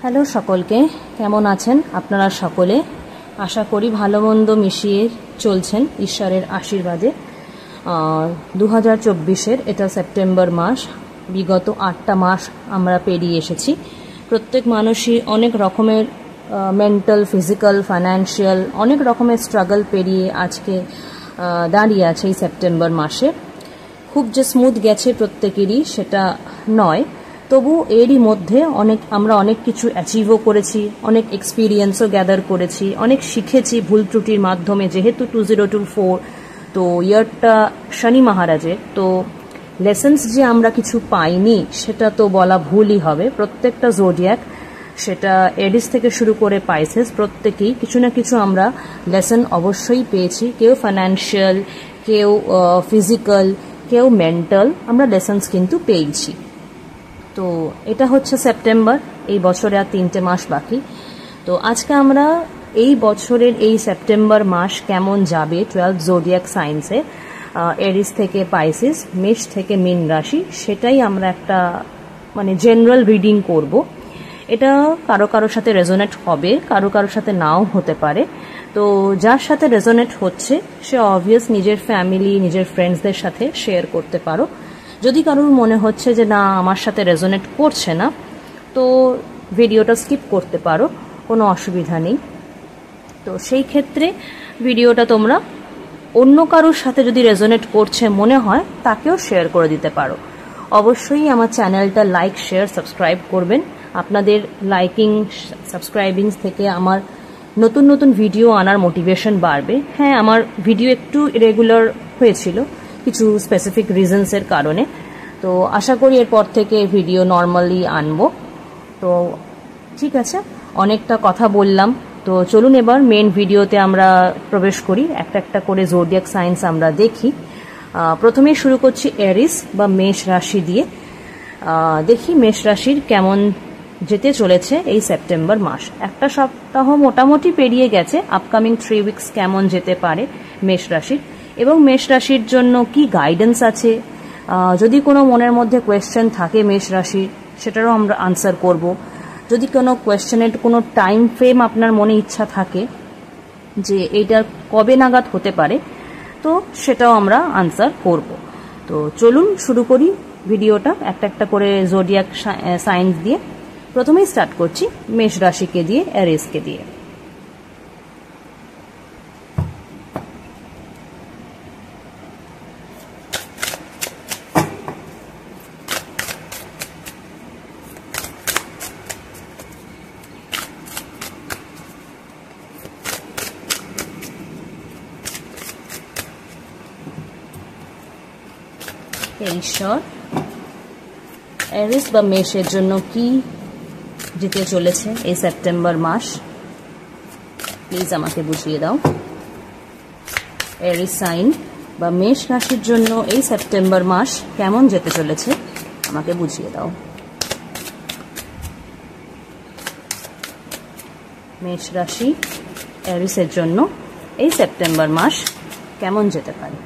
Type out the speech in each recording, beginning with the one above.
Hello সকলকে, কেমন আছেন আপনারা সকলে? আশা করি ভালো মন্দ মিশিয়ে চলছেন ঈশ্বরের আশীর্বাদে। 2024-এর এটা সেপ্টেম্বর মাস। বিগত 8টা মাস আমরা পেরিয়ে এসেছি। প্রত্যেক মানুষই অনেক রকমের মেন্টাল, ফিজিক্যাল, ফাইন্যান্সিয়াল অনেক রকমের স্ট্রাগল পেরিয়ে আজকে দাঁড়িয়ে আছে এই সেপ্টেম্বর মাসে। খুব যে স্মুথ গেছে প্রত্যেকেরই সেটা নয়, তবু এরই মধ্যে আমরা অনেক কিছু অ্যাচিভও করেছি, অনেক এক্সপিরিয়েন্সও গ্যাদার করেছি, অনেক শিখেছি ভুল ত্রুটির মাধ্যমে। যেহেতু 2024 তো ইয়ারটা শনি মহারাজের, তো লেসেন্স যে আমরা কিছু পাইনি সেটা তো বলা ভুলই হবে। প্রত্যেকটা জোডিয়াক, সেটা এরিস থেকে শুরু করে পাইসেস, প্রত্যেকেই কিছু না কিছু আমরা লেসন অবশ্যই পেয়েছি। কেউ ফাইন্যান্সিয়াল, কেউ ফিজিক্যাল, কেউ মেন্টাল, আমরা লেসন্স কিন্তু পেয়েছি। তো এটা হচ্ছে সেপ্টেম্বর, এই বছরে আর 3টে মাস বাকি। তো আজকে আমরা এই বছরের এই সেপ্টেম্বর মাস কেমন যাবে 12 জোডিয়াক সাইন্সে, এরিস থেকে পাইসিস, মেষ থেকে মীন রাশি, সেটাই আমরা একটা জেনারেল রিডিং করব। এটা কারো কারোর সাথে রেজোনেট হবে, কারো কারোর সাথে নাও হতে পারে। তো যার সাথে রেজোনেট হচ্ছে সে অবভিয়াস নিজের ফ্যামিলি, নিজের ফ্রেন্ডসদের সাথে শেয়ার করতে পারো। যদি কারোর মনে হচ্ছে যে না আমার সাথে রেজোনেট করছে না, তো ভিডিওটা স্কিপ করতে পারো, কোনো অসুবিধা নেই। তো সেই ক্ষেত্রে ভিডিওটা তোমরা অন্য কারোর সাথে যদি রেজোনেট করছে মনে হয় তাকেও শেয়ার করে দিতে পারো। অবশ্যই আমার চ্যানেলটা লাইক, শেয়ার, সাবস্ক্রাইব করবেন। আপনাদের লাইকিং, সাবস্ক্রাইবিং থেকে আমার নতুন নতুন ভিডিও আনার মোটিভেশন বাড়বে। হ্যাঁ, আমার ভিডিও একটু ইরেগুলার হয়েছিল কিছু স্পেসিফিক রিজনসের কারণে, তো আশা করি এরপর থেকে ভিডিও নর্মালি আনবো। তো ঠিক আছে, অনেকটা কথা বললাম, তো চলুন এবার মেন ভিডিওতে আমরা প্রবেশ করি। একটা একটা করে জোডিয়াক সাইন্স আমরা দেখি। প্রথমেই শুরু করছি এরিস বা মেষ রাশি দিয়ে। দেখি মেষ রাশির কেমন যেতে চলেছে এই সেপ্টেম্বর মাস। একটা সপ্তাহ মোটামুটি পেরিয়ে গেছে, আপকামিং 3 উইকস কেমন যেতে পারে মেষ রাশির, এবং মেষ রাশির জন্য কি গাইডেন্স আছে। যদি কোনো মনের মধ্যে কোয়েশ্চেন থাকে মেষ রাশির, সেটারও আমরা আনসার করব। যদি কোনো কোয়েশ্চেনের কোনো টাইম ফ্রেম আপনার মনে ইচ্ছা থাকে যে এইটা কবে নাগাদ হতে পারে, তো সেটাও আমরা আনসার করব। তো চলুন শুরু করি ভিডিওটা একটা একটা করে জোডিয়াক সাইন্স দিয়ে। প্রথমেই স্টার্ট করছি মেষ রাশিকে দিয়ে, এরিসকে দিয়ে। ঈশ্বর এরিস বা মেষের জন্য কি যেতে চলেছে এই সেপ্টেম্বর মাস, প্লিজ আমাকে বুঝিয়ে দাও। এরিস সাইন বা মেষ রাশির জন্য এই সেপ্টেম্বর মাস কেমন যেতে চলেছে আমাকে বুঝিয়ে দাও। মেষ রাশি এরিসের জন্য এই সেপ্টেম্বর মাস কেমন যেতে পারে।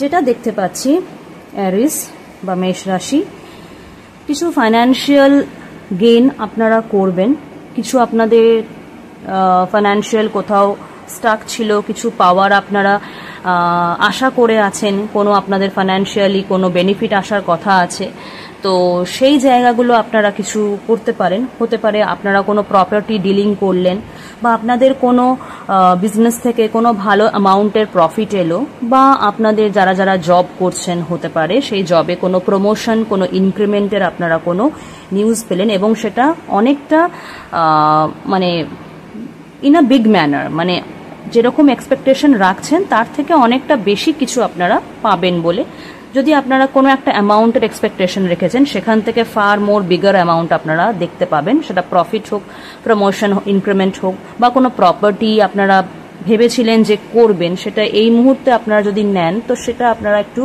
যেটা দেখতে পাচ্ছি এরিস বা মেষ রাশি, কিছু ফাইন্যান্সিয়াল গেইন আপনারা করবেন। কিছু আপনাদের ফাইন্যান্সিয়াল কোথাও স্টাক ছিল, কিছু পাওয়ার আপনারা আশা করে আছেন, কোনো আপনাদের ফাইন্যান্সিয়ালি কোনো বেনিফিট আসার কথা আছে, তো সেই জায়গাগুলো আপনারা কিছু করতে পারেন। হতে পারে আপনারা কোনো প্রপার্টি ডিলিং করলেন, বা আপনাদের কোনো বিজনেস থেকে কোনো ভালো অ্যামাউন্টের প্রফিট এলো, বা আপনাদের যারা যারা জব করছেন হতে পারে সেই জবে কোনো প্রমোশন, কোনো ইনক্রিমেন্টের আপনারা কোনো নিউজ পেলেন, এবং সেটা অনেকটা ইন আ বিগ ম্যানার, যেরকম এক্সপেকটেশন রাখছেন তার থেকে অনেকটা বেশি কিছু আপনারা পাবেন বলে। যদি আপনারা কোনো একটা অ্যামাউন্টের এক্সপেকটেশন রেখেছেন, সেখান থেকে ফার মোর বিগার অ্যামাউন্ট আপনারা দেখতে পাবেন। সেটা প্রফিট হোক, প্রমোশন, ইনক্রিমেন্ট হোক, বা কোনো প্রপার্টি আপনারা ভেবেছিলেন যে করবেন, সেটা এই মুহূর্তে আপনারা যদি নেন তো সেটা আপনারা একটু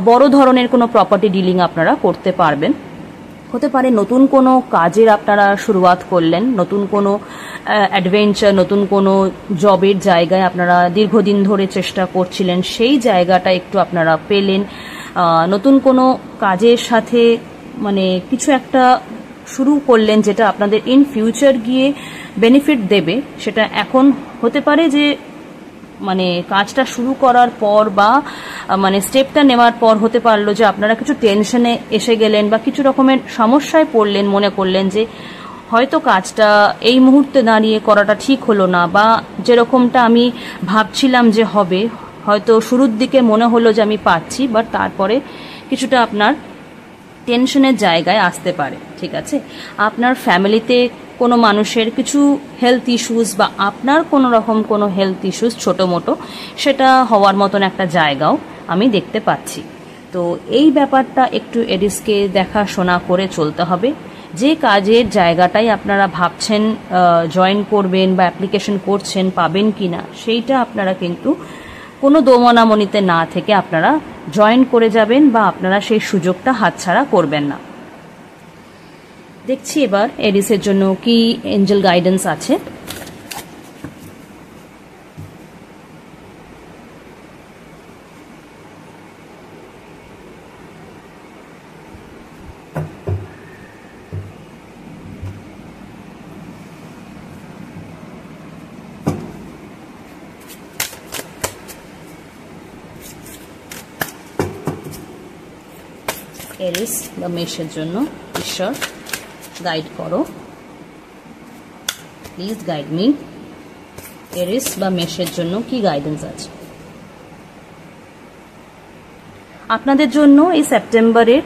বড় ধরনের কোনো প্রপার্টি ডিলিং আপনারা করতে পারবেন। হতে পারে নতুন কোনো কাজের আপনারা শুরুয়াত করলেন, নতুন কোনো অ্যাডভেঞ্চার, নতুন কোনো জবের জায়গায় আপনারা দীর্ঘদিন ধরে চেষ্টা করছিলেন, সেই জায়গাটা একটু আপনারা পেলেন। নতুন কোনো কাজের সাথে মানে কিছু একটা শুরু করলেন যেটা আপনাদের ইন ফিউচার গিয়ে বেনিফিট দেবে। সেটা এখন হতে পারে যে মানে কাজটা শুরু করার পর বা মানে স্টেপটা নেওয়ার পর হতে পারলো যে আপনারা কিছু টেনশনে এসে গেলেন বা কিছু রকমের সমস্যায় পড়লেন, মনে করলেন যে হয়তো কাজটা এই মুহূর্তে দাঁড়িয়ে করাটা ঠিক হলো না, বা যেরকমটা আমি ভাবছিলাম যে হবে, হয়তো শুরুর দিকে মনে হলো যে আমি পারছি, বাট তারপরে কিছুটা আপনার টেনশনের জায়গায় আসতে পারে। ঠিক আছে, আপনার ফ্যামিলিতে কোনো মানুষের কিছু হেলথ ইস্যুস বা আপনার কোনো রকম কোনো হেলথ ইস্যুস ছোটো মোটো, সেটা হওয়ার মতন একটা জায়গাও আমি দেখতে পাচ্ছি। তো এই ব্যাপারটা একটু এরিসকে দেখাশোনা করে চলতে হবে। যে কাজের জায়গাটাই আপনারা ভাবছেন জয়েন করবেন বা অ্যাপ্লিকেশন করছেন পাবেন কি না, সেইটা আপনারা কিন্তু কোনো দোমনামনিতে না থেকে আপনারা জয়েন করে যাবেন বা আপনারা সেই সুযোগটা হাতছাড়া করবেন না। দেখছি এবার এরিসের জন্য কি এঞ্জেল গাইডেন্স আছে। এরিস বা মেষের জন্য ঈশ্বর গাইড করো, প্লিজ গাইড মি। এরিস বা মেষের জন্য কি গাইডেন্স আছে আপনাদের জন্য এই সেপ্টেম্বরের?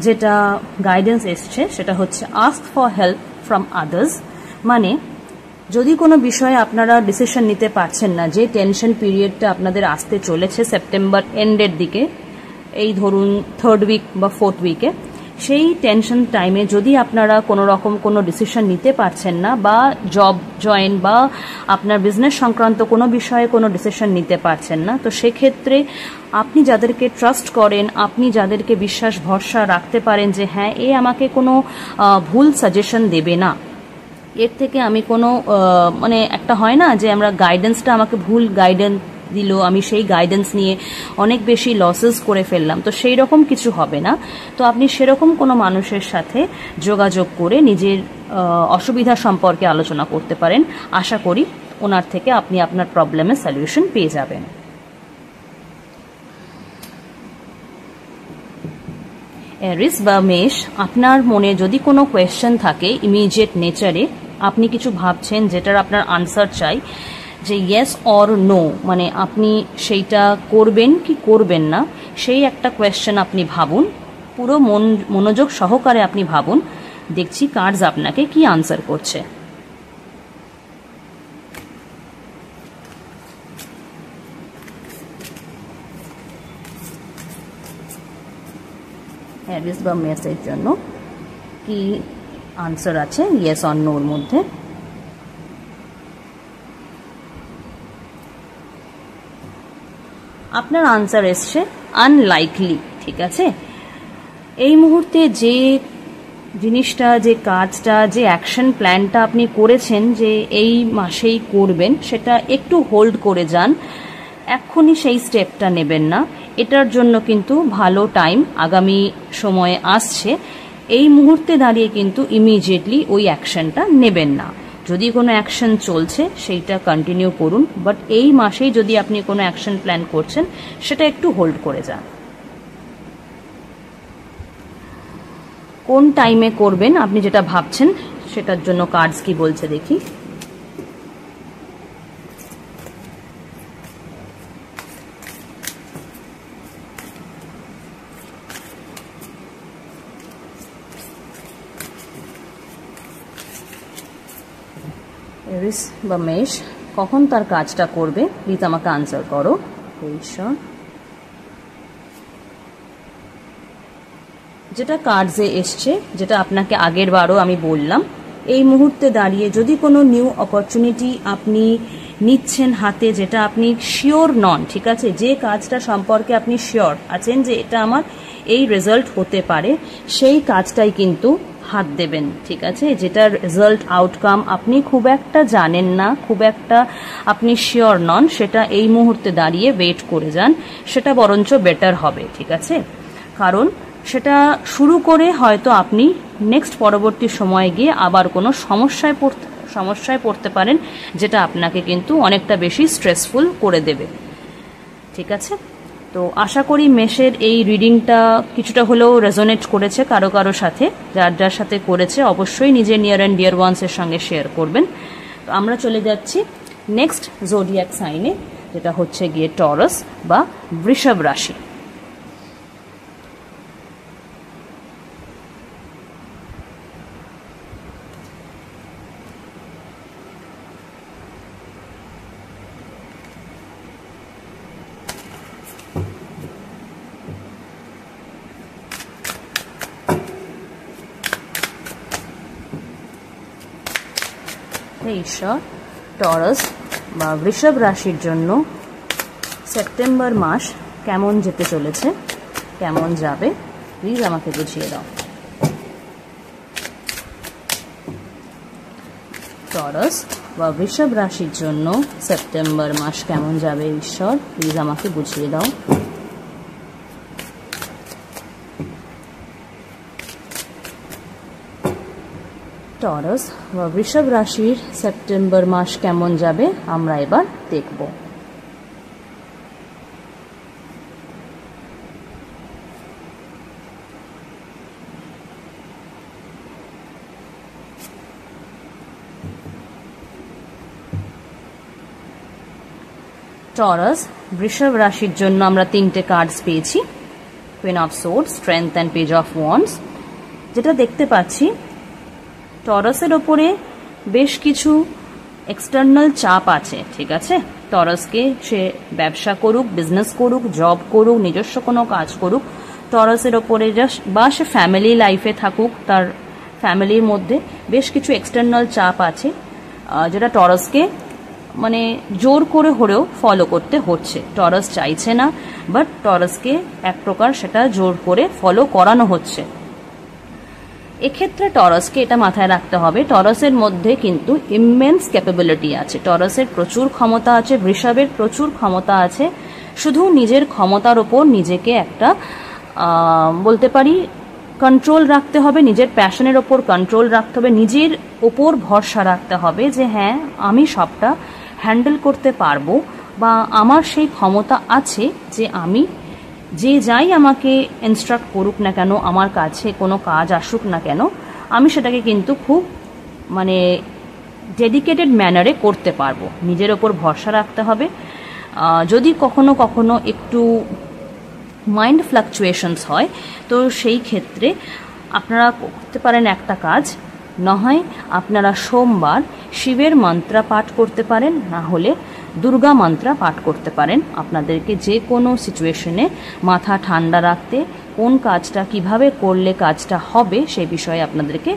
যেটা গাইডেন্স এসছে সেটা হচ্ছে ask for help from others. মানে যদি কোনো বিষয়ে আপনারা ডিসিশন নিতে পারছেন না, যে টেনশন পিরিয়ডটা আপনাদের আসতে চলেছে সেপ্টেম্বর এন্ডের দিকে, এই ধরুন 3rd উইক বা 4th উইকে, সেই টেনশন টাইমে যদি আপনারা কোনো রকম কোনো ডিসিশন নিতে পারছেন না বা জব জয়েন বা আপনার বিজনেস সংক্রান্ত কোনো বিষয়ে কোনো ডিসিশন নিতে পারছেন না, তো সেক্ষেত্রে আপনি যাদেরকে ট্রাস্ট করেন, আপনি যাদেরকে বিশ্বাস ভরসা রাখতে পারেন যে হ্যাঁ এ আমাকে কোনো ভুল সাজেশন দেবে না, এর থেকে আমি কোনো মানে একটা হয় না যে আমরা গাইডেন্সটা আমাকে ভুল গাইডেন্স দিল, আমি সেই গাইডেন্স নিয়ে অনেক বেশি লসেস করে ফেললাম, তো সেই রকম কিছু হবে না। তো আপনি সেরকম কোনো মানুষের সাথে যোগাযোগ করে নিজের অসুবিধা সম্পর্কে আলোচনা করতে পারেন। আশা করি ওনার থেকে আপনি আপনার প্রবলেমের সলিউশন পেয়ে যাবেন। এরিস বা মেষ, আপনার মনে যদি কোনো কোয়েশ্চেন থাকে ইমিডিয়েট নেচারে, আপনি কিছু ভাবছেন যেটার আপনার আনসার চাই, যে ইয়েস অর নো, মানে আপনি সেইটা করবেন কি করবেন না, সেই একটা কোয়েশ্চেন আপনি ভাবুন, পুরো মনোযোগ সহকারে আপনি ভাবুন। দেখছি কার্ডস আপনাকে কি আনসার করছে। এরিস বা মেষের জন্য কি আনসার আছে ইয়েস অর নোর মধ্যে? আপনার আনসার এসছে আনলাইকলি। ঠিক আছে, এই মুহূর্তে যে জিনিসটা, যে কাজটা, যে অ্যাকশন প্ল্যানটা আপনি করেছেন যে এই মাসেই করবেন, সেটা একটু হোল্ড করে যান, এক্ষুনি সেই স্টেপটা নেবেন না। এটার জন্য কিন্তু ভালো টাইম আগামী সময়ে আসছে। এই মুহূর্তে দাঁড়িয়ে কিন্তু ইমিডিয়েটলি ওই অ্যাকশনটা নেবেন না। যদি কোনো অ্যাকশন চলছে সেইটা কন্টিনিউ করুন, বাট এই মাসেই যদি আপনি কোনো অ্যাকশন প্ল্যান করছেন সেটা একটু হোল্ড করে যান। কোন টাইমে করবেন আপনি যেটা ভাবছেন সেটার জন্য কার্ডস কি বলছে দেখি। এরিস বা মেষ কখন তার কাজটা করবে, প্লিজ আমাকে আনসার করো ঈশ্বর। যেটা কার্ডসে এসছে, যেটা আপনাকে আগের বারও আমি বললাম, এই মুহূর্তে দাঁড়িয়ে যদি কোনো নিউ অপরচুনিটি আপনি নিচ্ছেন হাতে, যেটা আপনি শিওর নন, ঠিক আছে, যে কাজটা সম্পর্কে আপনি শিওর আছেন যে এটা আমার এই রেজাল্ট হতে পারে, সেই কাজটাই কিন্তু হাত দেবেন, ঠিক আছে। যেটা রেজাল্ট আউটকাম আপনি খুব একটা জানেন না, খুব একটা আপনি শিওর নন, সেটা এই মুহূর্তে দাঁড়িয়ে ওয়েট করে যান, সেটা বরঞ্চ বেটার হবে, ঠিক আছে। কারণ সেটা শুরু করে হয়তো আপনি নেক্সট পরবর্তী সময়ে গিয়ে আবার কোনো সমস্যায় পড়তে পারেন, যেটা আপনাকে কিন্তু অনেকটা বেশি স্ট্রেসফুল করে দেবে, ঠিক আছে। তো আশা করি মেষের এই রিডিংটা কিছুটা হলেও রেজোনেট করেছে কারো কারো সাথে। যার যার সাথে করেছে অবশ্যই নিজের নিয়ার অ্যান্ড ডিয়ার ওয়ান্সের সঙ্গে শেয়ার করবেন। তো আমরা চলে যাচ্ছি নেক্সট জোডিয়াক সাইনে, যেটা হচ্ছে গিয়ে টরাস বা বৃষভ রাশি। ঈশ্বর, টরাস বা বৃষভ রাশির জন্য সেপ্টেম্বর মাস কেমন যেতে চলেছে, কেমন যাবে, প্লিজ আমাকে বুঝিয়ে দাও। টরাস বা বৃষভ রাশির জন্য সেপ্টেম্বর মাস কেমন যাবে ঈশ্বর, প্লিজ আমাকে বুঝিয়ে দাও। টরাস বা বৃষভ রাশির সেপ্টেম্বর মাস কেমন যাবে আমরা এবার দেখব। টরাস বৃষভ রাশির জন্য আমরা তিনটে কার্ডস পেয়েছি, queen of swords, strength and page of wands. যেটা দেখতে পাচ্ছি, টরাসের ওপরে বেশ কিছু এক্সটার্নাল চাপ আছে, ঠিক আছে। টরাসকে সে ব্যবসা করুক, বিজনেস করুক, জব করুক, নিজস্ব কোনো কাজ করুক, টরাসের ওপরে বা সে ফ্যামিলি লাইফে থাকুক, তার ফ্যামিলির মধ্যে বেশ কিছু এক্সটার্নাল চাপ আছে, যেটা টরাসকে মানে জোর করে হলেও ফলো করতে হচ্ছে। টরাস চাইছে না, বাট টরাসকে এক প্রকার সেটা জোর করে ফলো করানো হচ্ছে। এক্ষেত্রে টরাসকে এটা মাথায় রাখতে হবে, টরাসের মধ্যে কিন্তু ইমেন্স ক্যাপাবিলিটি আছে, টরাসের প্রচুর ক্ষমতা আছে, বৃষভের প্রচুর ক্ষমতা আছে। শুধু নিজের ক্ষমতার ওপর নিজেকে একটা বলতে পারি কন্ট্রোল রাখতে হবে, নিজের প্যাশনের ওপর কন্ট্রোল রাখতে হবে, নিজের ওপর ভরসা রাখতে হবে যে হ্যাঁ আমি সবটা হ্যান্ডেল করতে পারবো, বা আমার সেই ক্ষমতা আছে যে আমি যে যাই আমাকে ইনস্ট্রাক্ট করুক না কেন, আমার কাছে কোনো কাজ আসুক না কেন, আমি সেটাকে কিন্তু খুব মানে ডেডিকেটেড ম্যানারে করতে পারবো। নিজের ওপর ভরসা রাখতে হবে। যদি কখনো কখনো একটু মাইন্ড ফ্লাকচুয়েশনস হয়, তো সেই ক্ষেত্রে আপনারা করতে পারেন একটা কাজ, না হয় আপনারা সোমবার শিবের মন্ত্র পাঠ করতে পারেন, না হলে দুর্গা মন্ত্র পাঠ করতে পারেন। আপনাদেরকে যে কোনো সিচুয়েশনে মাথা ঠান্ডা রাখতে, কোন কাজটা কিভাবে করলে কাজটা হবে সে বিষয়ে আপনাদেরকে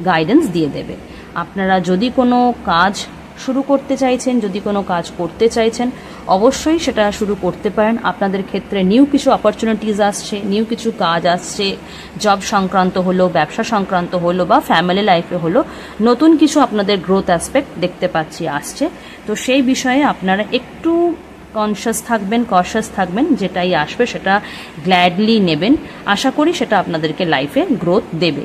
গাইডেন্স দিয়ে দেবে। আপনারা যদি কোনো কাজ শুরু করতে চাইছেন, যদি কোনো কাজ করতে চাইছেন, অবশ্যই সেটা শুরু করতে পারেন। আপনাদের ক্ষেত্রে নিউ কিছু অপরচুনিটিস আসছে, নিউ কিছু কাজ আসছে, জব সংক্রান্ত হলো, ব্যবসা সংক্রান্ত হলো, বা ফ্যামিলি লাইফে হলো, নতুন কিছু আপনাদের গ্রোথ অ্যাসপেক্ট দেখতে পাচ্ছি আসছে। তো সেই বিষয়ে আপনারা একটু কনশাস থাকবেন, যেটাই আসবে সেটা গ্ল্যাডলি নেবেন। আশা করি সেটা আপনাদেরকে লাইফে গ্রোথ দেবে।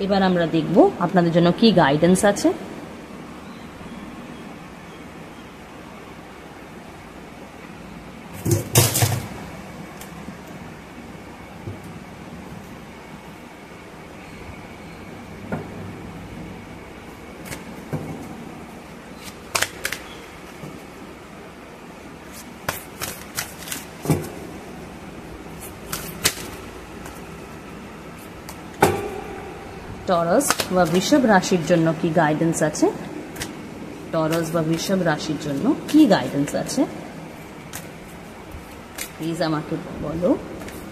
এবার আমরা দেখব আপনাদের জন্য কি গাইডেন্স আছে। টরাস বা বৃষভ রাশির জন্য কি গাইডেন্স আছে? টরাস বা বৃষভ রাশির জন্য কি গাইডেন্স আছে প্লিজ আমাকে বলো।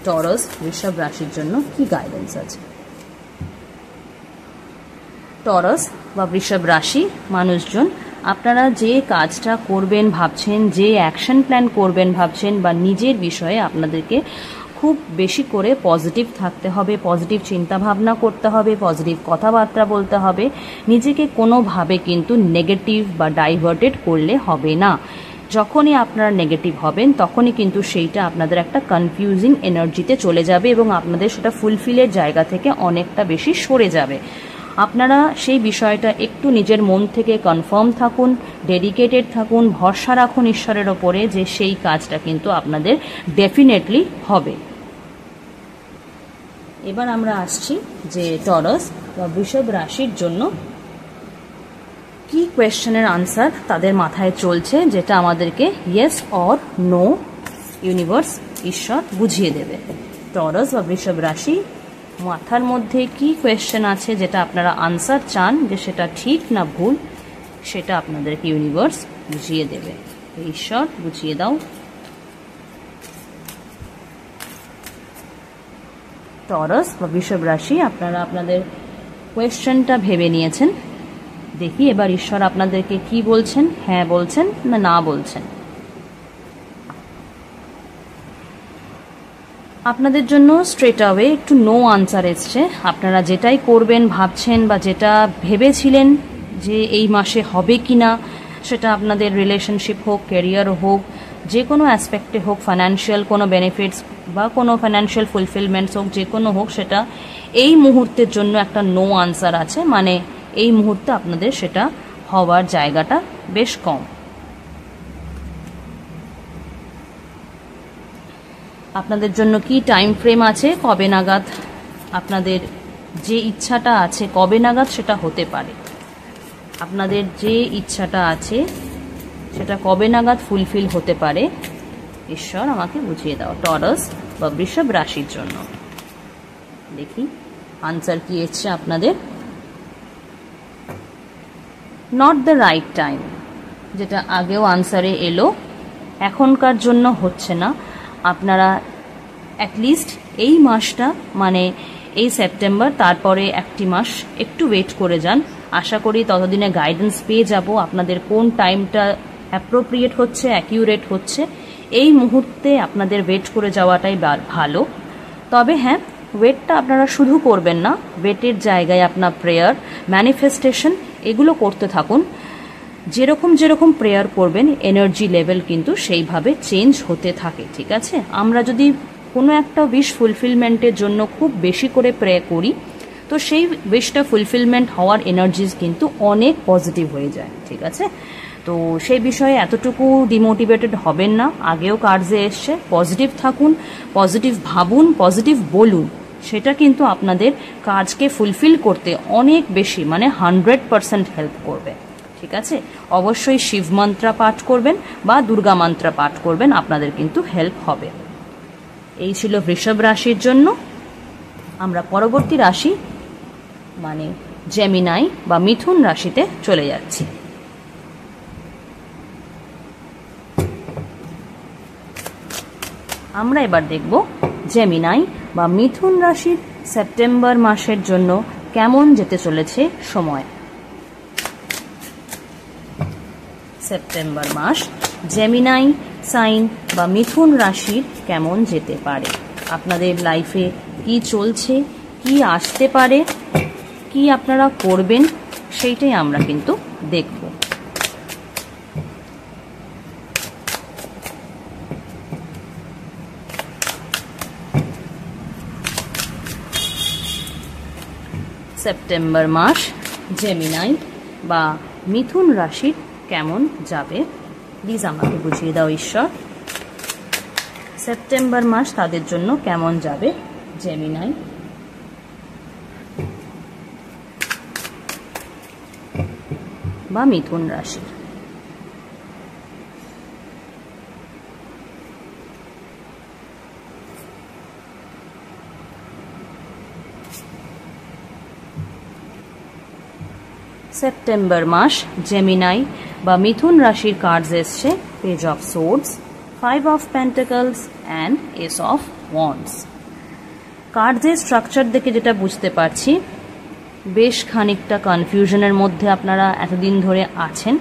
টরাস বৃষভ রাশির জন্য কি গাইডেন্স আছে? টরাস বা বৃষভ রাশি মানুষজন আপনারা যে কাজটা করবেন ভাবছেন, যে অ্যাকশন প্ল্যান করবেন ভাবছেন, বা নিজের বিষয়ে আপনাদেরকে খুব বেশি করে পজিটিভ থাকতে হবে, পজিটিভ চিন্তাভাবনা করতে হবে, পজিটিভ কথাবার্তা বলতে হবে। নিজেকে কোনোভাবে কিন্তু নেগেটিভ বা ডাইভার্টেড করলে হবে না। যখনই আপনারা নেগেটিভ হবেন তখনই কিন্তু সেইটা আপনাদের একটা কনফিউজিং এনার্জিতে চলে যাবে এবং আপনাদের সেটা ফুলফিলের জায়গা থেকে অনেকটা বেশি সরে যাবে। আপনারা সেই বিষয়টা একটু নিজের মন থেকে কনফার্ম থাকুন, ডেডিকেটেড থাকুন, ভরসা রাখুন ঈশ্বরের ওপরে যে সেই কাজটা কিন্তু আপনাদের ডেফিনেটলি হবে। এবার আমরা আসছি যে টরাস বা বৃষভ রাশির জন্য কি কোয়েশ্চেনের আনসার তাদের মাথায় চলছে, যেটা আমাদেরকে ইয়েস অর নো ইউনিভার্স ঈশ্বর বুঝিয়ে দেবে। টরাস বা বৃষভ রাশি মাথার মধ্যে কি কোয়েশ্চেন আছে যেটা আপনারা আনসার চান যে সেটা ঠিক না ভুল, সেটা আপনাদেরকে ইউনিভার্স বুঝিয়ে দেবে। ঈশ্বর বুঝিয়ে দাও। টরাস বা বৃষভ রাশি, আপনারা আপনাদের কোয়েশ্চেনটা ভেবে নিয়েছেন। দেখি এবার ঈশ্বর আপনাদেরকে কি বলছেন, হ্যাঁ বলছেন না না বলছেন। আপনাদের জন্য স্ট্রেট অ্যাওয়ে একটু নো আনসার এসছে। আপনারা যেটাই করবেন ভাবছেন বা যেটা ভেবেছিলেন যে এই মাসে হবে কি না, সেটা আপনাদের রিলেশনশিপ হোক, ক্যারিয়ার হোক, যে কোনো অ্যাসপেক্টে হোক, ফাইন্যান্সিয়াল কোনো বেনিফিটস বা কোনো ফাইন্যান্সিয়াল ফুলফিলমেন্টস হোক, যে কোনো হোক, সেটা এই মুহূর্তের জন্য একটা নো আনসার আছে। মানে এই মুহূর্তে আপনাদের সেটা হওয়ার জায়গাটা বেশ কম। আপনাদের জন্য কি টাইম ফ্রেম আছে, কবে নাগাদ আপনাদের যে ইচ্ছাটা আছে কবে নাগাদ সেটা হতে পারে, আপনাদের যে ইচ্ছাটা আছে সেটা কবে নাগাদ ফুলফিল হতে পারে, ঈশ্বর আমাকে বুঝিয়ে দাও। টরাস বা বৃষভ রাশির জন্য দেখি আনসার কি এসছে আপনাদের। নট দ্য রাইট টাইম, যেটা আগেও আনসারে এলো, এখনকার জন্য হচ্ছে না। আপনারা অ্যাটলিস্ট এই মাসটা মানে এই সেপ্টেম্বর, তারপরে একটি মাস একটু ওয়েট করে যান। আশা করি ততদিনে গাইডেন্স পেয়ে যাব আপনাদের কোন টাইমটা অ্যাপ্রোপ্রিয়েট হচ্ছে, অ্যাকিউরেট হচ্ছে। এই মুহূর্তে আপনাদের ওয়েট করে যাওয়াটাই ভালো। তবে হ্যাঁ, ওয়েটটা আপনারা শুধু করবেন না, ওয়েটের জায়গায় আপনার প্রেয়ার, ম্যানিফেস্টেশন এগুলো করতে থাকুন। যেরকম যেরকম প্রেয়ার করবেন এনার্জি লেভেল কিন্তু সেইভাবে চেঞ্জ হতে থাকে, ঠিক আছে? আমরা যদি কোনো একটা উইশ ফুলফিলমেন্টের জন্য খুব বেশি করে প্রে করি তো সেই উইশটা ফুলফিলমেন্ট হওয়ার এনার্জিজ কিন্তু অনেক পজিটিভ হয়ে যায়, ঠিক আছে? তো সেই বিষয়ে এতটুকু ডিমোটিভেটেড হবেন না। আগেও কার্ডে এসছে, পজিটিভ থাকুন, পজিটিভ ভাবুন, পজিটিভ বলুন। সেটা কিন্তু আপনাদের কাজকে ফুলফিল করতে অনেক বেশি মানে 100% হেল্প করবে, ঠিক আছে? অবশ্যই শিব মন্ত্রা পাঠ করবেন বা দুর্গা মন্ত্রা পাঠ করবেন, আপনাদের কিন্তু হেল্প হবে। এই ছিল বৃষভ রাশির জন্য। আমরা পরবর্তী রাশি মানে জেমিনাই বা মিথুন রাশিতে চলে যাচ্ছি। আমরা এবার দেখব জেমিনাই বা মিথুন রাশির সেপ্টেম্বর মাসের জন্য কেমন যেতে চলেছে সময়। সেপ্টেম্বর মাস জেমিনাই সাইন বা মিথুন রাশির কেমন যেতে পারে, আপনাদের লাইফে কি চলছে, কি আসতে পারে, কি আপনারা করবেন, সেইটাই আমরা কিন্তু দেখব। সেপ্টেম্বর মাস জেমিনাই বা মিথুন রাশির কেমন যাবে, প্লিজ আমাকে বুঝিয়ে দাও ঈশ্বর। সেপ্টেম্বর মাস তাদের জন্য কেমন যাবে জেমিনাই বা মিথুন রাশির। সেপ্টেম্বর মাস জেমিনাই বা মিথুন রাশির কার্ডস এসছে page of swords, 5 of pentacles and ace of wands. কার্ডসের স্ট্রাকচার দেখে যেটা বুঝতে পারছি বেশ খানিকটা কনফিউশনের মধ্যে আপনারা এতদিন ধরে আছেন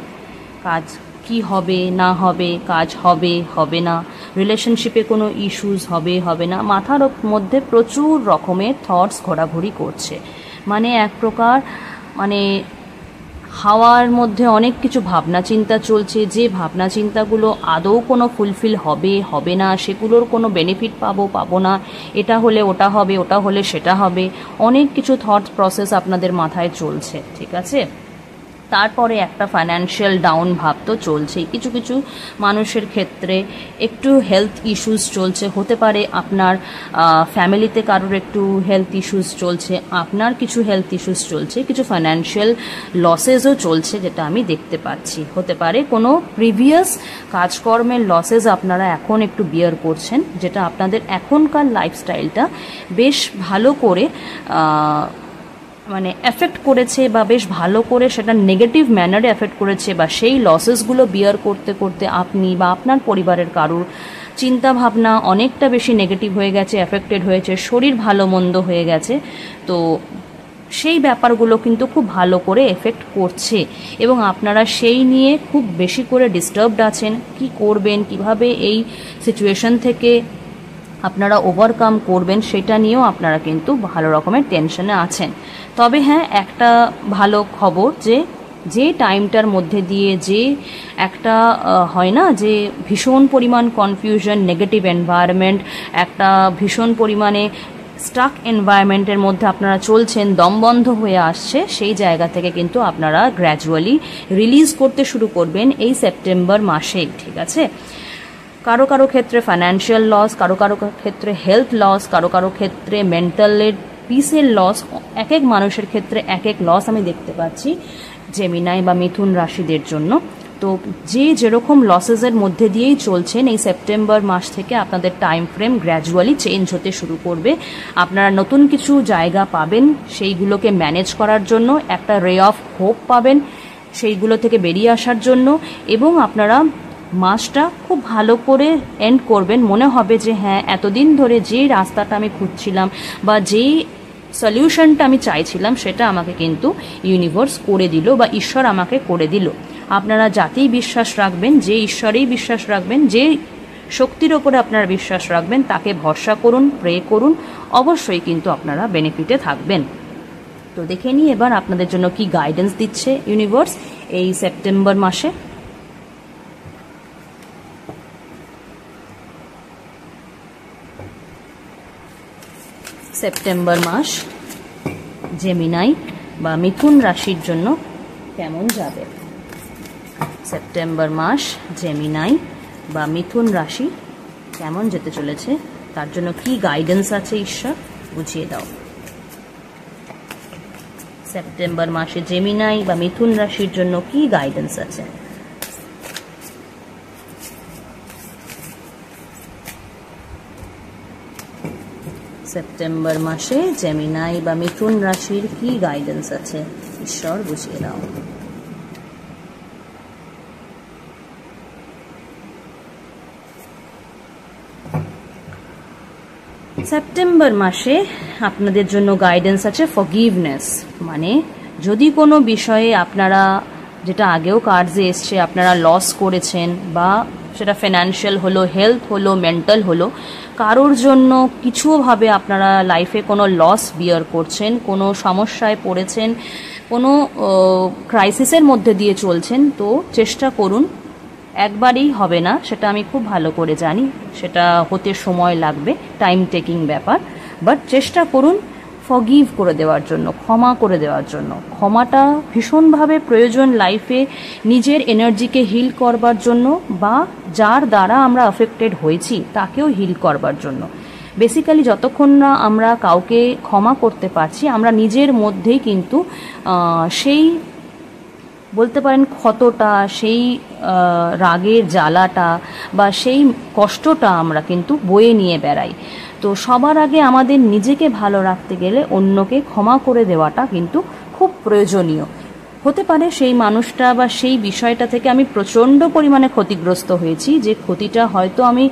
কাজ কি হবে না হবে, কাজ হবে হবে না, রিলেশনশিপে কোনো ইস্যুস হবে হবে না, মাথার মধ্যে প্রচুর রকমের থটস ঘোরাঘুরি করছে। মানে এক প্রকার মানে হাওয়ার মধ্যে অনেক কিছু ভাবনা চিন্তা চলছে, যে ভাবনা চিন্তাগুলো আদৌ কোনো ফুলফিল হবে হবে না, সেগুলোর কোনো বেনিফিট পাবো পাবো না, এটা হলে ওটা হবে, ওটা হলে সেটা হবে, অনেক কিছু থট প্রসেস আপনাদের মাথায় চলছে, ঠিক আছে। তারপরে একটা ফাইন্যান্সিয়াল ডাউন ভাব তো চলছেই। কিছু কিছু মানুষের ক্ষেত্রে একটু হেলথ ইস্যুস চলছে, হতে পারে আপনার ফ্যামিলিতে কারোর একটু হেলথ ইস্যুস চলছে, আপনার কিছু হেলথ ইস্যুস চলছে, কিছু ফাইন্যান্সিয়াল লসেসও চলছে, যেটা আমি দেখতে পাচ্ছি। হতে পারে কোনো প্রিভিয়াস কাজকর্মের লসেস আপনারা এখন একটু বিয়ার করছেন, যেটা আপনাদের এখনকার লাইফস্টাইলটা বেশ ভালো করে মানে এফেক্ট করেছে, বা বেশ ভালো করে সেটা নেগেটিভ ম্যানারে এফেক্ট করেছে, বা সেই লসেসগুলো বিয়ার করতে করতে আপনি বা আপনার পরিবারের কারুর চিন্তা ভাবনা অনেকটা বেশি নেগেটিভ হয়ে গেছে, এফেক্টেড হয়েছে, শরীর ভালো মন্দ হয়ে গেছে। তো সেই ব্যাপারগুলো কিন্তু খুব ভালো করে এফেক্ট করছে, এবং আপনারা সেই নিয়ে খুব বেশি করে ডিস্টার্বড আছেন। কি করবেন, কিভাবে এই সিচুয়েশন থেকে আপনারা ওভারকাম করবেন, সেটা নিয়েও আপনারা কিন্তু ভালো রকমের টেনশনে আছেন। তবে হ্যাঁ, একটা ভালো খবর, যে টাইমটার মধ্যে দিয়ে যে একটা হয় না যে ভীষণ পরিমাণ কনফিউশন, নেগেটিভ এনভায়রনমেন্ট, একটা ভীষণ পরিমাণে স্টাক এনভায়রনমেন্টের মধ্যে আপনারা চলছেন, দমবন্ধ হয়ে আসছে, সেই জায়গা থেকে কিন্তু আপনারা গ্র্যাজুয়ালি রিলিজ করতে শুরু করবেন এই সেপ্টেম্বর মাসেই, ঠিক আছে। কারো কারো ক্ষেত্রে ফাইন্যান্সিয়াল লস, কারো কারো ক্ষেত্রে হেলথ লস, কারো কারো ক্ষেত্রে মেন্টালের পিসের লস, এক এক মানুষের ক্ষেত্রে এক এক লস আমি দেখতে পাচ্ছি জেমিনাই বা মিথুন রাশিদের জন্য। তো যে যেরকম লসেসের মধ্যে দিয়েই চলছেন, এই সেপ্টেম্বর মাস থেকে আপনাদের টাইম ফ্রেম গ্র্যাজুয়ালি চেঞ্জ হতে শুরু করবে। আপনারা নতুন কিছু জায়গা পাবেন, সেইগুলোকে ম্যানেজ করার জন্য একটা রে অফ হোপ পাবেন, সেইগুলো থেকে বেরিয়ে আসার জন্য, এবং আপনারা মাসটা খুব ভালো করে এন্ড করবেন। মনে হবে যে হ্যাঁ, এতদিন ধরে যে রাস্তাটা আমি খুঁজছিলাম বা যেই সলিউশনটা আমি চাইছিলাম, সেটা আমাকে কিন্তু ইউনিভার্স করে দিল বা ঈশ্বর আমাকে করে দিল। আপনারা যাতেই বিশ্বাস রাখবেন, যে ঈশ্বরেই বিশ্বাস রাখবেন, যে শক্তির ওপরে আপনারা বিশ্বাস রাখবেন, তাকে ভরসা করুন, প্রে করুন, অবশ্যই কিন্তু আপনারা বেনিফিটে থাকবেন। তো দেখে নিই এবার আপনাদের জন্য কি গাইডেন্স দিচ্ছে ইউনিভার্স এই সেপ্টেম্বর মাসে। সেপ্টেম্বর মাস জেমিনাই বা মিথুন রাশির জন্য কেমন যাবে? সেপ্টেম্বর মাস জেমিনাই বা মিথুন রাশি কেমন যেতে চলেছে, তার জন্য কি গাইডেন্স আছে ঈশ্বর, বুঝিয়ে দাও। সেপ্টেম্বর মাসে জেমিনাই বা মিথুন রাশির জন্য কি গাইডেন্স আছে? সেপ্টেম্বর মাসে জেমিনাই বা মিথুন রাশির কি গাইডেন্স আছে, ঈশ্বর বুঝিয়ে দাও। সেপ্টেম্বর মাসে আপনাদের জন্য গাইডেন্স আছে ফরগিভনেস। মানে যদি কোনো বিষয়ে আপনারা, যেটা আগেও কার্ডে এসছে, আপনারা লস করেছেন, বা সেটা ফিনান্সিয়াল হলো, হেলথ হলো, মেন্টাল হলো, কারোর জন্য কিছুভাবে আপনারা লাইফে কোনো লস বিয়ার করছেন, কোনো সমস্যায় পড়েছেন, কোনো ক্রাইসিসের মধ্যে দিয়ে চলছেন, তো চেষ্টা করুন। একবারই হবে না, সেটা আমি খুব ভালো করে জানি, সেটা হতে সময় লাগবে, টাইম টেকিং ব্যাপার, বাট চেষ্টা করুন ফরগিভ করে দেওয়ার জন্য, ক্ষমা করে দেওয়ার জন্য। ক্ষমাটা ভীষণভাবে প্রয়োজন লাইফে, নিজের এনার্জিকে হিল করবার জন্য, বা যার দ্বারা আমরা অ্যাফেক্টেড হয়েছি তাকেও হিল করবার জন্য। বেসিক্যালি যতক্ষণ না আমরা কাউকে ক্ষমা করতে পারছি, আমরা নিজের মধ্যেই কিন্তু সেই বলতে পারেন ক্ষতটা, সেই রাগের জ্বালাটা বা সেই কষ্টটা আমরা কিন্তু বয়ে নিয়ে বেড়াই। তো সবার আগে আমাদের নিজেকে ভালো রাখতে গেলে অন্যকে ক্ষমা করে দেওয়াটা কিন্তু খুব প্রয়োজনীয়। হতে পারে সেই মানুষটা বা সেই বিষয়টা থেকে আমি প্রচণ্ড পরিমাণে ক্ষতিগ্রস্ত হয়েছি, যে ক্ষতিটা হয়তো আমি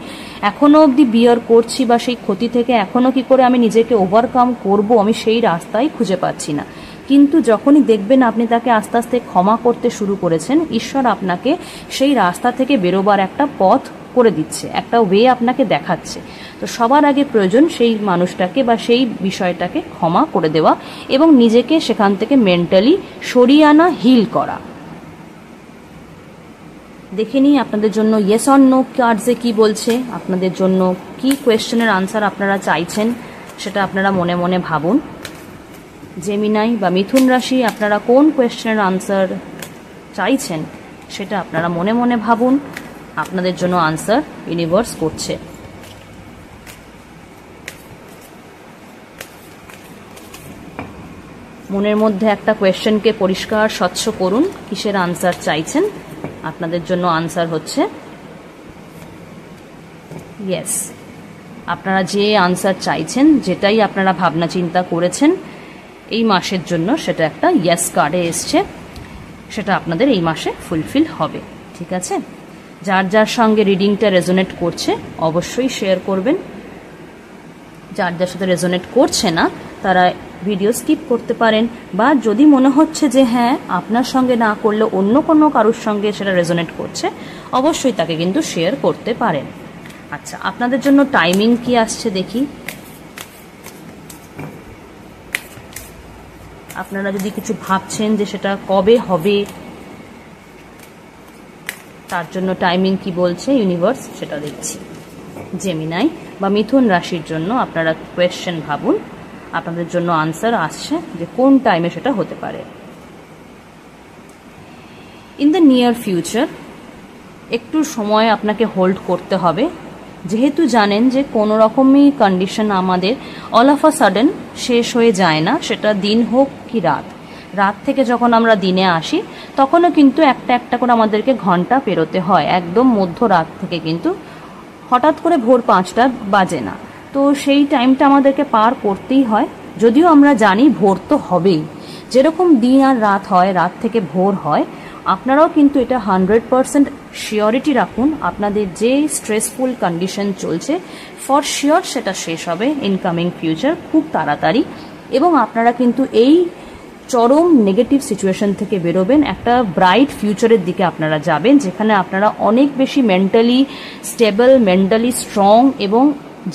এখনও অবধি বিয়ার করছি, বা সেই ক্ষতি থেকে এখনও কি করে আমি নিজেকে ওভারকাম করব, আমি সেই রাস্তাই খুঁজে পাচ্ছি না। কিন্তু যখনই দেখবেন আপনি তাকে আস্তে আস্তে ক্ষমা করতে শুরু করেছেন, ঈশ্বর আপনাকে সেই রাস্তা থেকে বেরোবার একটা পথ করে দিচ্ছে, একটা ওয়ে আপনাকে দেখাচ্ছে। তো সবার আগে প্রয়োজন সেই মানুষটাকে বা সেই বিষয়টাকে ক্ষমা করে দেওয়া এবং নিজেকে সেখান থেকে মেন্টালি সরিয়ে আনা, হিল করা। দেখে নিই আপনাদের জন্য ইয়েস অর নো কার্ডসে কি বলছে, আপনাদের জন্য কি কোয়েশ্চেনের আনসার আপনারা চাইছেন সেটা আপনারা মনে মনে ভাবুন। জেমিনাই বা মিথুন রাশি, আপনারা কোন কোয়েশ্চেনের আনসার চাইছেন সেটা আপনারা মনে মনে ভাবুন। আপনাদের জন্য আনসার ইউনিভার্স করছে। মনের মধ্যে একটা কোয়েশ্চেনকে পরিষ্কার স্বচ্ছ করুন, কিসের আনসার চাইছেন। আপনাদের জন্য আনসার হচ্ছে ইয়েস। আপনারা যে আনসার চাইছেন, যেটাই আপনারা ভাবনা চিন্তা করেছেন এই মাসের জন্য, সেটা একটা ইয়েস কার্ডে এসছে, সেটা আপনাদের এই মাসে ফুলফিল হবে। ঠিক আছে, যার যার সঙ্গে রিডিংটা রেজোনেট করছে অবশ্যই শেয়ার করবেন। যার যার সাথে রেজোনেট করছে না তারা ভিডিও স্কিপ করতে পারেন, বা যদি মনে হচ্ছে যে হ্যাঁ আপনার সঙ্গে না করলে অন্য কোনো কারোর সঙ্গে সেটা রেজোনেট করছে, অবশ্যই তাকে কিন্তু শেয়ার করতে পারেন। আচ্ছা, আপনাদের জন্য টাইমিং কি আসছে দেখি। আপনারা যদি কিছু ভাবছেন যে সেটা কবে হবে, তার জন্য টাইমিং কি বলছে ইউনিভার্স সেটা দেখছি। জেমিনাই বা মিথুন রাশির জন্য আপনারা কোয়েশ্চেন ভাবুন, আপনাদের জন্য আনসার আসছে যে কোন টাইমে সেটা হতে পারে। ইন দ্য নিয়ার ফিউচার, একটু সময় আপনাকে হোল্ড করতে হবে, যেহেতু জানেন যে কোনো রকমই কন্ডিশন আমাদের অল অফ আ সাডেন শেষ হয়ে যায় না, সেটা দিন হোক কি রাত। রাত থেকে যখন আমরা দিনে আসি তখনও কিন্তু একটা একটা করে আমাদেরকে ঘন্টা পেরোতে হয়, একদম মধ্যরাত থেকে কিন্তু হঠাৎ করে ভোর 5টা বাজে না। তো সেই টাইমটা আমাদেরকে পার করতেই হয়, যদিও আমরা জানি ভোর তো হবেই। যেরকম দিন আর রাত হয়, রাত থেকে ভোর হয়, আপনারাও কিন্তু এটা 100% শিওরিটি রাখুন, আপনাদের যে স্ট্রেসফুল কন্ডিশন চলছে ফর শিওর সেটা শেষ হবে ইনকামিং ফিউচার খুব তাড়াতাড়ি, এবং আপনারা কিন্তু এই চরম নেগেটিভ সিচুয়েশন থেকে বেরোবেন, একটা ব্রাইট ফিউচারের দিকে আপনারা যাবেন, যেখানে আপনারা অনেক বেশি মেন্টালি স্টেবল, মেন্টালি স্ট্রং, এবং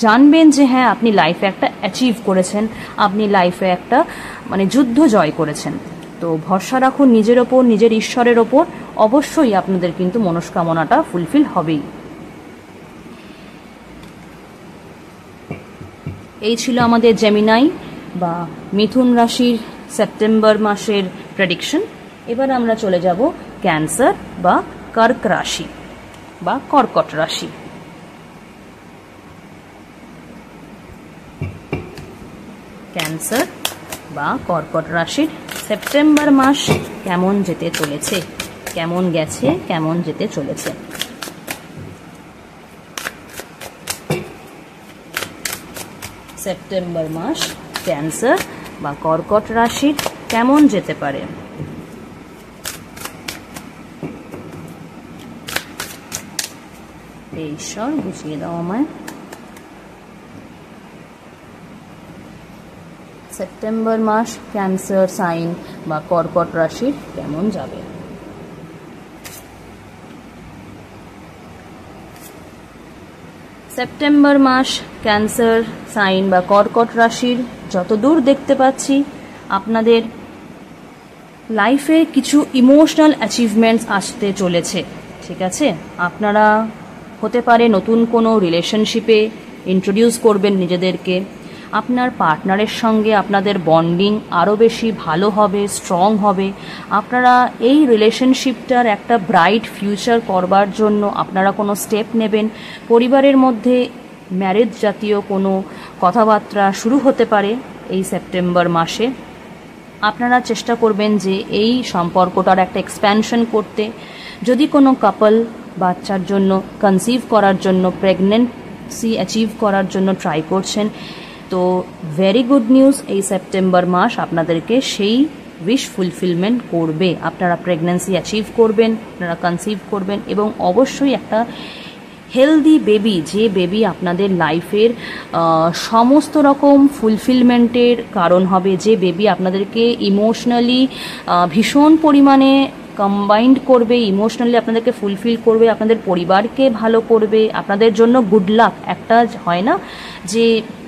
জানবেন যে হ্যাঁ আপনি লাইফে একটা অ্যাচিভ করেছেন, আপনি লাইফে একটা যুদ্ধ জয় করেছেন। তো ভরসা রাখুন নিজের ওপর, নিজের ঈশ্বরের ওপর, অবশ্যই আপনাদের কিন্তু মনস্কামনাটা ফুলফিল হবেই। এই ছিল আমাদের জেমিনাই বা মিথুন রাশির সেপ্টেম্বর মাসের প্রেডিকশন। এবার আমরা চলে যাব ক্যান্সার বা কর্ক রাশি বা কর্কট রাশি। ক্যান্সার বা কর্কট রাশির সেপ্টেম্বর মাস কেমন যেতে চলেছে, কেমন গেছে, কেমন যেতে চলেছে। সেপ্টেম্বর মাস ক্যান্সার বা কর্কট রাশির কেমন যেতে পারে। ঈশ্বর বুঝিয়ে দাও আমায়। সেপ্টেম্বর মাস ক্যান্সার সাইন বা কর্কট রাশির কেমন যাবে। সেপ্টেম্বর মাস ক্যান্সার সাইন বা কর্কট রাশির যতদূর দেখতে পাচ্ছি আপনাদের লাইফে কিছু ইমোশনাল অ্যাচিভমেন্টস আসতে চলেছে। ঠিক আছে, আপনারা হতে পারে নতুন কোনো রিলেশনশিপে ইন্ট্রোডিউস করবেন নিজেদেরকে, আপনার পার্টনারের সঙ্গে আপনাদের বন্ডিং আরও বেশি ভালো হবে, স্ট্রং হবে। আপনারা এই রিলেশনশিপটার একটা ব্রাইট ফিউচার করবার জন্য আপনারা কোনো স্টেপ নেবেন। পরিবারের মধ্যে ম্যারেজ জাতীয় কোনো কথাবার্তা শুরু হতে পারে এই সেপ্টেম্বর মাসে। আপনারা চেষ্টা করবেন যে এই সম্পর্কটার একটা এক্সপ্যানশন করতে। যদি কোনো কাপল বাচ্চার জন্য কনসিভ করার জন্য, প্রেগনেন্সি অ্যাচিভ করার জন্য ট্রাই করছেন, তো ভেরি গুড নিউজ, এই সেপ্টেম্বর মাস আপনাদেরকে সেই উইশ ফুলফিলমেন্ট করবে। আপনারা প্রেগনেন্সি অ্যাচিভ করবেন, আপনারা কনসিভ করবেন, এবং অবশ্যই একটা হেলদি বেবি, যে বেবি আপনাদের লাইফের সমস্ত রকম ফুলফিলমেন্টের কারণ হবে, যে বেবি আপনাদেরকে ইমোশনালি ভীষণ পরিমাণে কম্বাইন্ড করবে, ইমোশনালি আপনাদেরকে ফুলফিল করবে, আপনাদের পরিবারকে ভালো করবে, আপনাদের জন্য গুড লাক। একটা হয় না যে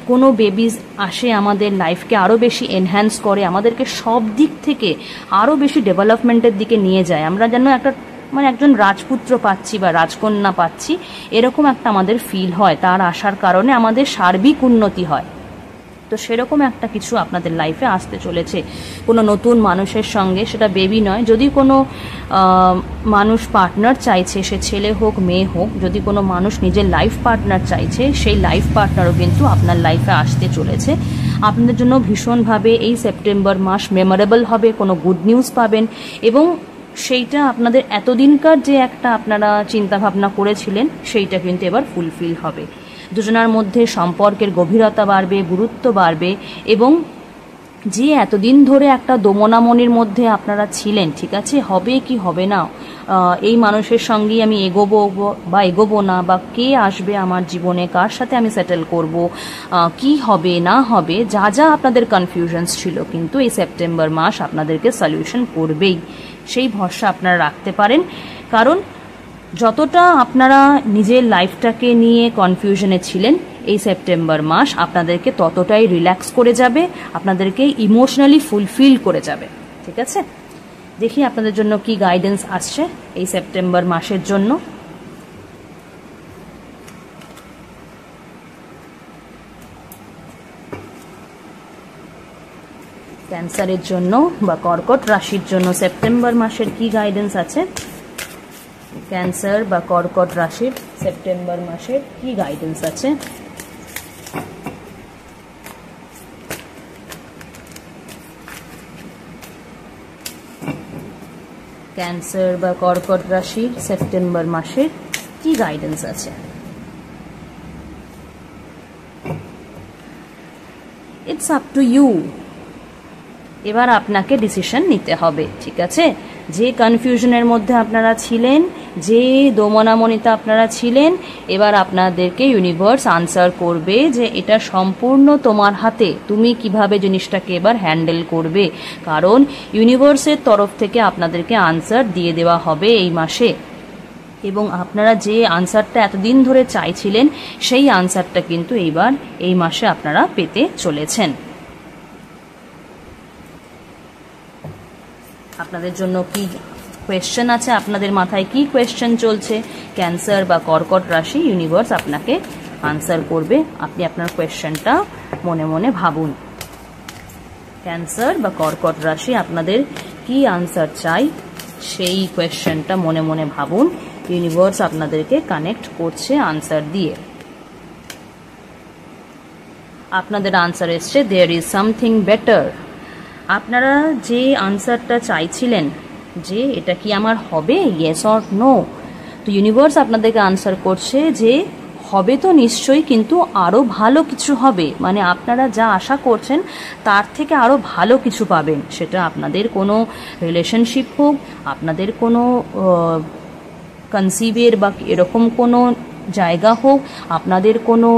কোনো বেবিজ আসে আমাদের লাইফকে আরও বেশি এনহ্যান্স করে, আমাদেরকে সব দিক থেকে আরও বেশি ডেভেলপমেন্টের দিকে নিয়ে যায়, আমরা যেন একটা মানে একজন রাজপুত্র পাচ্ছি বা রাজকন্যা পাচ্ছি, এরকম একটা আমাদের ফিল হয়। তার আসার কারণে আমাদের সার্বিক উন্নতি হয়। তো সেরকম একটা কিছু আপনাদের লাইফে আসতে চলেছে কোনো নতুন মানুষের সঙ্গে, সেটা বেবি নয়। যদি কোনো মানুষ পার্টনার চাইছে, সে ছেলে হোক মেয়ে হোক, যদি কোনো মানুষ নিজের লাইফ পার্টনার চাইছে, সেই লাইফ পার্টনারও কিন্তু আপনার লাইফে আসতে চলেছে। আপনাদের জন্য ভীষণভাবে এই সেপ্টেম্বর মাস মেমোরেবল হবে, কোনো গুড নিউজ পাবেন, এবং সেইটা আপনাদের এতদিনকার যে একটা আপনারা চিন্তাভাবনা করেছিলেন সেইটা কিন্তু এবার ফুলফিল হবে। দুজনার মধ্যে সম্পর্কের গভীরতা বাড়বে, গুরুত্ব বাড়বে, এবং যে এতদিন ধরে একটা দোমনামনির মধ্যে আপনারা ছিলেন, ঠিক আছে হবে কি হবে না, এই মানুষের সঙ্গেই আমি এগোবো বা এগোবো না, বা কে আসবে আমার জীবনে, কার সাথে আমি সেটেল করব, কি হবে না হবে, যা যা আপনাদের কনফিউশনস ছিল, কিন্তু এই সেপ্টেম্বর মাস আপনাদেরকে সলিউশন করবেই, সেই ভরসা আপনারা রাখতে পারেন। কারণ যতটা আপনারা নিজের লাইফটাকে নিয়ে কনফিউশনে ছিলেন, এই সেপ্টেম্বর মাস আপনাদেরকে ততটাই রিল্যাক্স করে যাবে, আপনাদেরকে ইমোশনালি ফুলফিল করে যাবে। ঠিক আছে, দেখি আপনাদের জন্য কি গাইডেন্স আসছে এই সেপ্টেম্বর মাসের জন্য। ক্যান্সারের জন্য বা কর্কট রাশির জন্য সেপ্টেম্বর মাসের কি গাইডেন্স আছে? ক্যান্সার বা কর্কট রাশির সেপ্টেম্বর মাসের কি গাইডেন্স আছে? ক্যান্সার বা কর্কট রাশির সেপ্টেম্বর মাসের কি গাইডেন্স আছে? It's up to you. এবার আপনাকে ডিসিশন নিতে হবে, ঠিক আছে? যে কনফিউশনের মধ্যে আপনারা ছিলেন, যে দোমনামনিতে আপনারা ছিলেন, এবার আপনাদেরকে ইউনিভার্স আনসার করবে যে এটা সম্পূর্ণ তোমার হাতে, তুমি কিভাবে জিনিসটাকে এবার হ্যান্ডেল করবে। কারণ ইউনিভার্সের তরফ থেকে আপনাদেরকে আনসার দিয়ে দেওয়া হবে এই মাসে, এবং আপনারা যে আনসারটা এতদিন ধরে চাইছিলেন, সেই আনসারটা কিন্তু এইবার এই মাসে আপনারা পেতে চলেছেন। আপনাদের জন্য কি কোয়েশ্চেন আছে, আপনাদের মাথায় কি কোয়েশ্চেন চলছে? ক্যান্সার বা কর্কট রাশি, ইউনিভার্স আপনাকে আনসার করবে। আপনি আপনার কোয়েশ্চেনটা মনে মনে ভাবুন। ক্যান্সার বা কর্কট রাশি আপনাদের কি আনসার চাই, সেই কোয়েশ্চেনটা মনে মনে ভাবুন। ইউনিভার্স আপনাদেরকে কানেক্ট করছে আনসার দিয়ে। আপনাদের আনসার এসছে দেয়ার ইজ সামথিং বেটার। আপনারা যে আনসারটা চাইছিলেন যে এটা কি আমার হবে, ইয়েস অর নো, তো ইউনিভার্স আপনাদেরকে আনসার করছে যে হবে তো নিশ্চয়ই, কিন্তু আরও ভালো কিছু হবে, মানে আপনারা যা আশা করছেন তার থেকে আরও ভালো কিছু পাবেন। সেটা আপনাদের কোনো রিলেশনশিপ হোক, আপনাদের কোনো কনসিভের বা এরকম কোনো জায়গা হোক, আপনাদের কোনো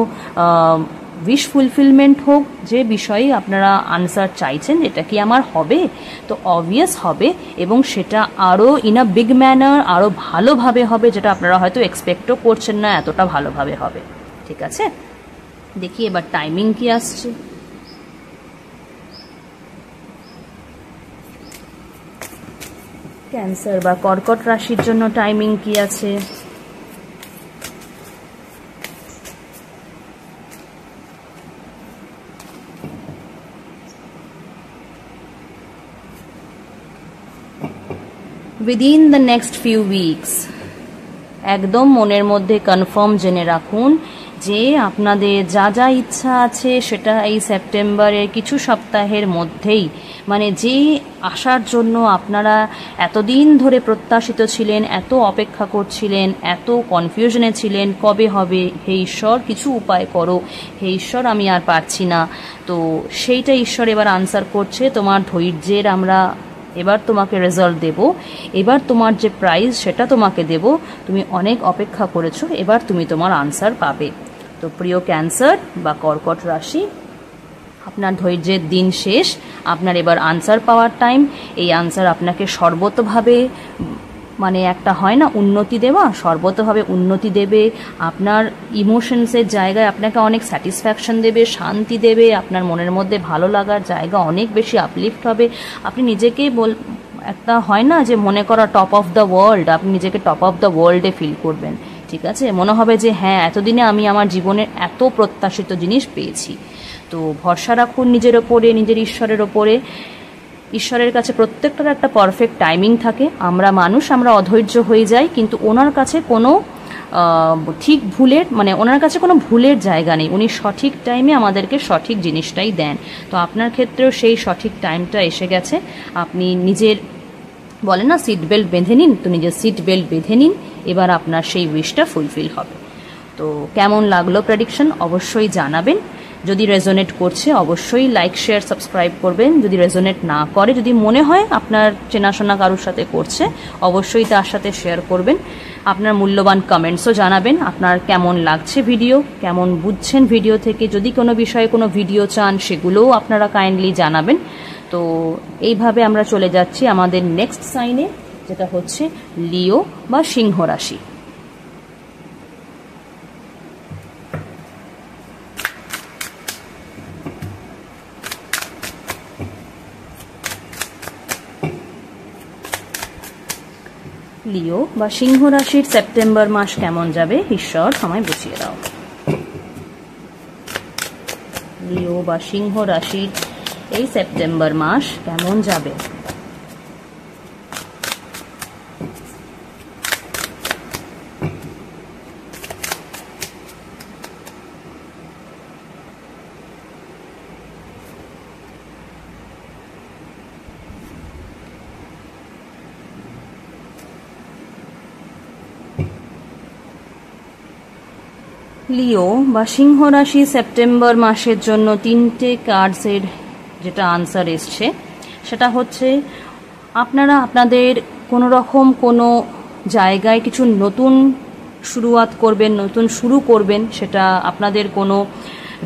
উইশ ফুলফিলমেন্ট হোক, যে বিষয়ে আপনারা আনসার চাইছেন এটা কি আমার হবে, তো অবভিয়াস হবে, এবং সেটা আরও ইন আ বিগ ম্যানার, আরও ভালোভাবে হবে, যেটা আপনারা হয়তো এক্সপেক্টও করছেন না এতটা ভালোভাবে হবে। ঠিক আছে, দেখি এবার টাইমিং কি আসছে। ক্যান্সার বা কর্কট রাশির জন্য টাইমিং কি আছে? Within the next few weeks, একদম মনের মধ্যে কনফার্ম জেনে রাখুন যে আপনাদের যা যা ইচ্ছা আছে সেটা এই সেপ্টেম্বরের কিছু সপ্তাহের মধ্যেই, মানে যে আসার জন্য আপনারা এতদিন ধরে প্রত্যাশিত ছিলেন, এত অপেক্ষা করছিলেন, এত কনফিউশনে ছিলেন, কবে হবে, হে ঈশ্বর কিছু উপায় করো, হে ঈশ্বর আমি আর পারছি না, তো সেইটা ঈশ্বর এবার আনসার করছে। তোমার ধৈর্যের আমরা এবার তোমাকে রেজাল্ট দেব, এবার তোমার যে প্রাইজ সেটা তোমাকে দেব, তুমি অনেক অপেক্ষা করেছো, এবার তুমি তোমার আনসার পাবে। তো প্রিয় ক্যান্সার বা কর্কট রাশি, আপনার ধৈর্যের দিন শেষ, আপনার এবার আনসার পাওয়ার টাইম। এই আনসার আপনাকে সর্বতভাবে মানে একটা হয় না উন্নতি দেওয়া, সর্বতভাবে উন্নতি দেবে, আপনার ইমোশনসের জায়গায় আপনাকে অনেক স্যাটিসফ্যাকশন দেবে, শান্তি দেবে, আপনার মনের মধ্যে ভালো লাগার জায়গা অনেক বেশি আপলিফ্ট হবে। আপনি নিজেকেই একটা হয় না যে মনে করা টপ অফ দ্য ওয়ার্ল্ড, আপনি নিজেকে টপ অফ দ্য ওয়ার্ল্ডে ফিল করবেন, ঠিক আছে? মনে হবে যে হ্যাঁ, এতদিনে আমি আমার জীবনের এত প্রত্যাশিত জিনিস পেয়েছি। তো ভরসা রাখুন নিজের ওপরে, নিজের ঈশ্বরের ওপরে। ঈশ্বরের কাছে প্রত্যেকটার একটা পারফেক্ট টাইমিং থাকে। আমরা মানুষ, আমরা অধৈর্য হয়ে যাই, কিন্তু ওনার কাছে কোনো ঠিক ভুলের মানে ওনার কাছে কোনো ভুলের জায়গা নেই। উনি সঠিক টাইমে আমাদেরকে সঠিক জিনিসটাই দেন। তো আপনার ক্ষেত্রেও সেই সঠিক টাইমটা এসে গেছে। আপনি নিজের বলে না সিট বেল্ট বেঁধে নিন, তো নিজের সিট বেল্ট বেঁধে নিন, এবার আপনার সেই উইশটা ফুলফিল হবে। তো কেমন লাগলো প্রেডিকশন অবশ্যই জানাবেন। যদি রেজোনেট করছে অবশ্যই লাইক, শেয়ার, সাবস্ক্রাইব করবেন। যদি রেজোনেট না করে, যদি মনে হয় আপনার চেনাশোনা কারোর সাথে করছে, অবশ্যই তার সাথে শেয়ার করবেন। আপনার মূল্যবান কমেন্টসও জানাবেন, আপনার কেমন লাগছে ভিডিও, কেমন বুঝছেন ভিডিও থেকে। যদি কোনো বিষয়ে কোনো ভিডিও চান সেগুলোও আপনারা কাইন্ডলি জানাবেন। তো এইভাবে আমরা চলে যাচ্ছি আমাদের নেক্সট সাইনে, যেটা হচ্ছে লিও বা সিংহ রাশি। লিও বা সিংহ রাশির সেপ্টেম্বর মাস কেমন যাবে, ঈশ্বর সময় বুঝিয়ে দাও। লিও বা সিংহ রাশির এই সেপ্টেম্বর মাস কেমন যাবে? লিও বা সিংহ রাশি সেপ্টেম্বর মাসের জন্য তিনটে কার্ডসের যেটা আনসার এসছে সেটা হচ্ছে আপনারা আপনাদের কোনো রকম কোনো জায়গায় কিছু নতুন শুরুয়াত করবেন, নতুন শুরু করবেন। সেটা আপনাদের কোনো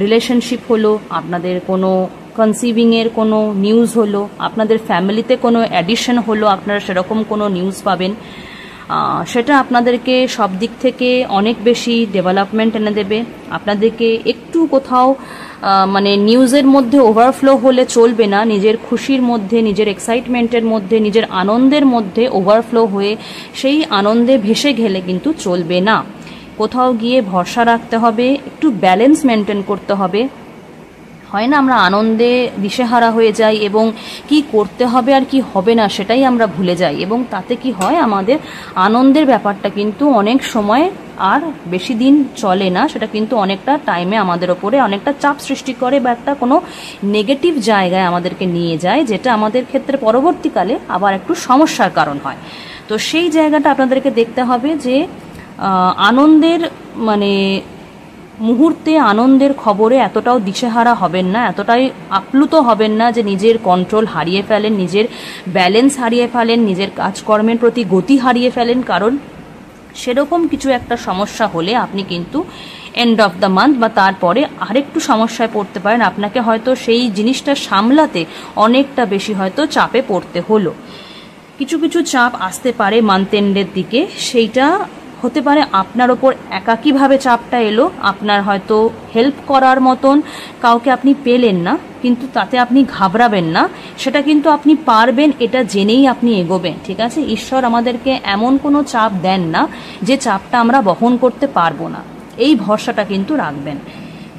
রিলেশনশিপ হলো, আপনাদের কোনো কনসিভিংয়ের কোনো নিউজ হলো, আপনাদের ফ্যামিলিতে কোনো অ্যাডিশন হলো, আপনারা সেরকম কোনো নিউজ পাবেন। সেটা আপনাদেরকে সব দিক থেকে অনেক বেশি ডেভেলপমেন্ট এনে দেবে। আপনাদেরকে একটু কোথাও মানে নিউজের মধ্যে ওভারফ্লো হলে চলবে না, নিজের খুশির মধ্যে, নিজের এক্সাইটমেন্টের মধ্যে, নিজের আনন্দের মধ্যে ওভারফ্লো হয়ে সেই আনন্দে ভেসে গেলে কিন্তু চলবে না। কোথাও গিয়ে ভরসা রাখতে হবে, একটু ব্যালেন্স মেনটেন করতে হবে। হয় না আমরা আনন্দে দিশেহারা হয়ে যাই এবং কি করতে হবে আর কি হবে না সেটাই আমরা ভুলে যাই, এবং তাতে কি হয় আমাদের আনন্দের ব্যাপারটা কিন্তু অনেক সময় আর বেশি দিন চলে না, সেটা কিন্তু অনেকটা টাইমে আমাদের ওপরে অনেকটা চাপ সৃষ্টি করে বা একটা কোনো নেগেটিভ জায়গায় আমাদেরকে নিয়ে যায়, যেটা আমাদের ক্ষেত্রে পরবর্তীকালে আবার একটু সমস্যার কারণ হয়। তো সেই জায়গাটা আপনাদেরকে দেখতে হবে যে আনন্দের মানে মুহূর্তে আনন্দের খবরে এতটাও দিশেহারা হবেন না, এতটাই আপ্লুত হবেন না যে নিজের কন্ট্রোল হারিয়ে ফেলেন, নিজের ব্যালেন্স হারিয়ে ফেলেন, নিজের কাজকর্মের প্রতি গতি হারিয়ে ফেলেন। কারণ সেরকম কিছু একটা সমস্যা হলে আপনি কিন্তু এন্ড অফ দ্য মান্থ বা তারপরে আরেকটু সমস্যায় পড়তে পারেন। আপনাকে হয়তো সেই জিনিসটা সামলাতে অনেকটা বেশি হয়তো চাপে পড়তে হলো। কিছু কিছু চাপ আসতে পারে মান্থ এন্ডের দিকে, সেইটা হতে পারে আপনার ওপর একাকীভাবে চাপটা এলো, আপনার হয়তো হেল্প করার মতন কাউকে আপনি পেলেন না, কিন্তু তাতে আপনি ঘাবড়াবেন না, সেটা কিন্তু আপনি পারবেন, এটা জেনেই আপনি এগোবেন। ঠিক আছে, ঈশ্বর আমাদেরকে এমন কোনো চাপ দেন না যে চাপটা আমরা বহন করতে পারবো না, এই ভরসাটা কিন্তু রাখবেন।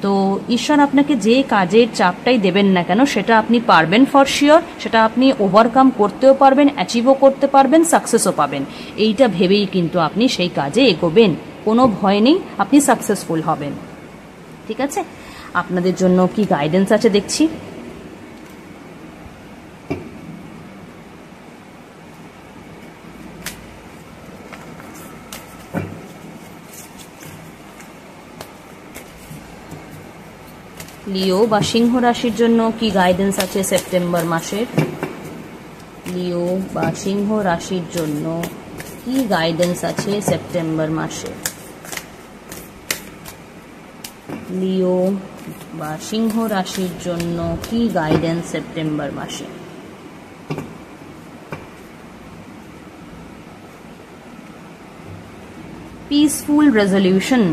তো ঈশ্বর আপনাকে যে কাজের চাপটাই দেবেন না কেন সেটা আপনি পারবেন ফর শিওর, সেটা আপনি ওভারকাম করতেও পারবেন, অ্যাচিভও করতে পারবেন, সাকসেসও পাবেন। এইটা ভেবেই কিন্তু আপনি সেই কাজে এগোবেন, কোনো ভয় নেই, আপনি সাকসেসফুল হবেন। ঠিক আছে, আপনাদের জন্য কি গাইডেন্স আছে দেখছি। লিও বা সিংহ রাশির জন্য কি গাইডেন্স আছে সেপ্টেম্বর মাসের। লিও বা সিংহ রাশির জন্য কি গাইডেন্স আছে সেপ্টেম্বর মাসে? লিও বা সিংহ রাশির জন্য কি গাইডেন্স সেপ্টেম্বর মাসে? Peaceful resolution.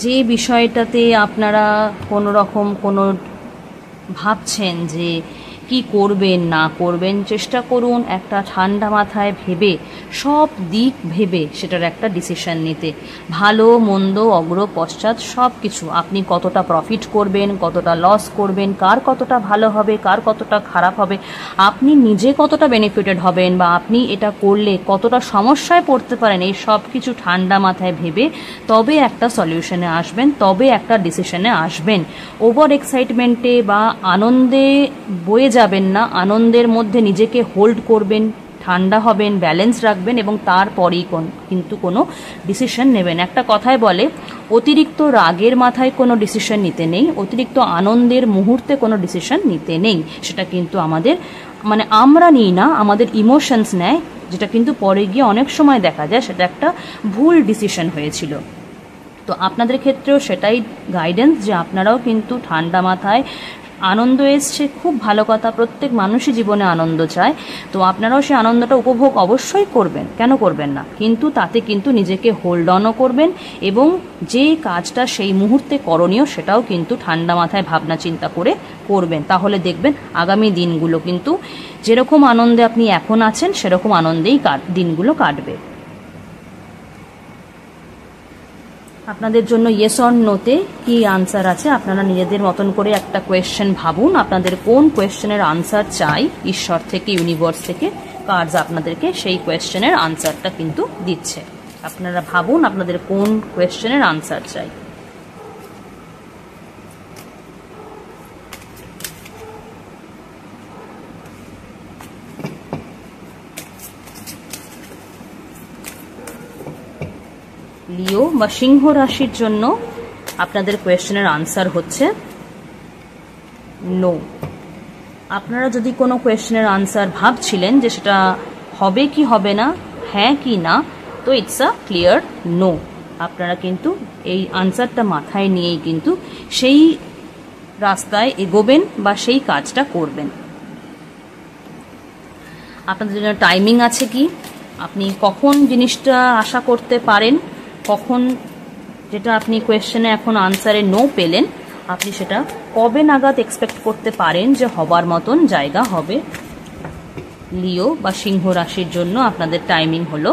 যে বিষয়টাতে আপনারা কোনো রকম কোনো ভাবছেন যে কি করবেন না করবেন, চেষ্টা করুন একটা ঠান্ডা মাথায় ভেবে, সব দিক ভেবে সেটার একটা ডিসিশন নিতে। ভালো মন্দ অগ্র পশ্চাৎ সব কিছু, আপনি কতটা প্রফিট করবেন, কতটা লস করবেন, কার কতটা ভালো হবে, কার কতটা খারাপ হবে, আপনি নিজে কতটা বেনিফিটেড হবেন, বা আপনি এটা করলে কতটা সমস্যায় পড়তে পারেন, এই সব কিছু ঠান্ডা মাথায় ভেবে তবে একটা সলিউশনে আসবেন, তবে একটা ডিসিশনে আসবেন। ওভার এক্সাইটমেন্টে বা আনন্দে বয়ে যাবেন না, আনন্দের মধ্যে নিজেকে হোল্ড করবেন, ঠান্ডা হবেন, ব্যালেন্স রাখবেন এবং তারপরেই কিন্তু কোনো ডিসিশন নেবেন। একটা কথায় বলে, অতিরিক্ত রাগের মাথায় কোনো ডিসিশন নিতে নেই, অতিরিক্ত আনন্দের মুহূর্তে কোনো ডিসিশন নিতে নেই। সেটা কিন্তু আমাদের আমরা নিই না, আমাদের ইমোশনস নেয়, যেটা কিন্তু পরে গিয়ে অনেক সময় দেখা যায় সেটা একটা ভুল ডিসিশন হয়েছিল। তো আপনাদের ক্ষেত্রেও সেটাই গাইডেন্স, যে আপনারাও কিন্তু ঠান্ডা মাথায়, আনন্দ এসছে খুব ভালো কথা, প্রত্যেক মানুষই জীবনে আনন্দ চায়, তো আপনারাও সেই আনন্দটা উপভোগ অবশ্যই করবেন, কেন করবেন না, কিন্তু তাতে কিন্তু নিজেকে হোল্ড অনও করবেন এবং যে কাজটা সেই মুহূর্তে করণীয় সেটাও কিন্তু ঠান্ডা মাথায় ভাবনা চিন্তা করে করবেন। তাহলে দেখবেন আগামী দিনগুলো কিন্তু যেরকম আনন্দে আপনি এখন আছেন সেরকম আনন্দেই দিনগুলো কাটবে। আপনাদের জন্য ইয়েস অর নোতে কি আনসার আছে, আপনারা নিজেদের মতন করে একটা কোয়েশ্চেন ভাবুন, আপনাদের কোন কোয়েশ্চেনের আনসার চাই ঈশ্বর থেকে, ইউনিভার্স থেকে। কার্ডস আপনাদেরকে সেই কোয়েশ্চেনের আনসারটা কিন্তু দিচ্ছে। আপনারা ভাবুন আপনাদের কোন কোয়েশ্চেনের আনসার চাই। লিও বা সিংহ রাশির জন্য আপনাদের কোয়েশ্চেনের আনসার হচ্ছে নো। আপনারা যদি কোনো কোয়েশ্চেনের আনসার ভাবছিলেন যে সেটা হবে কি হবে না, হ্যাঁ কি না, তো ইটস আ ক্লিয়ার নো। আপনারা কিন্তু এই আনসারটা মাথায় নিয়েই কিন্তু সেই রাস্তায় এগোবেন বা সেই কাজটা করবেন। আপনাদের জন্য টাইমিং আছে কি, আপনি কখন জিনিসটা আশা করতে পারেন, কখন যেটা আপনি কোয়েশ্চেনে এখন আনসারে নো পেলেন, আপনি সেটা কবে নাগাদ এক্সপেক্ট করতে পারেন যে হবার মতন জায়গা হবে। লিও বা সিংহ রাশির জন্য আপনাদের টাইমিং হলো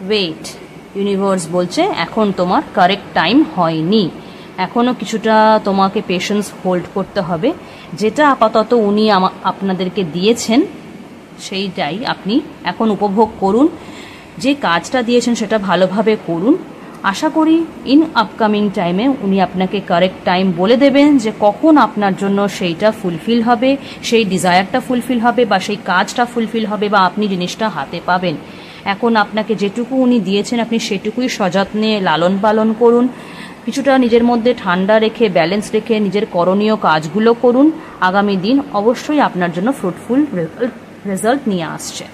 ওয়েট। ইউনিভার্স বলছে এখন তোমার কারেক্ট টাইম হয়নি, এখনও কিছুটা তোমাকে পেশেন্স হোল্ড করতে হবে। যেটা আপাতত উনি আপনাদেরকে দিয়েছেন সেইটাই আপনি এখন উপভোগ করুন, যে কাজটা দিয়েছেন সেটা ভালোভাবে করুন। আশা করি ইন আপকামিং টাইমে উনি আপনাকে কারেক্ট টাইম বলে দেবেন যে কখন আপনার জন্য সেইটা ফুলফিল হবে, সেই ডিজায়ারটা ফুলফিল হবে বা সেই কাজটা ফুলফিল হবে বা আপনি জিনিসটা হাতে পাবেন। এখন আপনাকে যেটুকু উনি দিয়েছেন আপনি সেটুকুই সযত্নে লালন পালন করুন, কিছুটা নিজের মধ্যে ঠান্ডা রেখে ব্যালেন্স রেখে নিজের করণীয় কাজগুলো করুন। আগামী দিন অবশ্যই আপনার জন্য ফ্রুটফুল রেজাল্ট নিয়ে আসছে।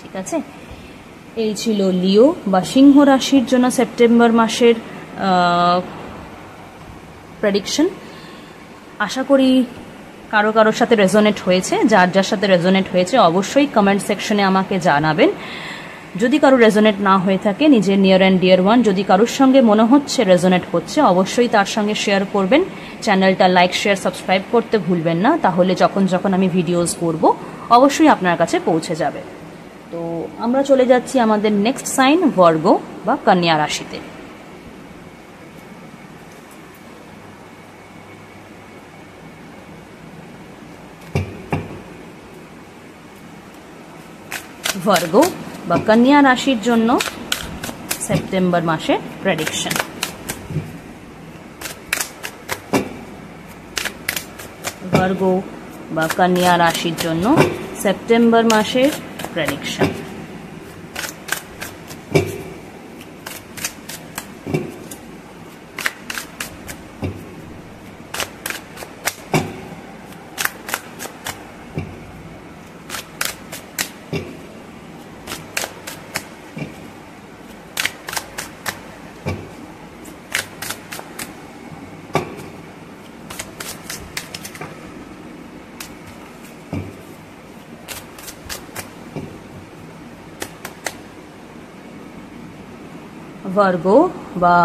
ঠিক আছে, এই ছিল লিও বা সিংহ রাশির জন্য সেপ্টেম্বর মাসের প্রেডিকশন। আশা করি কারো কারোর সাথে রেজোনেট হয়েছে। যার যার সাথে রেজোনেট হয়েছে অবশ্যই কমেন্ট সেকশনে আমাকে জানাবেন। যদি কারো রেজোনেট না হয়ে থাকে, নিজের নিয়ার অ্যান্ড ডিয়ার ওয়ান যদি কারোর সঙ্গে মনে হচ্ছে রেজোনেট হচ্ছে, অবশ্যই তার সঙ্গে শেয়ার করবেন। চ্যানেলটা লাইক শেয়ার সাবস্ক্রাইব করতে ভুলবেন না, তাহলে যখন যখন আমি ভিডিওস করব অবশ্যই আপনার কাছে পৌঁছে যাবে। তো আমরা চলে যাচ্ছি আমাদের নেক্সট সাইন ভার্গ বা কন্যা রাশিতে। ভার্গ বা কন্যা রাশির জন্য সেপ্টেম্বর মাসের প্রেডিকশন। ভার্গ বা কন্যা রাশির জন্য সেপ্টেম্বর মাসের প্রেডিকশন। ভার্গো বা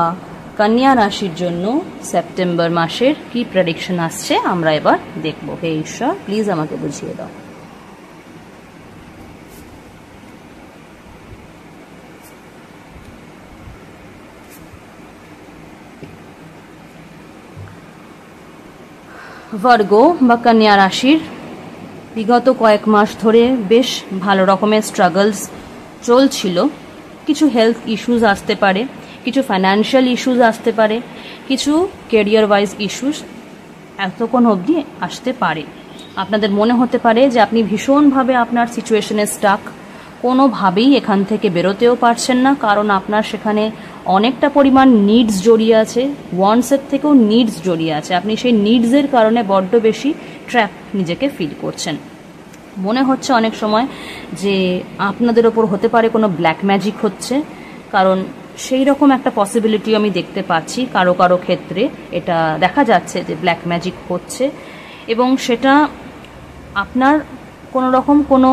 কন্যা রাশির জন্য সেপ্টেম্বর মাসের কি প্রেডিকশন আসছে আমরা এবার দেখব। হে ঈশ্বর, প্লিজ আমাকে বুঝিয়ে দাও। ভার্গো বা কন্যা রাশির বিগত কয়েক মাস ধরে বেশ ভালো রকমের স্ট্রাগলস চলছিল। কিছু হেলথ ইস্যুস আসতে পারে, কিছু ফাইন্যান্সিয়াল ইস্যুস আসতে পারে, কিছু ক্যারিয়ার ওয়াইজ ইস্যুস এতক্ষণ অবধি আসতে পারে। আপনাদের মনে হতে পারে যে আপনি ভীষণভাবে আপনার সিচুয়েশনে স্টাক, কোনোভাবেই এখান থেকে বেরোতেও পারছেন না, কারণ আপনার সেখানে অনেকটা পরিমাণ নিডস জড়িয়ে আছে, ওয়ান্টসের থেকেও নিডস জড়িয়ে আছে। আপনি সেই নিডসের কারণে বড্ড বেশি ট্র্যাপ নিজেকে ফিল করছেন। মনে হচ্ছে অনেক সময় যে আপনাদের ওপর হতে পারে কোনো ব্ল্যাক ম্যাজিক হচ্ছে, কারণ সেই রকম একটা পসিবিলিটি আমি দেখতে পাচ্ছি। কারো কারো ক্ষেত্রে এটা দেখা যাচ্ছে যে ব্ল্যাক ম্যাজিক হচ্ছে, এবং সেটা আপনার কোনো রকম কোনো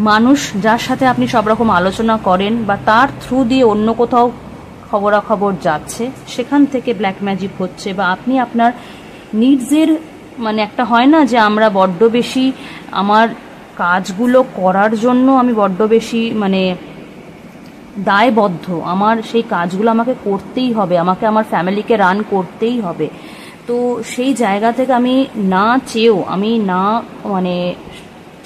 মানুষ যার সাথে আপনি সব রকম আলোচনা করেন বা তার থ্রু দিয়ে অন্য কোথাও খবরাখবর যাচ্ছে, সেখান থেকে ব্ল্যাক ম্যাজিক হচ্ছে। বা আপনি আপনার নিডসের মানে একটা হয় না যে আমরা বড্ড বেশি আমার কাজগুলো করার জন্য আমি বড্ড বেশি মানে দায়বদ্ধ, আমার সেই কাজগুলো আমাকে করতেই হবে, আমাকে আমার ফ্যামিলিকে রান করতেই হবে। তো সেই জায়গা থেকে আমি না চেয়েও মানে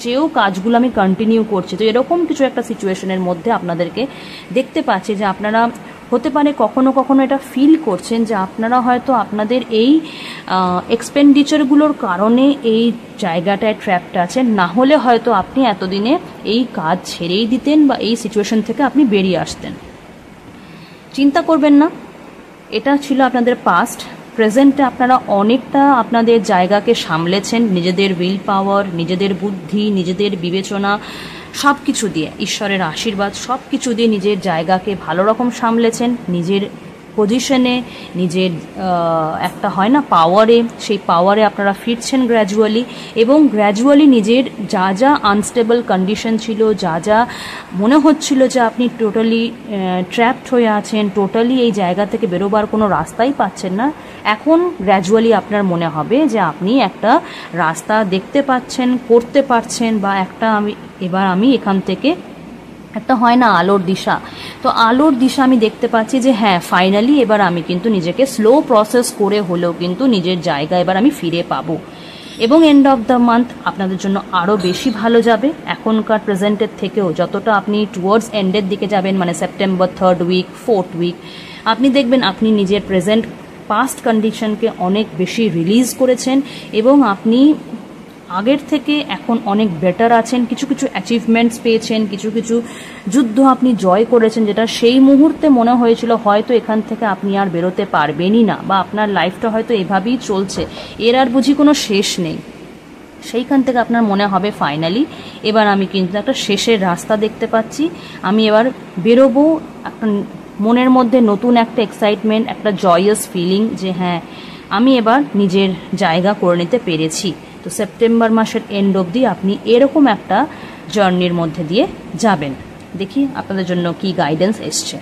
চেয়েও কাজগুলো আমি কন্টিনিউ করছি। তো এরকম কিছু একটা সিচুয়েশনের মধ্যে আপনাদেরকে দেখতে পাচ্ছি যে আপনারা হতে পারে কখনো কখনো এটা ফিল করছেন যে আপনারা হয়তো আপনাদের এই এক্সপেন্ডিচারগুলোর কারণে এই জায়গাটায় ট্র্যাপটা আছেন, না হলে হয়তো আপনি এতদিনে এই কাজ ছেড়েই দিতেন বা এই সিচুয়েশন থেকে আপনি বেরিয়ে আসতেন। চিন্তা করবেন না, এটা ছিল আপনাদের পাস্ট। প্রেজেন্টে আপনারা অনেকটা আপনাদের জায়গাকে সামলেছেন, নিজেদের উইল পাওয়ার, নিজেদের বুদ্ধি, নিজেদের বিবেচনা সব কিছু দিয়ে, ঈশ্বরের আশীর্বাদ সব কিছু দিয়ে নিজের জায়গাকে ভালো রকম সামলেছেন। নিজের পজিশনে, নিজের একটা হয় না পাওয়ারে, সেই পাওয়ারে আপনারা ফিরছেন গ্র্যাজুয়ালি। এবং গ্র্যাজুয়ালি নিজের যা যা আনস্টেবল কন্ডিশন ছিল, যা যা মনে হচ্ছিল যে আপনি টোটালি ট্র্যাপড হয়ে আছেন, টোটালি এই জায়গা থেকে বেরোবার কোনো রাস্তাই পাচ্ছেন না, এখন গ্র্যাজুয়ালি আপনার মনে হবে যে আপনি একটা রাস্তা দেখতে পাচ্ছেন, করতে পারছেন, বা একটা আমি এখান থেকে একটা হয় না আলোর দিশা, তো আলোর দিশা আমি দেখতে পাচ্ছি যে হ্যাঁ ফাইনালি এবার আমি কিন্তু নিজেকে স্লো প্রসেস করে হলেও কিন্তু নিজের জায়গা এবার আমি ফিরে পাবো। এবং এন্ড অফ দ্য মান্থ আপনাদের জন্য আরও বেশি ভালো যাবে এখনকার প্রেজেন্টের থেকেও। যতটা আপনি টুয়ার্ডস এন্ডের দিকে যাবেন, মানে September 3rd week 4th week, আপনি দেখবেন আপনি নিজের প্রেজেন্ট পাস্ট কন্ডিশনকে অনেক বেশি রিলিজ করেছেন এবং আপনি আগের থেকে এখন অনেক বেটার আছেন। কিছু কিছু অ্যাচিভমেন্টস পেয়েছেন, কিছু কিছু যুদ্ধ আপনি জয় করেছেন, যেটা সেই মুহূর্তে মনে হয়েছিল হয়তো এখান থেকে আপনি আর বেরোতে পারবেনই না, বা আপনার লাইফটা হয়তো এভাবেই চলছে, এর আর বুঝি কোনো শেষ নেই। সেইখান থেকে আপনার মনে হবে ফাইনালি এবার আমি কিন্তু একটা শেষের রাস্তা দেখতে পাচ্ছি, আমি এবার বেরোবো। একটা মনের মধ্যে নতুন একটা এক্সাইটমেন্ট, একটা জয়াস ফিলিং যে হ্যাঁ আমি এবার নিজের জায়গা করে নিতে পেরেছি। তো সেপ্টেম্বর মাসের এন্ড অবধি আপনি এরকম একটা জার্নির মধ্যে দিয়ে যাবেন। দেখি আপনাদের জন্য কি গাইডেন্স এসছে।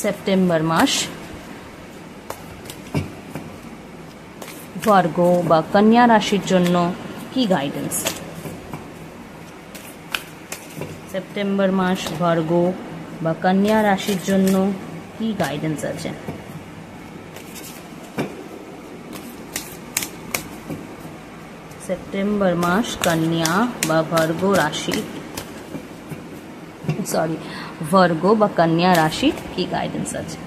সেপ্টেম্বর মাস ভার্গো বা কন্যা রাশির জন্য কি গাইডেন্স? সেপ্টেম্বর মাস ভার্গো বা কন্যা রাশির জন্য কি গাইডেন্স আছে? সেপ্টেম্বর মাস কন্যা বা ভার্গো রাশি, ভার্গো বা কন্যা রাশি কি গাইডেন্স আছে?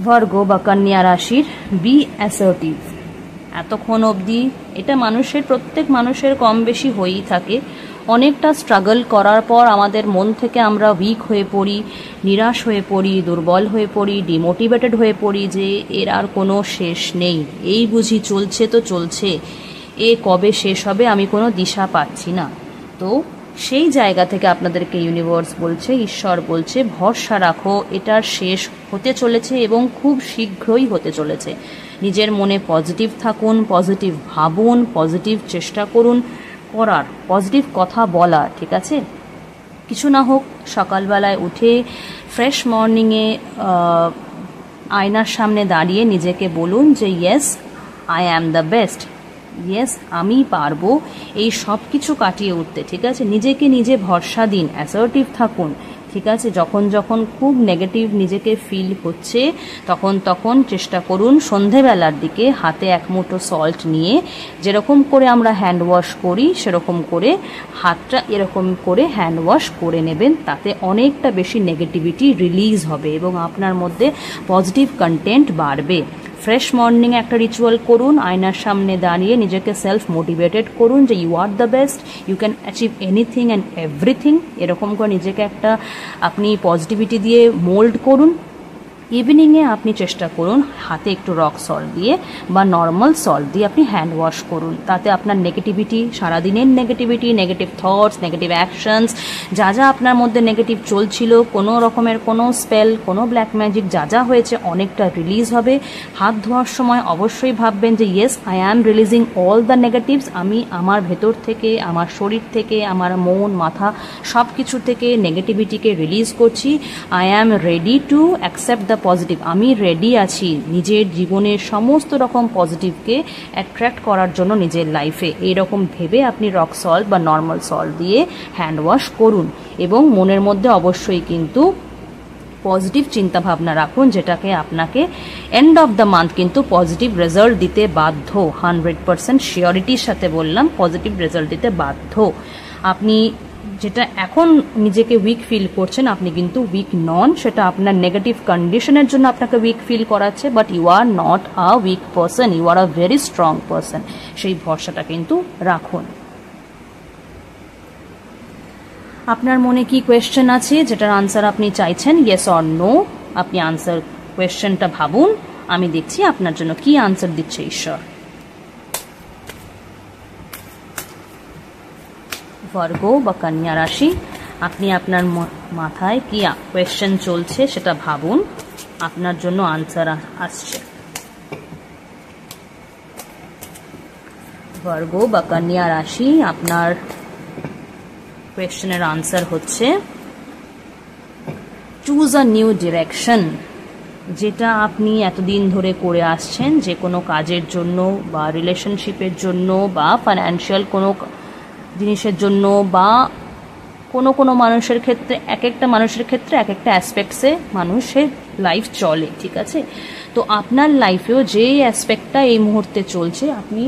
ভার্গো বা কন্যা রাশির বি অ্যাসার্টিভ। এতক্ষণ অবধি এটা প্রত্যেক মানুষের কম বেশি হয়েই থাকে। অনেকটা স্ট্রাগল করার পর আমাদের মন থেকে আমরা উইক হয়ে পড়ি, নিরাশ হয়ে পড়ি, দুর্বল হয়ে পড়ি, ডিমোটিভেটেড হয়ে পড়ি যে এর আর কোনো শেষ নেই, এই বুঝি চলছে তো চলছে, এ কবে শেষ হবে আমি কোনো দিশা পাচ্ছি না। তো সেই জায়গা থেকে আপনাদেরকে ইউনিভার্স বলছে, ঈশ্বর বলছে, ভরসা রাখো, এটার শেষ হতে চলেছে এবং খুব শীঘ্রই হতে চলেছে। নিজের মনে পজিটিভ থাকুন, পজিটিভ ভাবুন, পজিটিভ চেষ্টা করুন করার, পজিটিভ কথা বলা, ঠিক আছে? কিছু না হোক সকালবেলায় উঠে ফ্রেশ মর্নিংয়ে আয়নার সামনে দাঁড়িয়ে নিজেকে বলুন যে yes, I am the best, yes আমি পারবো এই সব কিছু কাটিয়ে উঠতে, ঠিক আছে? নিজেকে নিজে ভরসা দিন, অ্যাসার্টিভ থাকুন, ঠিক আছে? যখন যখন খুব নেগেটিভ নিজেকে ফিল হচ্ছে তখন চেষ্টা করুন সন্ধেবেলার দিকে হাতে এক মুঠো সল্ট নিয়ে, যেরকম করে আমরা হ্যান্ড ওয়াশ করি সেরকম করে হাতটা এরকম করে হ্যান্ড ওয়াশ করে নেবেন। তাতে অনেকটা বেশি নেগেটিভিটি রিলিজ হবে এবং আপনার মধ্যে পজিটিভ কন্টেন্ট বাড়বে। ফ্রেশ মর্নিংয়ে একটা রিচুয়াল করুন, আয়নার সামনে দাঁড়িয়ে নিজেকে সেলফ মোটিভেটেড করুন যে you are the best, you can achieve anything and everything, এরকম করে নিজেকে একটা আপনি পজিটিভিটি দিয়ে মোল্ড করুন। ইভিনিংয়ে আপনি চেষ্টা করুন হাতে একটু রক সল্ট দিয়ে বা নর্মাল সল্ট দিয়ে আপনি হ্যান্ড ওয়াশ করুন। তাতে আপনার নেগেটিভিটি, সারাদিনের negativity, negative thoughts, negative actions, যা যা আপনার মধ্যে নেগেটিভ চলছিল, কোনো রকমের কোনো স্পেল, কোনো ব্ল্যাক ম্যাজিক যা যা হয়েছে অনেকটা রিলিজ হবে। হাত ধোয়ার সময় অবশ্যই ভাববেন যে yes, I am releasing all the negatives, আমি আমার ভেতর থেকে, আমার শরীর থেকে, আমার মন মাথা সব কিছু থেকে নেগেটিভিটিকে রিলিজ করছি। I am ready to accept the positive, আমি রেডি আছি নিজের জীবনের সমস্ত রকম পজিটিভকে অ্যাট্রাক্ট করার জন্য নিজের লাইফে। এইরকম ভেবে আপনি রক সল্ট বা নর্মাল সল্ট দিয়ে হ্যান্ড ওয়াশ করুন এবং মনের মধ্যে অবশ্যই কিন্তু পজিটিভ চিন্তাভাবনা রাখুন, যেটাকে আপনাকে এন্ড অফ দ্য মান্থ কিন্তু পজিটিভ রেজাল্ট দিতে বাধ্য। 100% শিওরিটির সাথে বললাম, পজিটিভ রেজাল্ট দিতে বাধ্য। আপনি যেটা এখন নিজেকে উইক ফিল করছেন, আপনি কিন্তু উইক নন, সেটা আপনার নেগেটিভ কন্ডিশনের জন্য আপনাকে উইক ফিল করাচ্ছে, but you are not a weak person, you are a very strong person. সেই ভরসাটা কিন্তু রাখুন। আপনার মনে কি কোয়েশ্চেন আছে যেটার আনসার আপনি চাইছেন, ইয়েস অর নো, আপনি আনসার কোয়েশ্চেনটা ভাবুন, আমি দেখছি আপনার জন্য কি আনসার দিচ্ছে ঈশ্বর। ভার্গো বা কন্যা রাশি, আপনি আপনার মাথায় কি কোয়েশ্চেন চলছে সেটা ভাবুন, আপনার জন্য আনসার আসছে। ভার্গো বা কন্যা রাশি, আপনার কোয়েশ্চেনের আনসার হচ্ছে চুজ আ নিউ ডিরেকশন। যেটা আপনি এতদিন ধরে করে আসছেন, যে কোনো কাজের জন্য বা রিলেশনশিপের জন্য বা ফাইন্যান্সিয়াল কোনো জিনিসের জন্য বা কোনো মানুষের ক্ষেত্রে, এক একটা মানুষের ক্ষেত্রে এক একটা অ্যাসপেক্টসে মানুষের লাইফ চলে, ঠিক আছে? তো আপনার লাইফেও যে অ্যাসপেক্টটা এই মুহূর্তে চলছে, আপনি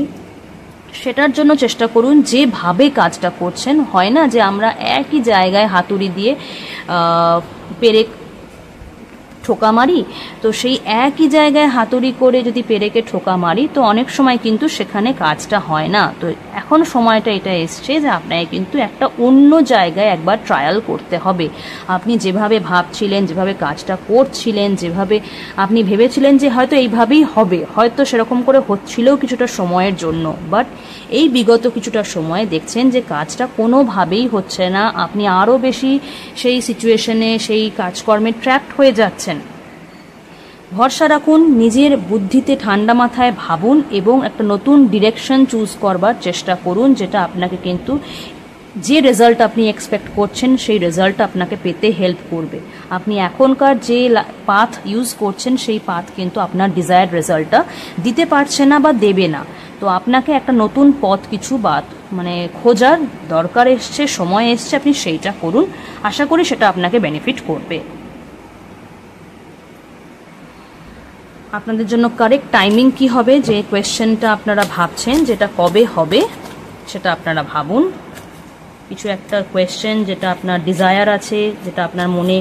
সেটার জন্য চেষ্টা করুন যেভাবে কাজটা করছেন। হয় না যে আমরা একই জায়গায় হাতুড়ি দিয়ে পেরেক ঠোকা মারি, তো সেই একই জায়গায় হাতুড়ি করে যদি পেরেকে ঠোকা মারি তো অনেক সময় কিন্তু সেখানে কাজটা হয় না। তো এখন সময়টা এটা এসছে যে আপনাকে কিন্তু একটা অন্য জায়গায় একবার ট্রায়াল করতে হবে। আপনি যেভাবে ভাবছিলেন, যেভাবে কাজটা করছিলেন, যেভাবে আপনি ভেবেছিলেন যে হয়তো এইভাবেই হবে, হয়তো সেরকম করে হচ্ছিলেও কিছুটা সময়ের জন্য, বাট এই বিগত কিছুটা সময় দেখছেন যে কাজটা কোনোভাবেই হচ্ছে না, আপনি আরও বেশি সেই সিচুয়েশনে, সেই কাজকর্মে ট্র্যাপড হয়ে যাচ্ছেন। ভরসা রাখুন, নিজের বুদ্ধিতে ঠান্ডা মাথায় ভাবুন এবং একটা নতুন ডিরেকশন চুজ করবার চেষ্টা করুন, যেটা আপনাকে কিন্তু যে রেজাল্ট আপনি এক্সপেক্ট করছেন সেই রেজাল্ট আপনাকে পেতে হেল্প করবে। আপনি এখনকার যে পাথ ইউজ করছেন সেই পাথ কিন্তু আপনার ডিজায়ার্ড রেজাল্টটা দিতে পারছে না বা দেবে না। তো আপনাকে একটা নতুন পথ কিছু খোঁজার দরকার এসছে, সময় এসছে, আপনি সেইটা করুন। আশা করি সেটা আপনাকে বেনিফিট করবে। আপনাদের জন্য কারেক্ট টাইমিং কি হবে, যে কোয়েশ্চেনটা আপনারা ভাবছেন যেটা কবে হবে সেটা আপনারা ভাবুন। কিছু একটা কোয়েশ্চেন যেটা আপনার ডিজায়ার আছে, যেটা আপনার মনে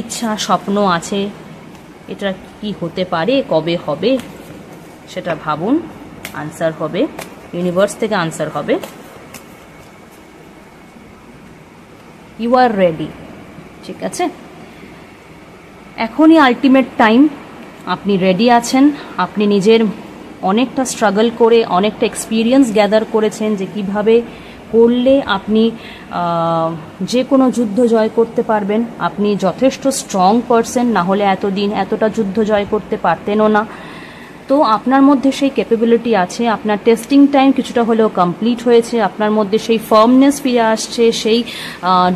ইচ্ছা স্বপ্ন আছে, এটা কি হতে পারে, কবে হবে সেটা ভাবুন। আনসার হবে, ইউনিভার্স থেকে আনসার হবে ইউ আর রেডি, ঠিক আছে? এখনই আলটিমেট টাইম, আপনি রেডি আছেন। আপনি নিজের অনেকটা স্ট্রাগল করে, অনেকটা এক্সপিরিয়েন্স গ্যাদার করেছেন যে কিভাবে করলে আপনি যে কোনো যুদ্ধ জয় করতে পারবেন। আপনি যথেষ্ট স্ট্রং পারসন, না হলে এতদিন এতটা যুদ্ধ জয় করতে পারতেনও না। তো আপনার মধ্যে সেই ক্যাপাবিলিটি আছে, আপনার টেস্টিং টাইম কিছুটা হলেও কমপ্লিট হয়েছে, আপনার মধ্যে সেই ফার্মনেস ফিরে আসছে, সেই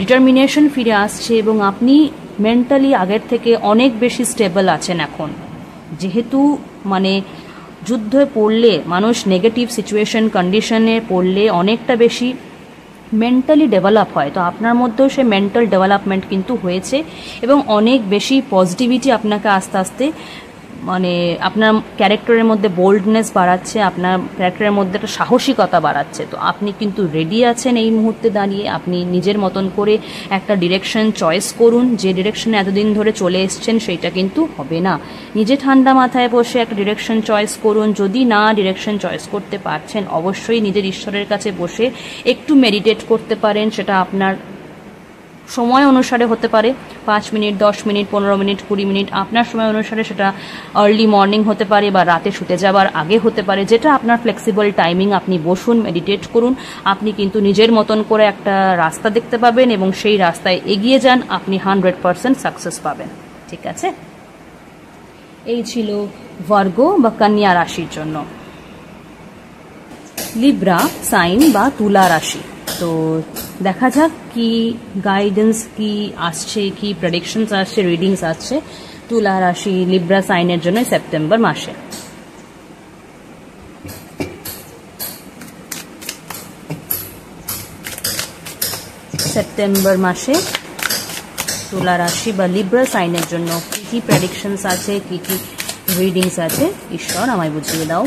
ডিটারমিনেশন ফিরে আসছে, এবং আপনি মেন্টালি আগের থেকে অনেক বেশি স্টেবল আছেন এখন। যেহেতু মানে যুদ্ধে পড়লে মানুষ নেগেটিভ সিচুয়েশন কন্ডিশনে পড়লে অনেকটা বেশি মেন্টালি ডেভেলপ হয়, তো আপনার মধ্যেও সে মেন্টাল ডেভেলপমেন্ট কিন্তু হয়েছে, এবং অনেক বেশি পজিটিভিটি আপনাকে আস্তে আস্তে মানে আপনার ক্যারেক্টারের মধ্যে বোল্ডনেস বাড়াচ্ছে, আপনার ক্যারেক্টারের মধ্যে একটা সাহসিকতা বাড়াচ্ছে। তো আপনি কিন্তু রেডি আছেন এই মুহূর্তে দাঁড়িয়ে। আপনি নিজের মতন করে একটা ডিরেকশন চয়েস করুন। যে ডিরেকশনে এতদিন ধরে চলে এসছেন সেইটা কিন্তু হবে না। নিজে ঠান্ডা মাথায় বসে একটা ডিরেকশন চয়েস করুন। যদি না ডিরেকশন চয়েস করতে পারছেন, অবশ্যই নিজের ঈশ্বরের কাছে বসে একটু মেডিটেট করতে পারেন। সেটা আপনার সময় অনুসারে হতে পারে, 5 মিনিট, 10 মিনিট, 15 মিনিট, 20 মিনিট। আপনার সময় অনুসারে সেটা আর্লি মর্নিং হতে পারে বা রাতে শুতে যাবার আগে হতে পারে। যেটা আপনার ফ্লেক্সিবল টাইমিং, আপনি বসুন, মেডিটেট করুন। আপনি কিন্তু নিজের মতন করে একটা রাস্তা দেখতে পাবেন, এবং সেই রাস্তায় এগিয়ে যান, আপনি 100% সাকসেস পাবেন। ঠিক আছে, এই ছিল ভার্গো বা কন্যা রাশির জন্য। লিব্রা সাইন বা তুলা রাশি। তো দেখা যাক কি গাইডেন্স কি আসছে, কি প্রেডিকশনস আসছে, রিডিংস আসছে তুলা রাশি লিব্রা সাইনের জন্য সেপ্টেম্বর মাসে। সেপ্টেম্বর মাসে তুলা রাশি বা লিব্রা সাইনের জন্য কি কি প্রেডিকশনস আছে, কি কি রিডিংস আছে, ঈশ্বর আমায় বুঝিয়ে দাও।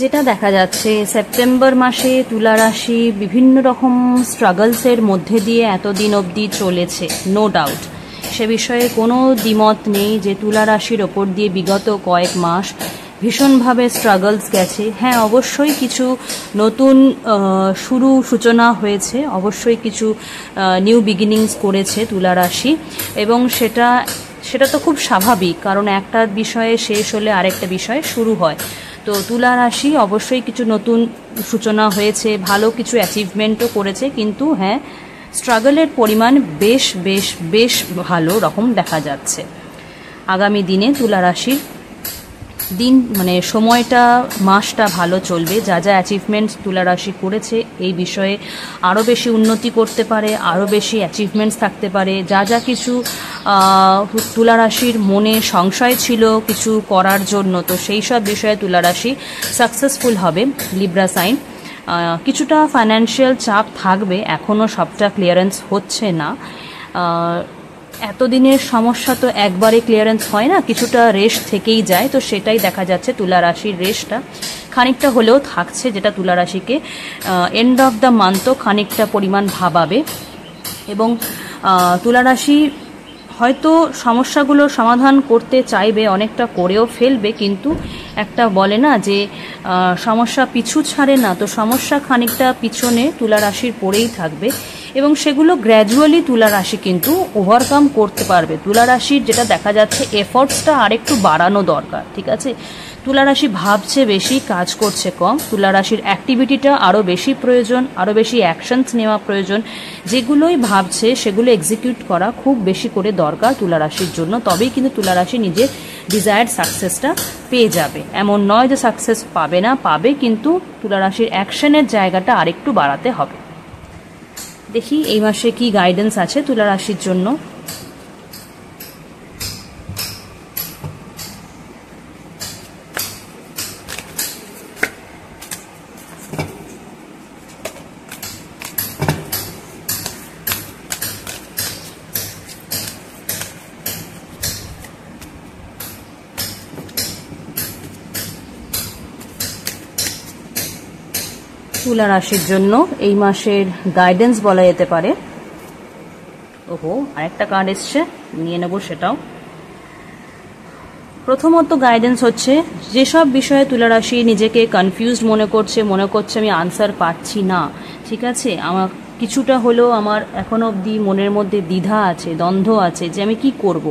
যেটা দেখা যাচ্ছে সেপ্টেম্বর মাসে তুলা রাশি বিভিন্ন রকম স্ট্রাগলসের মধ্যে দিয়ে এতদিন অবধি চলেছে, নো ডাউট, সে বিষয়ে কোনো দ্বিমত নেই যে তুলা রাশির ওপর দিয়ে বিগত কয়েক মাস ভীষণভাবে স্ট্রাগলস গেছে। হ্যাঁ, অবশ্যই কিছু নতুন সূচনা হয়েছে, অবশ্যই কিছু নিউ বিগিনিংস করেছে তুলা রাশি, এবং সেটা তো খুব স্বাভাবিক, কারণ একটা বিষয়ে শেষ হলে আরেকটা বিষয়ে শুরু হয়। তো তুলা রাশি অবশ্যই কিছু নতুন সূচনা হয়েছে, ভালো কিছু অ্যাচিভমেন্টও করেছে, কিন্তু হ্যাঁ, স্ট্রাগলের পরিমাণ বেশ বেশ বেশ ভালো রকম দেখা যাচ্ছে। আগামী দিনে তুলা রাশির মানে সময়টা, মাসটা ভালো চলবে। যা যা অ্যাচিভমেন্টস তুলা রাশি করেছে এই বিষয়ে আরও বেশি উন্নতি করতে পারে, আরও বেশি অ্যাচিভমেন্টস থাকতে পারে। যা যা কিছু তুলা রাশির মনে সংশয় ছিল কিছু করার জন্য, তো সেই সব বিষয়ে তুলা রাশি সাকসেসফুল হবে। লিব্রা সাইন কিছুটা ফাইন্যান্সিয়াল চাপ থাকবে, এখনও সবটা ক্লিয়ারেন্স হচ্ছে না। এতদিনের সমস্যা তো একবারে ক্লিয়ারেন্স হয় না, কিছুটা রেস্ট থেকেই যায়। তো সেটাই দেখা যাচ্ছে, তুলা রাশির রেস্টটা খানিকটা হলেও থাকছে, যেটা তুলা রাশিকে এন্ড অফ দ্য মান্থও খানিকটা পরিমাণ ভাবাবে। এবং তুলা রাশি হয়তো সমস্যাগুলোর সমাধান করতে চাইবে, অনেকটা করেও ফেলবে, কিন্তু একটা বলে না যে সমস্যা পিছু ছাড়ে না, তো সমস্যা খানিকটা পিছনে তুলা রাশির পড়েই থাকবে, এবং সেগুলো গ্র্যাজুয়ালি তুলা রাশি কিন্তু ওভারকাম করতে পারবে। তুলা রাশির যেটা দেখা যাচ্ছে এফর্টসটা আরেকটু বাড়ানো দরকার। ঠিক আছে, তুলা রাশি ভাবছে বেশি, কাজ করছে কম। তুলা রাশির অ্যাক্টিভিটিটা আরও বেশি প্রয়োজন, আরও বেশি অ্যাকশনস নেওয়া প্রয়োজন। যেগুলোই ভাবছে সেগুলো এক্সিকিউট করা খুব বেশি করে দরকার তুলা রাশির জন্য, তবেই কিন্তু তুলা রাশি নিজের ডিজায়ার্ড সাকসেসটা পেয়ে যাবে। এমন নয় যে সাকসেস পাবে না, পাবে, কিন্তু তুলা রাশির অ্যাকশনের জায়গাটা আরেকটু বাড়াতে হবে। দেখি এই মাসে কি গাইডেন্স আছে তুলা রাশির জন্য। তুলা রাশির জন্য এই মাসের গাইডেন্স বলা যেতে পারে। ওহো, আরেকটা কার্ড এসছে, নিয়ে নেব সেটাও। প্রথমত গাইডেন্স হচ্ছে, যেসব বিষয়ে তুলা রাশি নিজেকে কনফিউজড মনে করছে আমি আনসার পাচ্ছি না, ঠিক আছে, আমার কিছুটা হলেও আমার এখনো অবধি মনের মধ্যে দ্বিধা আছে, দ্বন্দ্ব আছে যে আমি কি করব।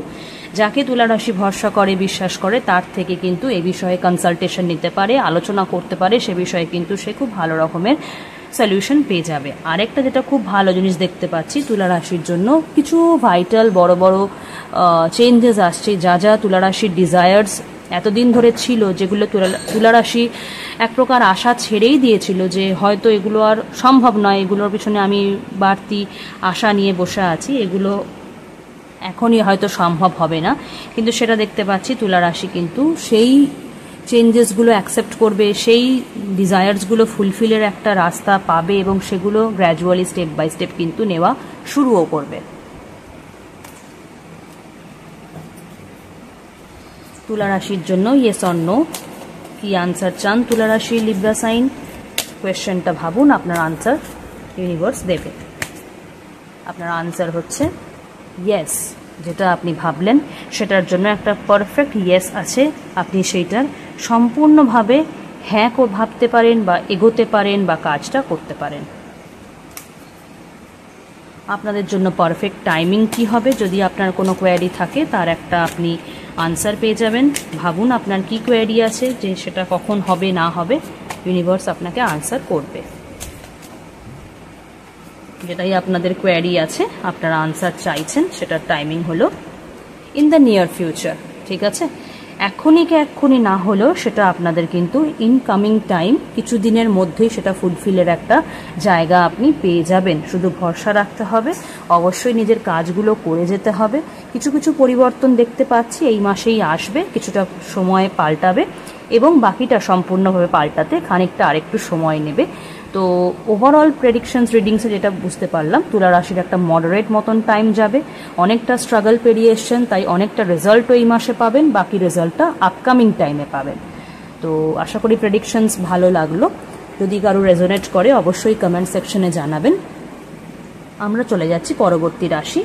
যাকে তুলা রাশি ভরসা করে, বিশ্বাস করে, তার থেকে কিন্তু এ বিষয়ে কনসালটেশন নিতে পারে, আলোচনা করতে পারে, সে বিষয়ে কিন্তু সে খুব ভালো রকমের সলিউশন পেয়ে যাবে। আরেকটা যেটা খুব ভালো জিনিস দেখতে পাচ্ছি, তুলা রাশির জন্য কিছু ভাইটাল বড় বড় চেঞ্জেস আসছে। যা যা তুলা রাশির ডিজায়ার্স এতদিন ধরে ছিল, যেগুলো তুলা রাশি এক প্রকার আশা ছেড়েই দিয়েছিল যে হয়তো এগুলো আর সম্ভব নয়, এগুলোর পিছনে আমি বাড়তি আশা নিয়ে বসে আছি, এগুলো এখনই হয়তো সম্ভব হবে না, কিন্তু সেটা দেখতে পাচ্ছি তুলা রাশি কিন্তু সেই চেঞ্জেসগুলো অ্যাকসেপ্ট করবে, সেই ডিজায়ার্সগুলো ফুলফিলের একটা রাস্তা পাবে এবং সেগুলো গ্র্যাজুয়ালি স্টেপ বাই স্টেপ কিন্তু নেওয়া শুরুও করবে। তুলা রাশির জন্য ইয়েস অর নো, কি আনসার চান তুলা রাশি লিব্রা সাইন? কোয়েশ্চেনটা ভাবুন, আপনার আনসার ইউনিভার্স দেবে। আপনার আনসার হচ্ছে ইয়েস। যেটা আপনি ভাবলেন সেটার জন্য একটা পারফেক্ট ইয়েস আছে, আপনি সেইটার সম্পূর্ণভাবে হ্যাঁ ভাবতে পারেন বা এগোতে পারেন বা কাজটা করতে পারেন। আপনাদের জন্য পারফেক্ট টাইমিং কি হবে, যদি আপনার কোনো কোয়ারি থাকে তার একটা আপনি আনসার পেয়ে যাবেন। ভাবুন আপনার কি কোয়ারি আছে, যে সেটা কখন হবে না হবে, ইউনিভার্স আপনাকে আনসার করবে। যেটাই আপনাদের কোয়ারি আছে, আপনারা আনসার চাইছেন, সেটার টাইমিং হলো ইন দ্য নিয়ার ফিউচার, ঠিক আছে। এক্ষুনি না হলেও সেটা আপনাদের কিন্তু ইনকামিং টাইম, কিছু দিনের মধ্যেই সেটা ফুলফিলের একটা জায়গা আপনি পেয়ে যাবেন। শুধু ভরসা রাখতে হবে, অবশ্যই নিজের কাজগুলো করে যেতে হবে। কিছু কিছু পরিবর্তন দেখতে পাচ্ছি এই মাসেই আসবে, কিছুটা সময় পাল্টাবে এবং বাকিটা সম্পূর্ণভাবে পাল্টাতে খানিকটা আরেকটু সময় নেবে। তো ওভারঅল প্রেডিকশনস রিডিংসে যেটা বুঝতে পারলাম, তুলা রাশির একটা মডারেট মতন টাইম যাবে, অনেকটা স্ট্রাগল পেরিয়ে এসছেন, তাই অনেকটা রেজাল্টও এই মাসে পাবেন, বাকি রেজাল্টটা আপকামিং টাইমে পাবেন। তো আশা করি প্রেডিকশনস ভালো লাগলো। যদি কারো রেজোনেট করে অবশ্যই কমেন্ট সেকশনে জানাবেন। আমরা চলে যাচ্ছি পরবর্তী রাশি,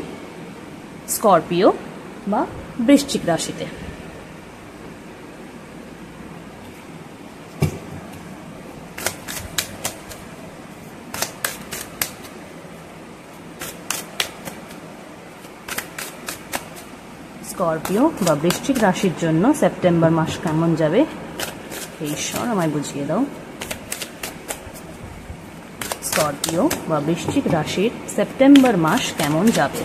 স্করপিও বা বৃশ্চিক রাশিতে। স্করপিও বা বৃশ্চিক রাশির জন্য সেপ্টেম্বর মাস কেমন যাবে, ঈশ্বর আমায় বুঝিয়ে দাও। স্করপিও বা বৃশ্চিক রাশির সেপ্টেম্বর মাস কেমন যাবে?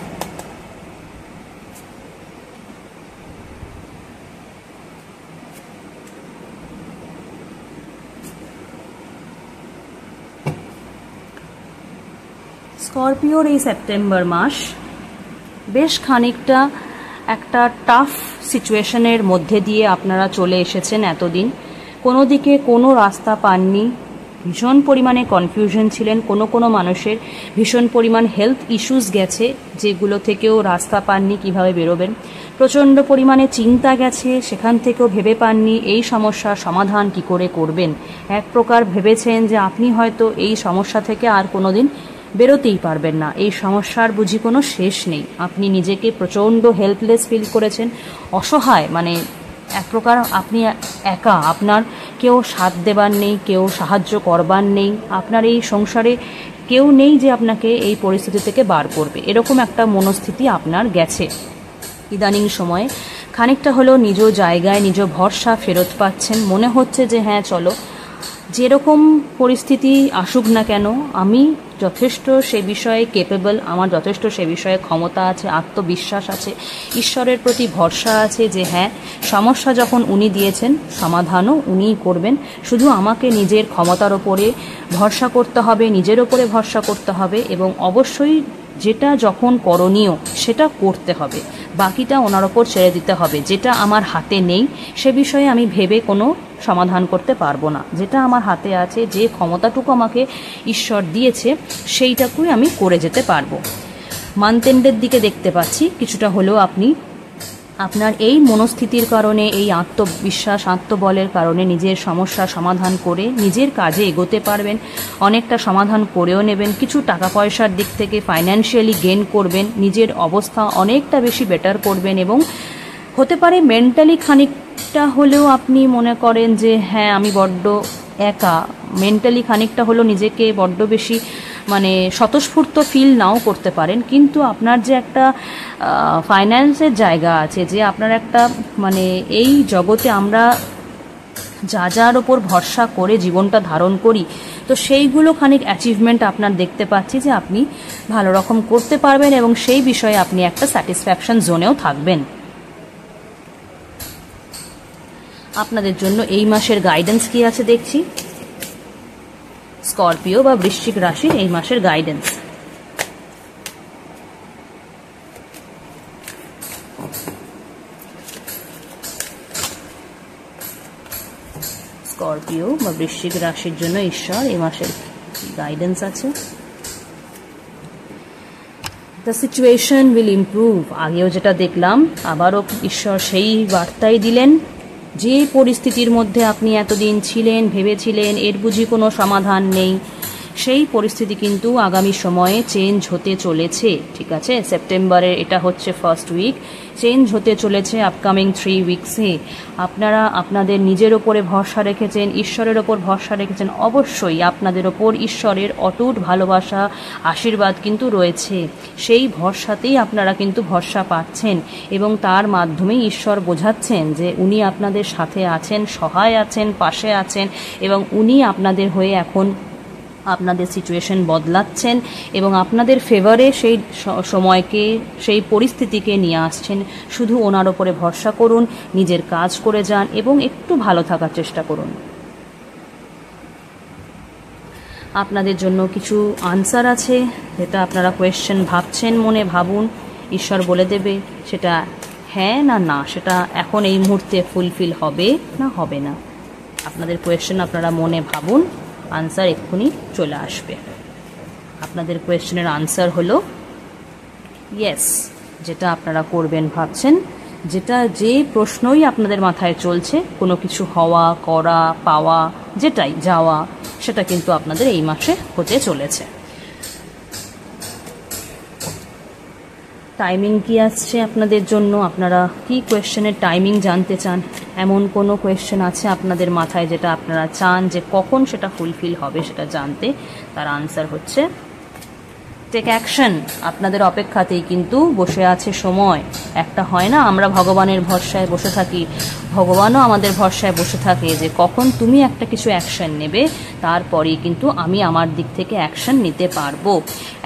স্করপিওর এই সেপ্টেম্বর মাস বেশ খানিকটা একটা টাফ সিচুয়েশনের মধ্যে দিয়ে আপনারা চলে এসেছেন। এতদিন কোনো দিকে কোনো রাস্তা পাননি, ভীষণ পরিমাণে কনফিউশন ছিলেন, কোনো মানুষের ভীষণ পরিমাণ হেলথ ইস্যুস গেছে, যেগুলো থেকেও রাস্তা পাননি কিভাবে বেরোবেন। প্রচণ্ড পরিমাণে চিন্তা গেছে, সেখান থেকেও ভেবে পাননি এই সমস্যার সমাধান কি করে করবেন। এক প্রকার ভেবেছেন যে আপনি হয়তো এই সমস্যা থেকে আর কোনোদিন বেরোতেই পারবেন না, এই সমস্যার বুঝি কোনো শেষ নেই। আপনি নিজেকে প্রচণ্ড হেল্পলেস ফিল করেছেন, অসহায়, মানে এক প্রকার আপনি একা, আপনার কেউ সাথ দেবার নেই, কেউ সাহায্য করবার নেই, আপনার এই সংসারে কেউ নেই যে আপনাকে এই পরিস্থিতি থেকে বার করবে, এরকম একটা মনস্থিতি আপনার গেছে। ইদানিং সময়ে খানিকটা হলেও নিজ জায়গায় নিজ ভরসা ফেরত পাচ্ছেন, মনে হচ্ছে যে হ্যাঁ চলো, যেরকম পরিস্থিতি আসুক না কেন আমি যথেষ্ট সে বিষয়ে কেপেবল, আমার যথেষ্ট সে বিষয়ে ক্ষমতা আছে, আত্মবিশ্বাস আছে, ঈশ্বরের প্রতি ভরসা আছে যে হ্যাঁ সমস্যা যখন উনি দিয়েছেন সমাধানও উনিই করবেন। শুধু আমাকে নিজের ক্ষমতার ওপরে ভরসা করতে হবে, নিজের ওপরে ভরসা করতে হবে এবং অবশ্যই যেটা যখন করণীয় সেটা করতে হবে, বাকিটা ওনার ওপর ছেড়ে দিতে হবে। যেটা আমার হাতে নেই সে বিষয়ে আমি ভেবে কোনো সমাধান করতে পারবো না, যেটা আমার হাতে আছে, যে ক্ষমতাটুকু আমাকে ঈশ্বর দিয়েছে সেইটাকুই আমি করে যেতে পারবো। মান্থ এন্ডের দিকে দেখতে পাচ্ছি কিছুটা হলেও আপনি আপনার এই মনস্থিতির কারণে, এই আত্মবিশ্বাস আত্মবলের কারণে নিজের সমস্যা সমাধান করে নিজের কাজে এগোতে পারবেন, অনেকটা সমাধান করেও নেবেন, কিছু টাকা পয়সার দিক থেকে ফাইন্যান্সিয়ালি গেইন করবেন, নিজের অবস্থা অনেকটা বেশি বেটার করবেন এবং হতে পারে মেন্টালি খানিকটা হলেও আপনি মনে করেন যে হ্যাঁ আমি বড্ড একা, মেন্টালি খানিকটা হলেও নিজেকে বড্ড বেশি মানে স্বতঃস্ফূর্ত ফিল নাও করতে পারেন, কিন্তু আপনার যে একটা ফাইন্যান্সের জায়গা আছে, যে আপনার একটা মানে এই জগতে আমরা যা যার ওপর ভরসা করে জীবনটা ধারণ করি, তো সেইগুলো খানিক অ্যাচিভমেন্ট আপনার দেখতে পাচ্ছি যে আপনি ভালো রকম করতে পারবেন এবং সেই বিষয়ে আপনি একটা স্যাটিসফ্যাকশন জোনেও থাকবেন। আপনাদের জন্য এই মাসের গাইডেন্স কি আছে দেখছি। স্করপিও বা বৃশ্চিক রাশির এই মাসের গাইডেন্স। স্করপিও বা বৃশ্চিক রাশির জন্য ঈশ্বর এই মাসের গাইডেন্স আছে। The situation will improve. আগেও যেটা দেখলাম, আবারও ঈশ্বর সেই বার্তাই দিলেন, যে পরিস্থিতির মধ্যে আপনি এতদিন ছিলেন, ভেবেছিলেন এর বুঝি কোনো সমাধান নেই, সেই পরিস্থিতি কিন্তু আগামী সময়ে চেঞ্জ হতে চলেছে। ঠিক আছে, সেপ্টেম্বরের এটা হচ্ছে ফার্স্ট উইক, চেঞ্জ হতে চলেছে আপকামিং 3 উইকসে। আপনারা আপনাদের নিজের ওপরে ভরসা রেখেছেন, ঈশ্বরের ওপর ভরসা রেখেছেন, অবশ্যই আপনাদের ওপর ঈশ্বরের অটুট ভালোবাসা আশীর্বাদ কিন্তু রয়েছে। সেই ভরসাতেই আপনারা কিন্তু ভরসা পাচ্ছেন এবং তার মাধ্যমেই ঈশ্বর বোঝাচ্ছেন যে উনি আপনাদের সাথে আছেন, সহায় আছেন, পাশে আছেন এবং উনি আপনাদের হয়ে এখন আপনাদের সিচুয়েশন বদলাচ্ছেন এবং আপনাদের ফেভারে সেই সময়কে, সেই পরিস্থিতিকে নিয়ে আসছেন। শুধু ওনার ওপরে ভরসা করুন, নিজের কাজ করে যান এবং একটু ভালো থাকার চেষ্টা করুন। আপনাদের জন্য কিছু আনসার আছে, যেটা আপনারা কোয়েশ্চেন ভাবছেন, মনে ভাবুন, ঈশ্বর বলে দেবে সেটা হ্যাঁ না না, সেটা এখন এই মুহূর্তে ফুলফিল হবে না হবে না। আপনাদের কোয়েশ্চেন আপনারা মনে ভাবুন, আনসার এক্ষুনি চলে আসবে। আপনাদের কোয়েশ্চেনের আনসার হলো ইয়েস। যেটা আপনারা করবেন ভাবছেন, যেটা যে প্রশ্নই আপনাদের মাথায় চলছে, কোনো কিছু হওয়া, করা, পাওয়া, যেটাই যাওয়া, সেটা কিন্তু আপনাদের এই মাসে হতে চলেছে। টাইমিং কি আসছে আপনাদের জন্য? আপনারা কি কোয়েশ্চেনের টাইমিং জানতে চান? এমন কোনো কোয়েশ্চেন আছে আপনাদের মাথায় যেটা আপনারা চান যে কখন সেটা ফুলফিল হবে সেটা জানতে? তার আনসার হচ্ছে টেক অ্যাকশন। আপনাদের অপেক্ষাতেই কিন্তু বসে আছে সময়। একটা হয় না, আমরা ভগবানের ভরসায় বসে থাকি, ভগবানও আমাদের ভরসায় বসে থাকে যে কখন তুমি একটা কিছু অ্যাকশন নেবে, তারপরেই কিন্তু আমি আমার দিক থেকে অ্যাকশন নিতে পারবো।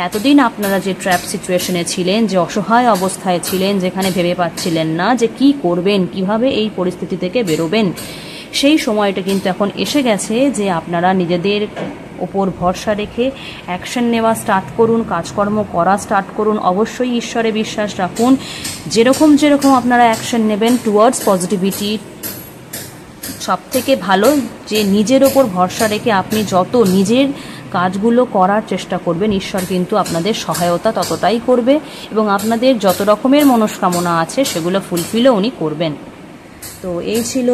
এতদিন আপনারা যে ট্র্যাপ সিচুয়েশনে ছিলেন, যে অসহায় অবস্থায় ছিলেন, যেখানে ভেবে পাচ্ছিলেন না যে কি করবেন, কিভাবে এই পরিস্থিতি থেকে বেরোবেন, সেই সময়টা কিন্তু এখন এসে গেছে যে আপনারা নিজেদের ওপর ভরসা রেখে অ্যাকশন নেওয়া স্টার্ট করুন, কাজকর্ম করা স্টার্ট করুন। অবশ্যই ঈশ্বরে বিশ্বাস রাখুন। যেরকম যেরকম আপনারা অ্যাকশন নেবেন টুয়ার্ডস পজিটিভিটি, সব থেকে ভালো যে নিজের ওপর ভরসা রেখে আপনি যত নিজের কাজগুলো করার চেষ্টা করবেন, ঈশ্বর কিন্তু আপনাদের সহায়তা ততটাই করবে এবং আপনাদের যত রকমের মনস্কামনা আছে সেগুলো ফুলফিলও উনি করবেন। তো এই ছিল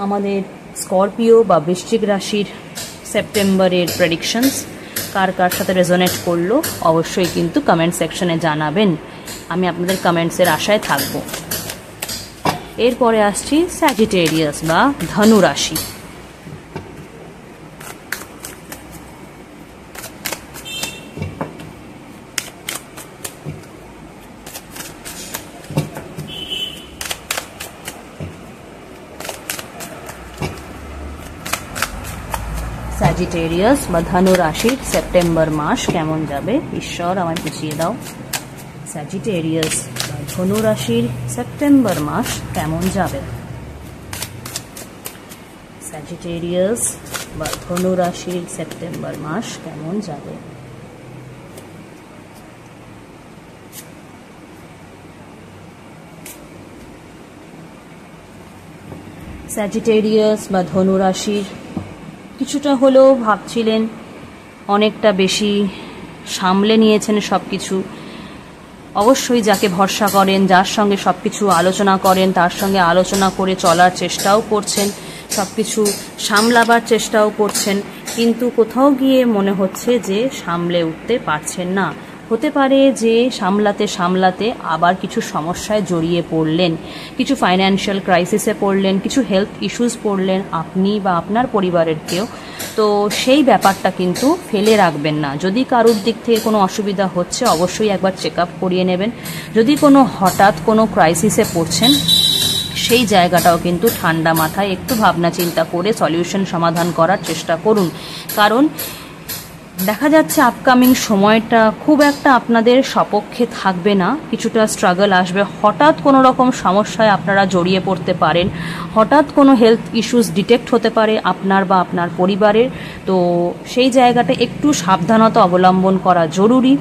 আমাদের স্করপিও বা বৃশ্চিক রাশির সেপ্টেম্বরের প্রেডিকশনস। কার কার সাথে রেজোনেট করলো অবশ্যই কিন্তু কমেন্ট সেকশনে জানাবেন। আমি আপনাদের কমেন্টসের আশায় থাকবো। এরপরে আসছি স্যাজিটেরিয়াস বা ধনু রাশি। স্যাজিটেরিয়াস বা ধনু রাশির সেপ্টেম্বর মাস কেমন যাবে? ঈশ্বর আমায় বুঝিয়ে দাও। স্যাজিটেরিয়াস বা ধনু রাশির সেপ্টেম্বর মাস কেমন যাবে? স্যাজিটেরিয়াস বা ধনু রাশির সেপ্টেম্বর মাস কেমন যাবে? স্যাজিটেরিয়াস বা ধনু রাশির কিছুটা হলেও ভাবছিলেন, অনেকটা বেশি সামলে নিয়েছেন সব কিছু। অবশ্যই যাকে ভরসা করেন, যার সঙ্গে সব কিছু আলোচনা করেন, তার সঙ্গে আলোচনা করে চলার চেষ্টাও করছেন, সব কিছু সামলাবার চেষ্টাও করছেন, কিন্তু কোথাও গিয়ে মনে হচ্ছে যে সামলে উঠতে পারছেন না। হতে পারে যে সামলাতে সামলাতে আবার কিছু সমস্যায় জড়িয়ে পড়লেন, কিছু ফাইন্যান্সিয়াল ক্রাইসিসে পড়লেন, কিছু হেলথ ইস্যুস পড়লেন আপনি বা আপনার পরিবারের কেউ। তো সেই ব্যাপারটা কিন্তু ফেলে রাখবেন না। যদি কারোর দিক থেকে কোনো অসুবিধা হচ্ছে অবশ্যই একবার চেক আপ করিয়ে নেবেন। যদি কোনো হঠাৎ কোনো ক্রাইসিসে পড়ছেন সেই জায়গাটাও কিন্তু ঠান্ডা মাথায় একটু ভাবনা চিন্তা করে সলিউশন সমাধান করার চেষ্টা করুন। কারণ দেখা যাচ্ছে আপকামিং সময়টা খুব একটা আপনাদের সপক্ষে থাকবে না, কিছুটা স্ট্রাগল আসবে। হঠাৎ কোনো রকম সমস্যায় আপনারা জড়িয়ে পড়তে পারেন, হঠাৎ কোনো হেলথ ইস্যুস ডিটেক্ট হতে পারে আপনার বা আপনার পরিবারের। তো সেই জায়গাটা একটু সাবধানতা অবলম্বন করা জরুরি।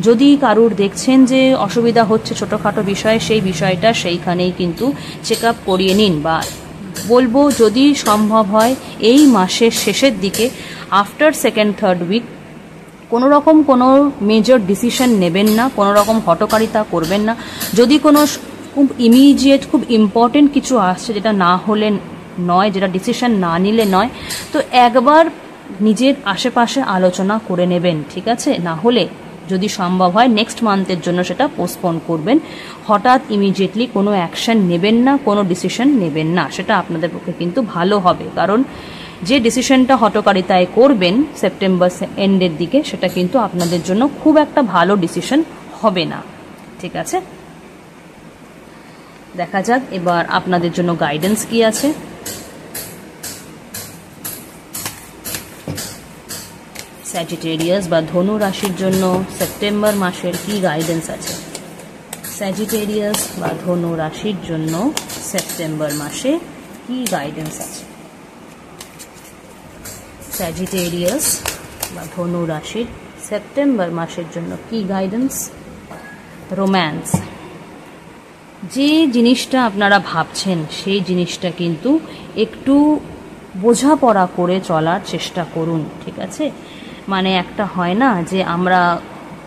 যদি কারুর দেখছেন যে অসুবিধা হচ্ছে ছোটোখাটো বিষয়ে, সেই বিষয়টা সেইখানেই কিন্তু চেক আপ করিয়ে নিন। বা বলবো যদি সম্ভব হয় এই মাসের শেষের দিকে আফটার 2nd 3rd উইক কোনো রকম কোনো মেজর ডিসিশন নেবেন না, কোনো রকম হঠকারিতা করবেন না। যদি কোনো খুব ইমিডিয়েট খুব ইম্পর্টেন্ট কিছু আসছে যেটা না হলে নয়, যেটা ডিসিশন না নিলে নয়, তো একবার নিজের আশেপাশে আলোচনা করে নেবেন, ঠিক আছে? না হলে যদি সম্ভব হয় নেক্সট মান্থের জন্য সেটা পোস্টপোন করবেন। হঠাৎ ইমিডিয়েটলি কোনো অ্যাকশন নেবেন না, কোনো ডিসিশন নেবেন না, সেটা আপনাদের পক্ষে কিন্তু ভালো হবে। কারণ যে ডিসিশনটা হঠকারিতায় করবেন সেপ্টেম্বর এন্ডের দিকে, সেটা কিন্তু আপনাদের জন্য খুব একটা ভালো ডিসিশন হবে না, ঠিক আছে? দেখা যাক এবার আপনাদের জন্য গাইডেন্স কি আছে। স্যাজিটেরিয়াস বা ধনু রাশির জন্য সেপ্টেম্বর মাসের কি গাইডেন্স আছে? স্যাজিটেরিয়াস বা ধনু রাশির জন্য সেপ্টেম্বর মাসে কি গাইডেন্স আছে? স্যাজিটেরিয়াস বা ধনু রাশির সেপ্টেম্বর মাসের জন্য কি গাইডেন্স? রোম্যান্স। যে জিনিসটা আপনারা ভাবছেন সেই জিনিসটা কিন্তু একটু বোঝাপড়া করে চলার চেষ্টা করুন, ঠিক আছে? মানে একটা হয় না যে আমরা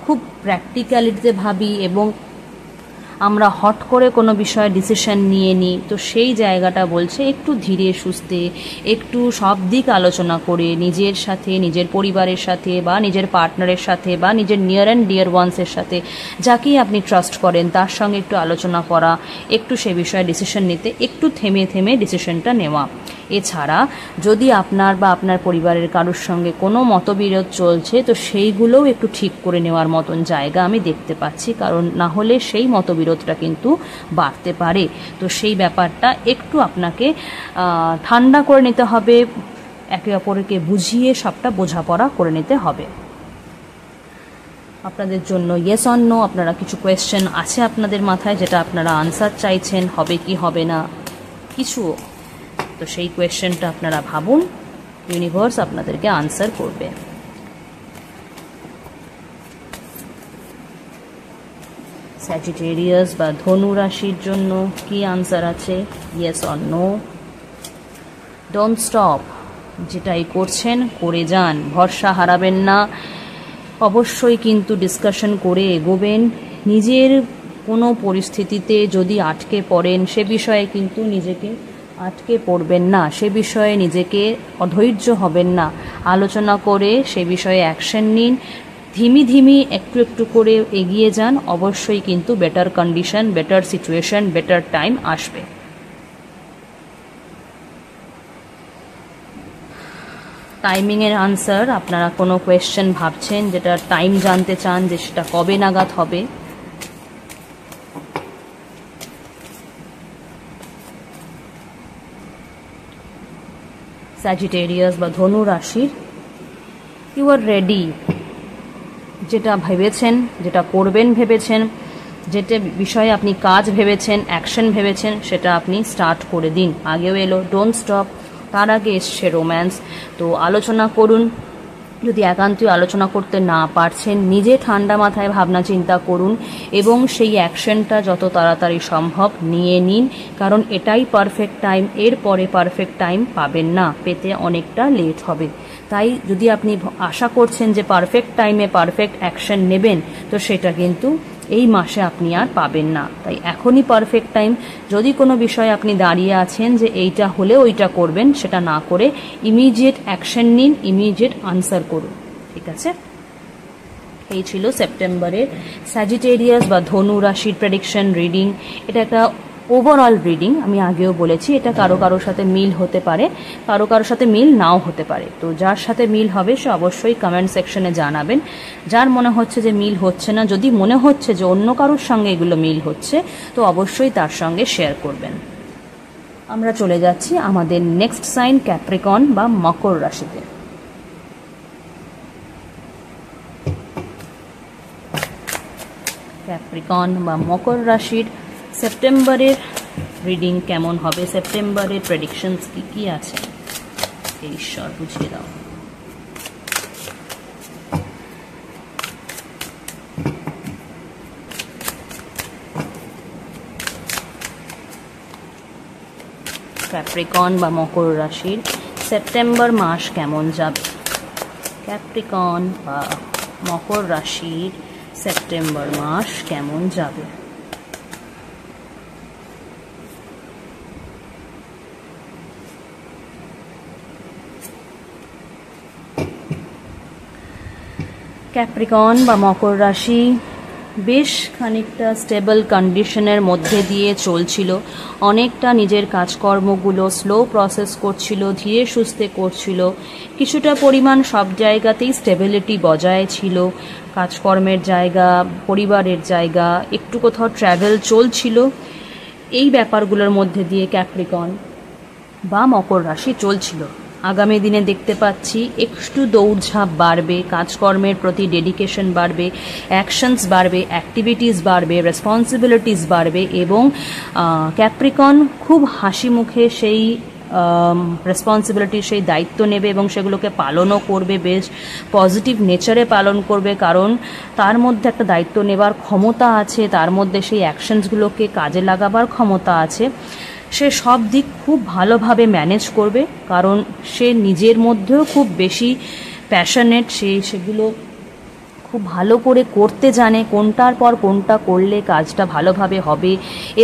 খুব প্র্যাকটিক্যালিটিতে ভাবি এবং আমরা হট করে কোনো বিষয়ে ডিসিশন নিয়ে নিই। তো সেই জায়গাটা বলছে একটু ধীরে সুস্থে, একটু সব দিক আলোচনা করে নিজের সাথে, নিজের পরিবারের সাথে বা নিজের পার্টনারের সাথে বা নিজের নিয়ার অ্যান্ড ডিয়ার ওয়ান্সের সাথে, যাকেই আপনি ট্রাস্ট করেন তার সঙ্গে একটু আলোচনা করা, একটু সে বিষয়ে ডিসিশন নিতে, একটু থেমে থেমে ডিসিশনটা নেওয়া। এছাড়া যদি আপনার বা আপনার পরিবারের কারোর সঙ্গে কোনো মতবিরোধ চলছে তো সেইগুলোও একটু ঠিক করে নেওয়ার মতন জায়গা আমি দেখতে পাচ্ছি, কারণ না হলে সেই মতবিরোধটা কিন্তু বাড়তে পারে। তো সেই ব্যাপারটা একটু আপনাকে ঠান্ডা করে নিতে হবে, একে অপরকে বুঝিয়ে সবটা বোঝাপড়া করে নিতে হবে। আপনাদের জন্য ইয়েস অর নো, আপনারা কিছু কোয়েশ্চেন আছে আপনাদের মাথায় যেটা আপনারা আনসার চাইছেন, হবে কি হবে না কিছু, তো সেই কোয়েশ্চেনটা আপনারা ভাবুন, ইউনিভার্স আপনাদেরকে আনসার করবে। স্যাজিটেরিয়াস বা ধনু রাশির জন্য কি আনসার আছে? Yes or no. Don't stop, যেটাই করছেন করে যান, ভরসা হারাবেন না। অবশ্যই কিন্তু ডিসকাশন করে এগোবেন। নিজের কোনো পরিস্থিতিতে যদি আটকে পড়েন সে বিষয়ে কিন্তু নিজেকে আটকে পড়বেন না, সে বিষয়ে নিজেকে অধৈর্য হবেন না, আলোচনা করে সে বিষয়ে অ্যাকশন নিন। ধিমি ধিমি একটু একটু করে এগিয়ে যান, অবশ্যই কিন্তু better condition, better situation, better time আসবে। টাইমিংয়ের আনসার, আপনারা কোনো কোয়েশ্চেন ভাবছেন যেটা টাইম জানতে চান যে সেটা কবে নাগাদ হবে, স্যাজিটেরিয়াস বা ধনু রাশির, ইউ আর রেডি। যেটা ভেবেছেন, যেটা করবেন ভেবেছেন, যেটা বিষয়ে আপনি কাজ ভেবেছেন, অ্যাকশন ভেবেছেন, সেটা আপনি স্টার্ট করে দিন। আগেও এলো ডোন্ট স্টপ, তার আগে এসছে রোম্যান্স। তো আলোচনা করুন। যদি একান্তই আলোচনা করতে না পারছেন, নিজে ঠান্ডা মাথায় ভাবনা চিন্তা করুন এবং সেই অ্যাকশনটা যত তাড়াতাড়ি সম্ভব নিয়ে নিন, কারণ এটাই পারফেক্ট টাইম। এর পরে পারফেক্ট টাইম পাবেন না, পেতে অনেকটা লেট হবে। তাই যদি আপনি আশা করছেন যে পারফেক্ট টাইমে পারফেক্ট অ্যাকশন নেবেন, তো সেটা কিন্তু এই মাসে আপনি আর পাবেন না। তাই এখনই পারফেক্ট টাইম। যদি কোনো বিষয়ে আপনি দাঁড়িয়ে আছেন যে এইটা হলে ওইটা করবেন, সেটা না করে ইমিডিয়েট অ্যাকশন নিন, ইমিডিয়েট আনসার করুন, ঠিক আছে? এই ছিল সেপ্টেম্বরের স্যাজিটেরিয়াস বা ধনু রাশির প্রেডিকশন রিডিং। এটা একটা ওভারঅল রিডিং, আমি আগেও বলেছি এটা কারো কারোর সাথে মিল হতে পারে, কারো কারোর সাথে মিল নাও হতে পারে। তো যার সাথে মিল হবে সে অবশ্যই কমেন্ট সেকশনে জানাবেন। যার মনে হচ্ছে যে মিল হচ্ছে না, যদি মনে হচ্ছে যে অন্য কারোর সঙ্গে এগুলো মিল হচ্ছে, তো অবশ্যই তার সঙ্গে শেয়ার করবেন। আমরা চলে যাচ্ছি আমাদের নেক্সট সাইন ক্যাপ্রিকন বা মকর রাশিতে। ক্যাপ্রিকন বা মকর রাশির সেপ্টেম্বরের রিডিং কেমন হবে, সেপ্টেম্বরের প্রেডিকশনস কি কি আছে, ঈশ্বর বুঝিয়ে দাও। ক্যাপ্রিকন বা মকর রাশির সেপ্টেম্বর মাস কেমন যাবে? ক্যাপ্রিকন বা মকর রাশির সেপ্টেম্বর মাস কেমন যাবে? ক্যাপ্রিকন বা মকর রাশি বেশ খানিকটা স্টেবল কন্ডিশনের মধ্যে দিয়ে চলছিল, অনেকটা নিজের কাজকর্মগুলো স্লো প্রসেস করছিল, ধীরে সুস্থে করছিল, কিছুটা পরিমাণ সব জায়গাতেই স্টেবিলিটি বজায় ছিল, কাজকর্মের জায়গা, পরিবারের জায়গা, একটু কোথাও ট্র্যাভেল চলছিল। এই ব্যাপারগুলোর মধ্যে দিয়ে ক্যাপ্রিকন বা মকর রাশি চলছিল। আগামী দিনে দেখতে পাচ্ছি একটু দৌড়ঝাঁপ বাড়বে, কাজকর্মের প্রতি ডেডিকেশন বাড়বে, অ্যাকশনস বাড়বে, অ্যাক্টিভিটিস বাড়বে, রেসপন্সিবিলিটিস বাড়বে এবং ক্যাপ্রিকন খুব হাসি মুখে সেই রেসপন্সিবিলিটির সেই দায়িত্ব নেবে এবং সেগুলোকে পালনও করবে, বেশ পজিটিভ নেচারে পালন করবে, কারণ তার মধ্যে একটা দায়িত্ব নেবার ক্ষমতা আছে, তার মধ্যে সেই অ্যাকশনসগুলোকে কাজে লাগাবার ক্ষমতা আছে। সে সব দিক খুব ভালোভাবে ম্যানেজ করবে, কারণ সে নিজের মধ্যেও খুব বেশি প্যাশনেট, সেগুলো খুব ভালো করে করতে জানে, কোনটার পর কোনটা করলে কাজটা ভালোভাবে হবে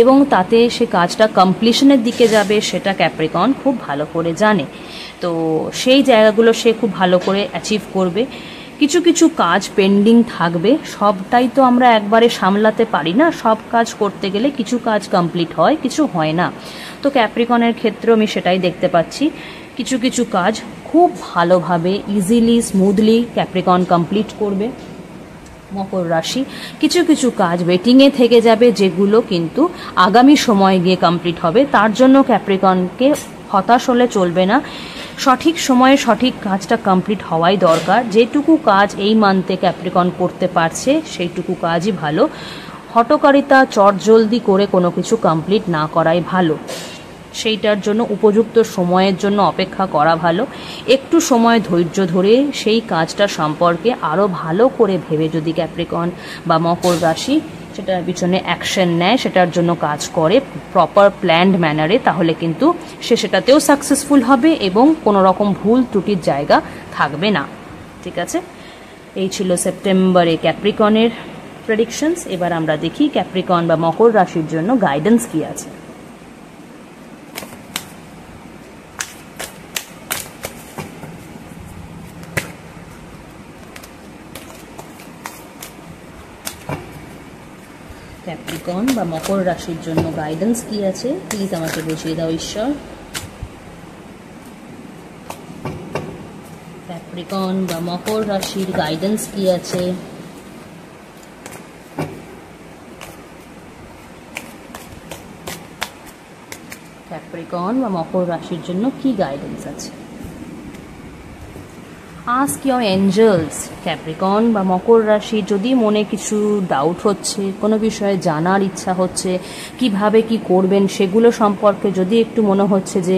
এবং তাতে সে কাজটা কমপ্লিশনের দিকে যাবে, সেটা ক্যাপ্রিকন খুব ভালো করে জানে। তো সেই জায়গাগুলো সে খুব ভালো করে অ্যাচিভ করবে। কিছু কিছু কাজ পেন্ডিং থাকবে, সবটাই তো আমরা একবারে সামলাতে পারি না, সব কাজ করতে গেলে কিছু কাজ কমপ্লিট হয়, কিছু হয় না। তো ক্যাপ্রিকনের ক্ষেত্রেও আমি সেটাই দেখতে পাচ্ছি, কিছু কিছু কাজ খুব ভালোভাবে ইজিলি স্মুথলি ক্যাপ্রিকন কমপ্লিট করবে। মকর রাশি কিছু কিছু কাজ ওয়েটিংয়ে থেকে যাবে, যেগুলো কিন্তু আগামী সময়ে গিয়ে কমপ্লিট হবে। তার জন্য ক্যাপ্রিকনকে হতাশ হলে চলবে না, সঠিক সময়ে সঠিক কাজটা কমপ্লিট হওয়াই দরকার। যেটুকু কাজ এই মান্থে ক্যাপ্রিকন করতে পারছে সেইটুকু কাজই ভালো, হঠকারিতা চটজলদি করে কোনো কিছু কমপ্লিট না করাই ভালো। সেইটার জন্য উপযুক্ত সময়ের জন্য অপেক্ষা করা ভালো, একটু সময় ধৈর্য ধরে সেই কাজটা সম্পর্কে আরও ভালো করে ভেবে যদি ক্যাপ্রিকন বা মকর রাশি সেটার পিছনে অ্যাকশন নেয়, সেটার জন্য কাজ করে প্রপার প্ল্যান্ড ম্যানারে, তাহলে কিন্তু সে সেটাতেও সাকসেসফুল হবে এবং কোনো রকম ভুল ত্রুটির জায়গা থাকবে না। ঠিক আছে, এই ছিল সেপ্টেম্বরে ক্যাপ্রিকনের প্রেডিকশনস। এবার আমরা দেখি ক্যাপ্রিকন বা মকর রাশির জন্য গাইডেন্স কি আছে। ক্যাপ্রিকন বা মকর রাশির জন্য গাইডেন্স কি আছে প্লিজ আমাকে বুঝিয়ে দাও ঈশ্বর। ক্যাপ্রিকন বা মকর রাশির গাইডেন্স কি আছে? ক্যাপ্রিকন বা মকর রাশির জন্য কি গাইডেন্স আছে? Ask your Angeles. ক্যাপ্রিকন বা মকর রাশি যদি মনে কিছু ডাউট হচ্ছে, কোনো বিষয়ে জানার ইচ্ছা হচ্ছে, কিভাবে কি করবেন সেগুলো সম্পর্কে যদি একটু মনে হচ্ছে যে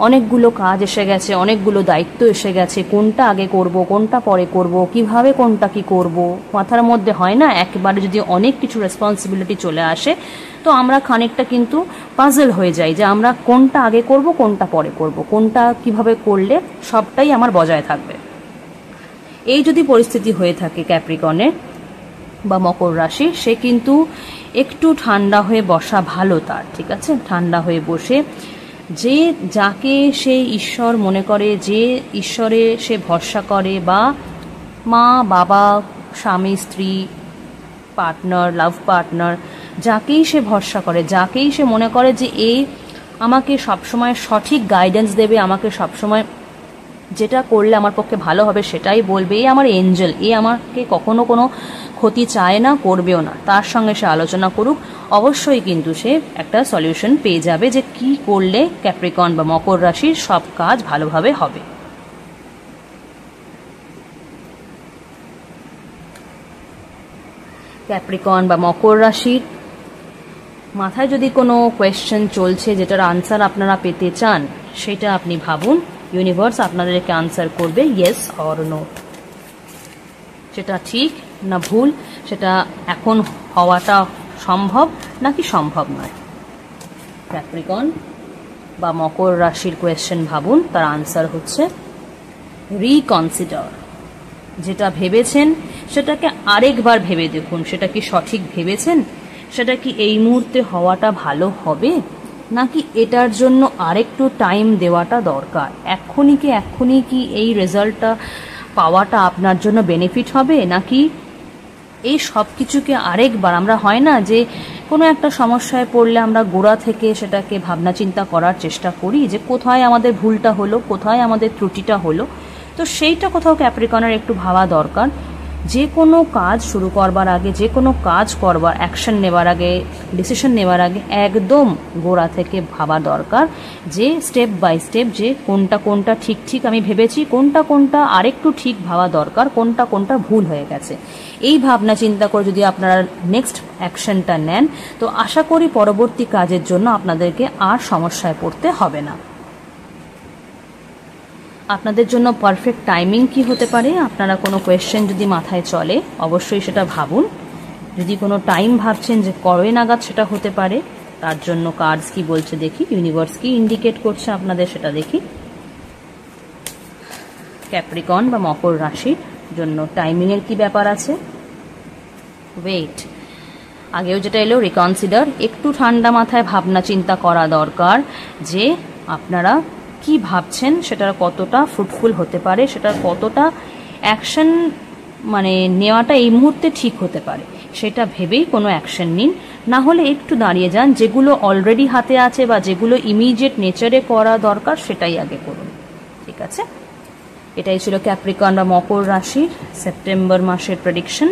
অনেকগুলো কাজ এসে গেছে, অনেকগুলো দায়িত্ব এসে গেছে, কোনটা আগে করব, কোনটা পরে করব, কিভাবে কোনটা কি করব, মাথার মধ্যে হয় না একবারে যদি অনেক কিছু রেসপন্সিবিলিটি চলে আসে তো আমরা খানিকটা কিন্তু পাজল হয়ে যাই যে আমরা কোনটা আগে করব, কোনটা পরে করব, কোনটা কিভাবে করলে সবটাই আমার বজায় থাকবে। এই যদি পরিস্থিতি হয়ে থাকে ক্যাপ্রিকনের বা মকর রাশি, সে কিন্তু একটু ঠান্ডা হয়ে বসা ভালো তার। ঠিক আছে, ঠান্ডা হয়ে বসে যে যাকে সে ঈশ্বর মনে করে, যে ঈশ্বরে সে ভরসা করে, বা মা বাবা স্বামী স্ত্রী পার্টনার লাভ পার্টনার যাকেই সে ভরসা করে, যাকেই সে মনে করে যে আমাকে সবসময় সঠিক গাইডেন্স দেবে, আমাকে সবসময় যেটা করলে আমার পক্ষে ভালো হবে সেটাই বলবে, আমার এঞ্জেল, আমাকে কখনো কোনো ক্ষতি চায় না, করবেও না, তার সঙ্গে সে আলোচনা করুক, অবশ্যই কিন্তু সে একটা সলিউশন পেয়ে যাবে যে কি করলে ক্যাপ্রিকন বা মকর রাশির সব কাজ ভালোভাবে হবে। ক্যাপ্রিকন বা মকর রাশির মাথায় যদি কোনো কোয়েশ্চেন চলছে যেটার আনসার আপনারা পেতে চান, সেটা আপনি ভাবুন, ইউনিভার্স আপনাদেরকে আনসার করবে ইয়েস অর নো। সেটা ঠিক না ভুল, সেটা এখন হওয়াটা সম্ভব নাকি সম্ভব নয়। ক্যাপ্রিকন বা মকর রাশির কোয়েশ্চেন ভাবুন, তার আনসার হচ্ছে রিকনসিডার। যেটা ভেবেছেন সেটাকে আরেকবার ভেবে দেখুন, সেটা কি সঠিক ভেবেছেন, সেটা কি এই মুহূর্তে হওয়াটা ভালো হবে, নাকি এটার জন্য আরেকটু টাইম দেওয়াটা দরকার। এক্ষুনি কি এই রেজাল্টটা পাওয়াটা আপনার জন্য বেনিফিট হবে, নাকি এই সব কিছুকে আরেকবার, আমরা হয় না যে কোনো একটা সমস্যায় পড়লে আমরা গোড়া থেকে সেটাকে ভাবনা চিন্তা করার চেষ্টা করি যে কোথায় আমাদের ভুলটা হলো, কোথায় আমাদের ত্রুটিটা হলো, তো সেইটা কোথাও ক্যাপ্রিকনের একটু ভাবা দরকার। যে কোনো কাজ শুরু করবার আগে, যে কোনো কাজ করবার, অ্যাকশন নেবার আগে, ডিসিশন নেবার আগে একদম গোড়া থেকে ভাবা দরকার যে স্টেপ বাই স্টেপ যে কোনটা ঠিক আমি ভেবেছি, কোনটা আরেকটু ঠিক ভাবা দরকার, কোনটা ভুল হয়ে গেছে। এই ভাবনা চিন্তা করে যদি আপনারা নেক্সট অ্যাকশনটা নেন, তো আশা করি পরবর্তী কাজের জন্য আপনাদেরকে আর সমস্যায় পড়তে হবে না। আপনাদের জন্য পারফেক্ট টাইমিং কি হতে পারে, আপনারা কোনো কোয়েশ্চেন যদি মাথায় চলে অবশ্যই সেটা ভাবুন। যদি কোনো টাইম ভাবছেন যে কবে নাগাদ সেটা হতে পারে, তার জন্য কার্ডস কি বলছে দেখি, ইউনিভার্স কি ইন্ডিকেট করছে আপনাদের সেটা দেখি। ক্যাপ্রিকন বা মকর রাশির জন্য টাইমিংয়ের কি ব্যাপার আছে। ওয়েট, আগেও যেটা এলো রিকনসিডার, একটু ঠান্ডা মাথায় ভাবনা চিন্তা করা দরকার যে আপনারা কি ভাবছেন সেটার কতটা ফ্রুটফুল হতে পারে, সেটার কতটা অ্যাকশন নেওয়াটা এই মুহূর্তে ঠিক হতে পারে, সেটা ভেবেই কোনো অ্যাকশন নিন। না হলে একটু দাঁড়িয়ে যান, যেগুলো অলরেডি হাতে আছে বা যেগুলো ইমিডিয়েট নেচারে করা দরকার সেটাই আগে করুন। ঠিক আছে, এটাই ছিল ক্যাপ্রিকন বা মকর রাশির সেপ্টেম্বর মাসের প্রেডিকশন।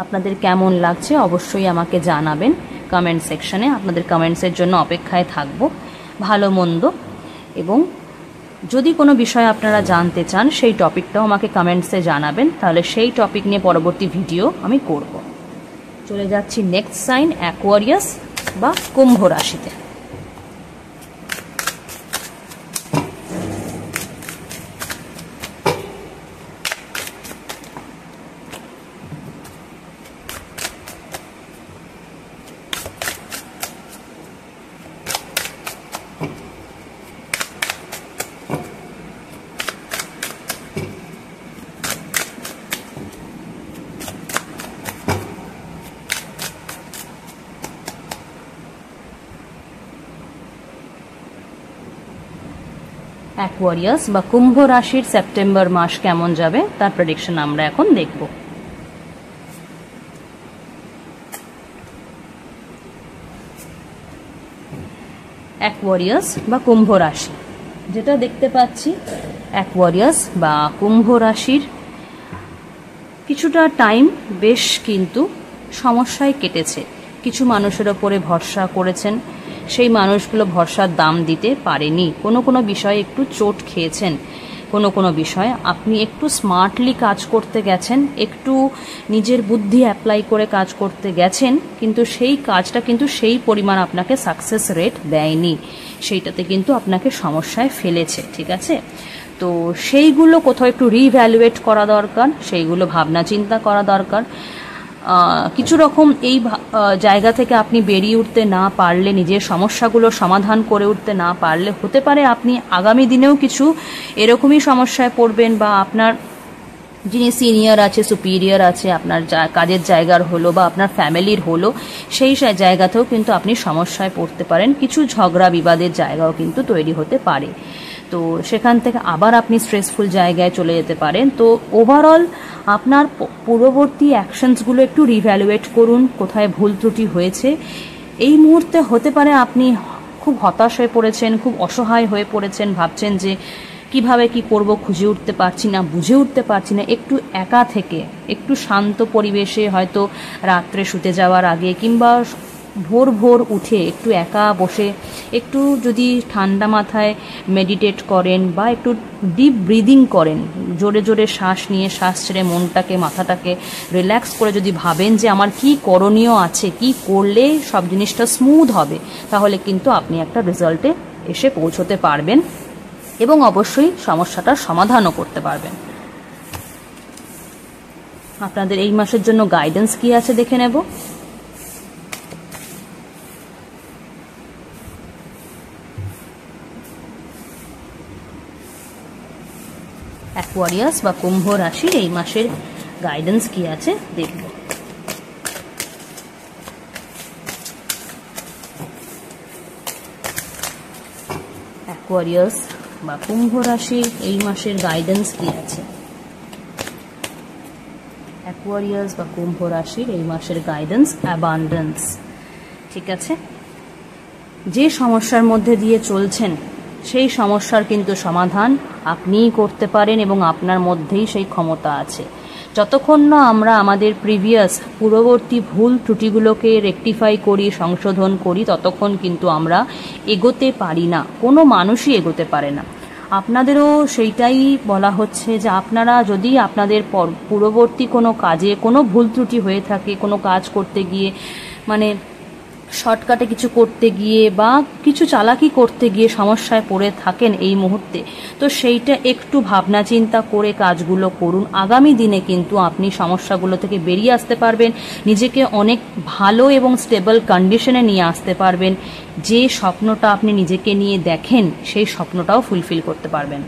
আপনাদের কেমন লাগছে অবশ্যই আমাকে জানাবেন কমেন্ট সেকশনে। আপনাদের কমেন্টসের জন্য অপেক্ষায় থাকবো, ভালো মন্দ, এবং যদি কোনো বিষয় আপনারা জানতে চান সেই টপিকটাও আমাকে কমেন্টসে জানাবেন, তাহলে সেই টপিক নিয়ে পরবর্তী ভিডিও আমি করব। চলে যাচ্ছি নেক্সট সাইন, অ্যাকোয়ারিয়াস বা কুম্ভ রাশিতে। অ্যাকোয়ারিয়াস বা কুম্ভ রাশির সেপ্টেম্বর মাস কেমন যাবে তার প্রেডিকশন আমরা এখন দেখব। অ্যাকোয়ারিয়াস বা কুম্ভ রাশি, যেটা দেখতে পাচ্ছি অ্যাকোয়ারিয়াস বা কুম্ভ রাশির কিছুটা টাইম বেশ কিন্তু সমস্যায় কেটেছে। কিছু মানুষের ওপরে ভরসা করেছেন, সেই মানুষগুলো ভরসার দাম দিতে পারেনি, কোনো বিষয়ে একটু চোট খেয়েছেন, কোনো বিষয়ে আপনি একটু স্মার্টলি কাজ করতে গেছেন, একটু নিজের বুদ্ধি অ্যাপ্লাই করে কাজ করতে গেছেন, কিন্তু সেই কাজটা কিন্তু সেই পরিমাণ আপনাকে সাকসেস রেট দেয়নি, সেইটাতে কিন্তু আপনাকে সমস্যায় ফেলেছে। ঠিক আছে, তো সেইগুলো কোথাও একটু রিভ্যালুয়েট করা দরকার, সেইগুলো ভাবনা চিন্তা করা দরকার। কিছু রকম এই জায়গা থেকে আপনি বেরিয়ে উঠতে না পারলে, নিজের সমস্যাগুলো সমাধান করে উঠতে না পারলে, হতে পারে আপনি আগামী দিনেও কিছু এরকমই সমস্যায় পড়বেন, বা আপনার যিনি সিনিয়র আছে, সুপিরিয়র আছে, আপনার কাজের জায়গার হলো বা আপনার ফ্যামিলির হলো, সেই জায়গাতেও কিন্তু আপনি সমস্যায় পড়তে পারেন, কিছু ঝগড়া বিবাদের জায়গাও কিন্তু তৈরি হতে পারে। তো সেখান থেকে আবার আপনি স্ট্রেসফুল জায়গায় চলে যেতে পারেন। তো ওভারঅল আপনার পূর্ববর্তী অ্যাকশনসগুলো একটু রিভ্যালুয়েট করুন, কোথায় ভুল ত্রুটি হয়েছে। এই মুহূর্তে হতে পারে আপনি খুব হতাশ হয়ে পড়েছেন, খুব অসহায় হয়ে পড়েছেন, ভাবছেন যে কিভাবে কি করব খুঁজে উঠতে পারছি না, বুঝে উঠতে পারছি না। একটু একা থেকে, একটু শান্ত পরিবেশে, হয়তো রাত্রে শুতে যাওয়ার আগে কিংবা ভোর ভোর উঠে একটু একা বসে একটু যদি ঠান্ডা মাথায় মেডিটেট করেন বা একটু ডিপ ব্রিদিং করেন, জোরে জোরে শ্বাস নিয়ে শ্বাস ছেড়ে মনটাকে, মাথাটাকে রিল্যাক্স করে যদি ভাবেন যে আমার কি করণীয় আছে, কি করলে সব জিনিসটা স্মুথ হবে, তাহলে কিন্তু আপনি একটা রেজাল্টে এসে পৌঁছতে পারবেন এবং অবশ্যই সমস্যাটার সমাধানও করতে পারবেন। আপনাদের এই মাসের জন্য গাইডেন্স কি আছে দেখে নেব। অ্যাকোয়ারিয়াস বা কুম্ভ রাশির এই মাসের গাইডেন্স কি আছে দেখব। অ্যাকোয়ারিয়াস বা কুম্ভ রাশির এই মাসের গাইডেন্স কি আছে? অ্যাকোয়ারিয়াস বা কুম্ভ রাশির এই মাসের গাইডেন্স অ্যাবান্ডেন্স। ঠিক আছে, যে সমস্যার মধ্যে দিয়ে চলছেন সেই সমস্যার কিন্তু সমাধান আপনিই করতে পারেন এবং আপনার মধ্যেই সেই ক্ষমতা আছে। যতক্ষণ না আমরা আমাদের পূর্ববর্তী ভুল ত্রুটিগুলোকে রেকটিফাই করি, সংশোধন করি, ততক্ষণ কিন্তু আমরা এগোতে পারি না, কোনো মানুষই এগোতে পারে না। আপনাদেরও সেইটাই বলা হচ্ছে যে আপনারা যদি আপনাদের পূর্ববর্তী কোনো কাজে কোনো ভুল ত্রুটি হয়ে থাকে, কোনো কাজ করতে গিয়ে মানে শর্টকাটে কিছু করতে গিয়ে বা কিছু চালাকি করতে গিয়ে সমস্যায় পড়ে থাকেন এই মুহূর্তে, তো সেইটা একটু ভাবনা চিন্তা করে কাজগুলো করুন। আগামী দিনে কিন্তু আপনি সমস্যাগুলো থেকে বেরিয়ে আসতে পারবেন, নিজেকে অনেক ভালো এবং স্টেবল কন্ডিশনে নিয়ে আসতে পারবেন। যে স্বপ্নটা আপনি নিজেকে নিয়ে দেখেন সেই স্বপ্নটাও ফুলফিল করতে পারবেন।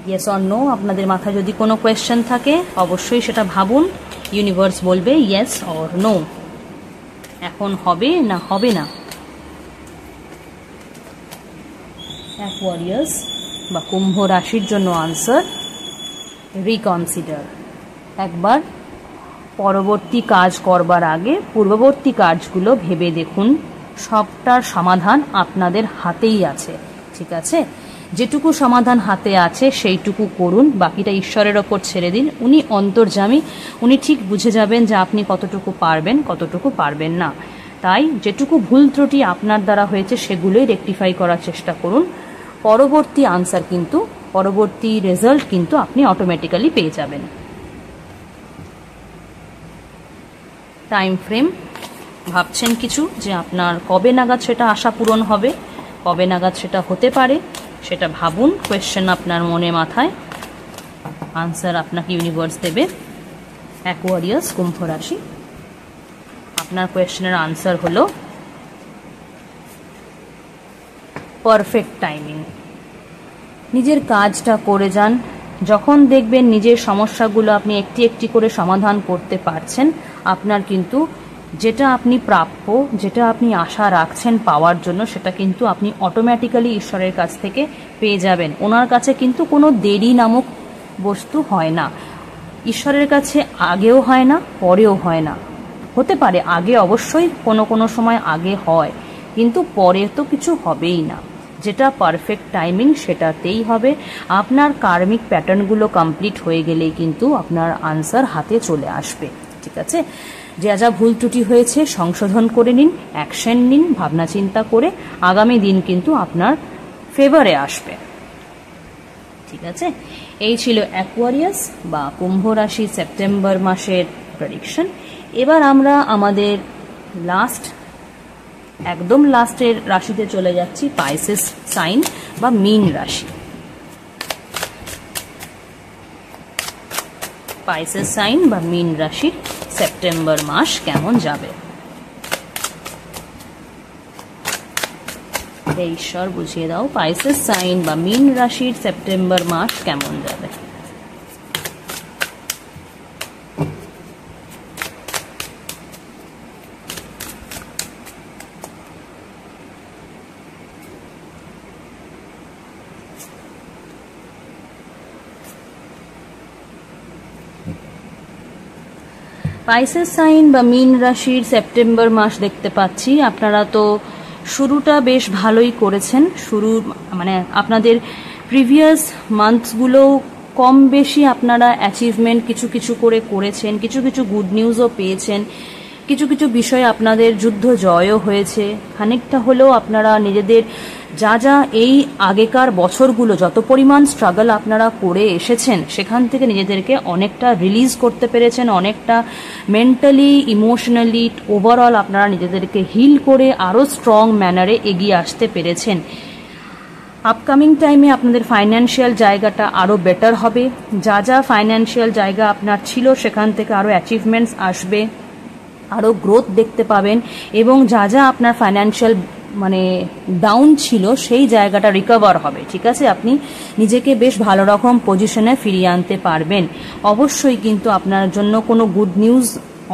ইয়েস অর নো, আপনাদের মাথায় যদি কোনো কোয়েশ্চেন থাকে অবশ্যই সেটা ভাবুন, ইউনিভার্স বলবে ইয়েস অর নো, এখন হবে না হবে না। অ্যাকোয়ারিয়াস বা কুম্ভ রাশির জন্য আনসার রিকনসিডার। একবার পরবর্তী কাজ করবার আগে পূর্ববর্তী কাজগুলো ভেবে দেখুন, সবটার সমাধান আপনাদের হাতেই আছে। ঠিক আছে, যেটুকু সমাধান হাতে আছে সেইটুকু করুন, বাকিটা ঈশ্বরের ওপর ছেড়ে দিন। উনি অন্তর্যামী, উনি ঠিক বুঝে যাবেন যে আপনি কতটুকু পারবেন কতটুকু পারবেন না। তাই যেটুকু ভুল ত্রুটি আপনার দ্বারা হয়েছে সেগুলোই রেকটিফাই করার চেষ্টা করুন। পরবর্তী আনসার কিন্তু, পরবর্তী রেজাল্ট কিন্তু আপনি অটোমেটিক্যালি পেয়ে যাবেন। টাইম ফ্রেম ভাবছেন কিছু যে আপনার কবে নাগাদ সেটা আশা পূরণ হবে, কবে নাগাদ সেটা হতে পারে, সেটা ভাবুন। কোয়েশ্চেন আপনার মনে মাথায়, আনসার আপনাকে ইউনিভার্স দেবে। অ্যাকোয়ারিয়াস কুম্ভ রাশি, আপনার কোয়েশ্চেনের আনসার হলো পারফেক্ট টাইমিং। নিজের কাজটা করে যান, যখন দেখবেন নিজের সমস্যাগুলো আপনি একটি একটি করে সমাধান করতে পারছেন, আপনার কিন্তু যেটা আপনি প্রাপ্য, যেটা আপনি আশা রাখছেন পাওয়ার জন্য, সেটা কিন্তু আপনি অটোমেটিক্যালি ঈশ্বরের কাছ থেকে পেয়ে যাবেন। ওনার কাছে কিন্তু কোনো দেরি নামক বস্তু হয় না, ঈশ্বরের কাছে আগেও হয় না পরেও হয় না। হতে পারে আগে অবশ্যই কোনো কোনো সময় আগে হয়, কিন্তু পরে তো কিছু হবেই না। যেটা পারফেক্ট টাইমিং সেটাতেই হবে। আপনার কার্মিক প্যাটার্নগুলো কমপ্লিট হয়ে গেলেই কিন্তু আপনার আনসার হাতে চলে আসবে। ঠিক আছে, যা যা ভুল ত্রুটি হয়েছে সংশোধন করে নিন, অ্যাকশন নিন, ভাবনা চিন্তা করে, আগামী দিন কিন্তু আপনার ফেভারে আসবে। ঠিক আছে, এই ছিল অ্যাকোয়ারিয়াস বা কুম্ভ রাশি সেপ্টেম্বর মাসের প্রেডিকশন। এবার আমরা আমাদের একদম লাস্টের রাশিতে চলে যাচ্ছি, পাইসেস সাইন বা মীন রাশি। পাইসেস সাইন বা মীন রাশির সেপ্টেম্বর মাস কেমন যাবে, ঈশ্বর বুঝিয়ে দাও। পাইসেস সাইন বা মীন রাশির সেপ্টেম্বর মাস কেমন যাবে? পাইসেস সাইন বা মীন রাশির সেপ্টেম্বর মাস দেখতে পাচ্ছি আপনারা তো শুরুটা বেশ ভালোই করেছেন। মানে আপনাদের প্রিভিয়াস মান্থসগুলো কম বেশি আপনারা অ্যাচিভমেন্ট কিছু কিছু করে করেছেন, কিছু কিছু গুড নিউজও পেয়েছেন, কিছু কিছু বিষয়ে আপনাদের যুদ্ধ জয়ও হয়েছে। খানিকটা হলেও আপনারা নিজেদের যা যা এই আগেকার বছরগুলো যত পরিমাণ স্ট্রাগল আপনারা করে এসেছেন সেখান থেকে নিজেদেরকে অনেকটা রিলিজ করতে পেরেছেন, অনেকটা মেন্টালি ইমোশনালি ওভারঅল আপনারা নিজেদেরকে হিল করে আরও স্ট্রং ম্যানারে এগিয়ে আসতে পেরেছেন। আপকামিং টাইমে আপনাদের ফাইন্যান্সিয়াল জায়গাটা আরও বেটার হবে। যা যা ফাইন্যান্সিয়াল জায়গা আপনার ছিল সেখান থেকে আরও অ্যাচিভমেন্টস আসবে, আরও গ্রোথ দেখতে পাবেন, এবং যা যা আপনার ফাইন্যান্সিয়াল মানে ডাউন ছিল সেই জায়গাটা রিকভার হবে। ঠিক আছে, আপনি নিজেকে বেশ ভালো রকম পজিশনে ফিরিয়ে আনতে পারবেন। অবশ্যই কিন্তু আপনার জন্য কোনো গুড নিউজ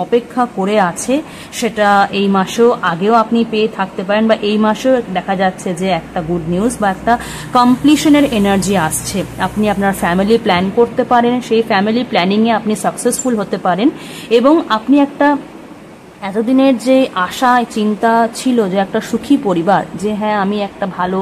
অপেক্ষা করে আছে, সেটা এই মাসেও আগেও আপনি পেয়ে থাকতে পারেন, বা এই মাসেও দেখা যাচ্ছে যে একটা গুড নিউজ বা একটা কমপ্লিশনের এনার্জি আসছে। আপনি আপনার ফ্যামিলি প্ল্যান করতে পারেন, সেই ফ্যামিলি প্ল্যানিংয়ে আপনি সাকসেসফুল হতে পারেন, এবং আপনি একটা এতদিনের যে আশা চিন্তা ছিল যে একটা সুখী পরিবার, যে হ্যাঁ আমি একটা ভালো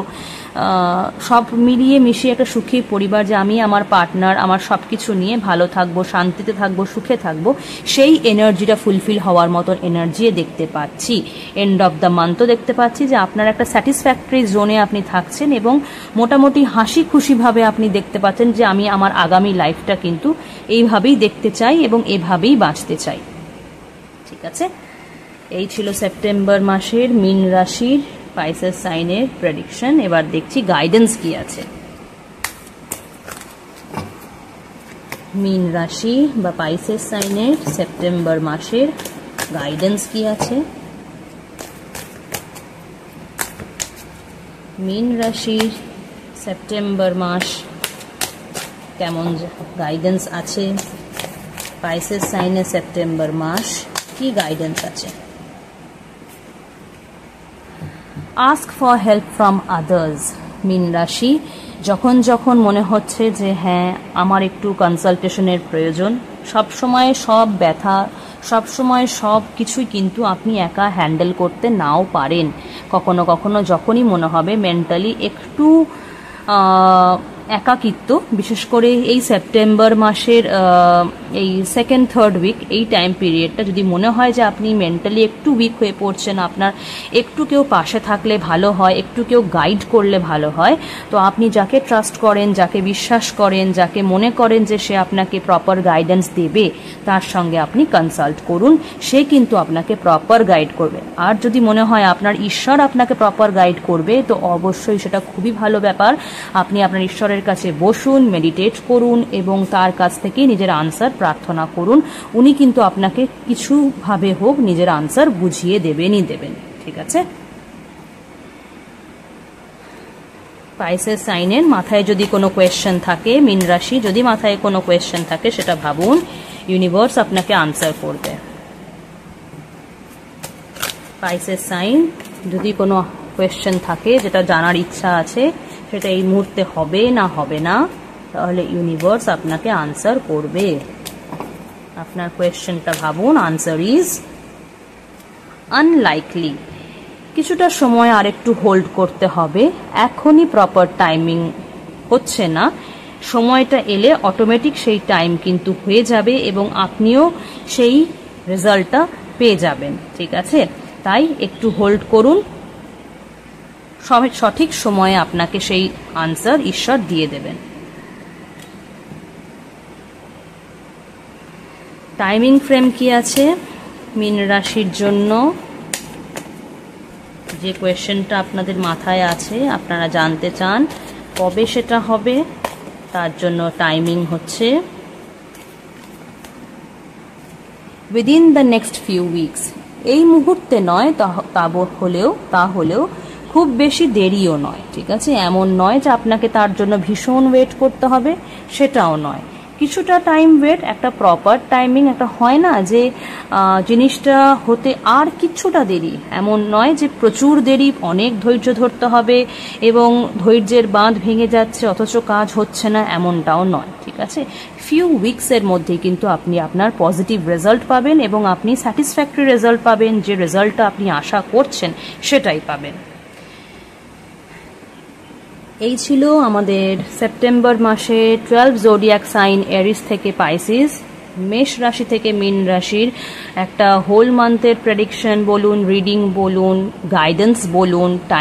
সব মিলিয়ে মিশিয়ে একটা সুখী পরিবার, যে আমি আমার পার্টনার আমার সব কিছু নিয়ে ভালো থাকবো, শান্তিতে থাকবো, সুখে থাকবো, সেই এনার্জিটা ফুলফিল হওয়ার মতন এনার্জি দেখতে পাচ্ছি। এন্ড অফ দ্য মান্থও দেখতে পাচ্ছি যে আপনার একটা স্যাটিসফ্যাক্টরি জোনে আপনি থাকছেন, এবং মোটামুটি হাসি খুশিভাবে আপনি দেখতে পাচ্ছেন যে আমি আমার আগামী লাইফটা কিন্তু এইভাবেই দেখতে চাই এবং এভাবেই বাঁচতে চাই। ঠিক আছে, এই ছিল সেপ্টেম্বর মাসের মীন রাশির পাইসেস সাইনের প্রেডিকশন। এবার দেখছি গাইডেন্স কি আছে। মীন রাশি বা পাইসেস সাইনের সেপ্টেম্বর মাসের গাইডেন্স কি আছে। মীন রাশির সেপ্টেম্বর মাস কেমন গাইডেন্স আছে, পাইসেস সাইনের সেপ্টেম্বর মাস কি গাইডেন্স আছে। Ask for help from others. Meen রাশি, যখন যখন মনে হচ্ছে যে হ্যাঁ আমার একটু কনসালটেশনের প্রয়োজন, সবসময় সব ব্যথা সবসময় সব কিছুই কিন্তু আপনি একা হ্যান্ডেল করতে নাও পারেন। কখনো কখনো যখনই মনে হবে মেন্টালি একটু একাকিত্ব, বিশেষ করে এই সেপ্টেম্বর মাসের এই সেকেন্ড থার্ড উইক, এই টাইম পিরিয়ডটা যদি মনে হয় যে আপনি মেন্টালি একটু উইক হয়ে পড়ছেন, আপনার একটু কেউ পাশে থাকলে ভালো হয়, একটু কেউ গাইড করলে ভালো হয়, তো আপনি যাকে ট্রাস্ট করেন, যাকে বিশ্বাস করেন, যাকে মনে করেন যে সে আপনাকে প্রপার গাইডেন্স দেবে, তার সঙ্গে আপনি কনসাল্ট করুন, সে কিন্তু আপনাকে প্রপার গাইড করবে। আর যদি মনে হয় আপনার ঈশ্বর আপনাকে প্রপার গাইড করবে, তো অবশ্যই সেটা খুবই ভালো ব্যাপার। আপনি আপনার ঈশ্বরের কাছে বসুন, মেডিটেট করুন এবং তার কাছ থেকে নিজের আনসার প্রার্থনা করুন। উনি কিন্তু আপনাকে কিছুভাবে হোক নিজের আনসার বুঝিয়ে দেবেনই দেবেন। ঠিক আছে, পাইসেস সাইনের মাথায় যদি কোনো কোয়েশ্চেন থাকে, মীন রাশি যদি মাথায় কোনো কোয়েশ্চেন থাকে, সেটা ভাবুন, ইউনিভার্স আপনাকে আনসার করবে। পাইসেস সাইন যদি কোনো কোয়েশ্চেন থাকে, যেটা জানার ইচ্ছা আছে, সেটা এই মুহূর্তে হবে না হবে না, তাহলে ইউনিভার্স আপনাকে আনসার করবে। আপনার কোয়েশ্চেনটা ভাবুন। Answer is unlikely. কিছুটা সময় আরেকটু হোল্ড করতে হবে, এখনই প্রপার টাইমিং হচ্ছে না, সময়টা এলে অটোমেটিক সেই টাইম কিন্তু হয়ে যাবে এবং আপনিও সেই রেজাল্টটা পেয়ে যাবেন। ঠিক আছে, তাই একটু হোল্ড করুন, সঠিক সময়ে আপনাকে সেই আনসার ঈশ্বর দিয়ে দেবেন। টাইমিং ফ্রেম কি আছে মীন রাশির জন্য? যে কোয়েশ্চেনটা আপনাদের মাথায় আছে, আপনারা জানতে চান কবে সেটা হবে, তার জন্য টাইমিং হচ্ছে within the next few weeks. এই মুহূর্তে নয়, তা হলেও খুব বেশি দেরিও নয়। ঠিক আছে, এমন নয় যে আপনাকে তার জন্য ভীষণ ওয়েট করতে হবে, সেটাও নয়, কিছুটা টাইম ওয়েট, একটা প্রপার টাইমিং, একটা হয় না যে জিনিসটা হতে আর কিছুটা দেরি, এমন নয় যে প্রচুর দেরি, অনেক ধৈর্য ধরতে হবে এবং ধৈর্যের বাঁধ ভেঙে যাচ্ছে অথচ কাজ হচ্ছে না, এমনটাও নয়, ঠিক আছে? ফিউ উইকসের মধ্যেই কিন্তু আপনি আপনার পজিটিভ রেজাল্ট পাবেন এবং আপনি স্যাটিসফ্যাক্টরি রেজাল্ট পাবেন, যে রেজাল্টটা আপনি আশা করছেন সেটাই পাবেন। এই ছিল আমাদের সেপ্টেম্বর মাসে 12 জোডিয়াক সাইন এরিস থেকে পাইসিস, মেষ রাশি থেকে মীন রাশির একটা হোল মান্থের প্রেডিকশন বলুন, রিডিং বলুন, গাইডেন্স বলুন, টাইম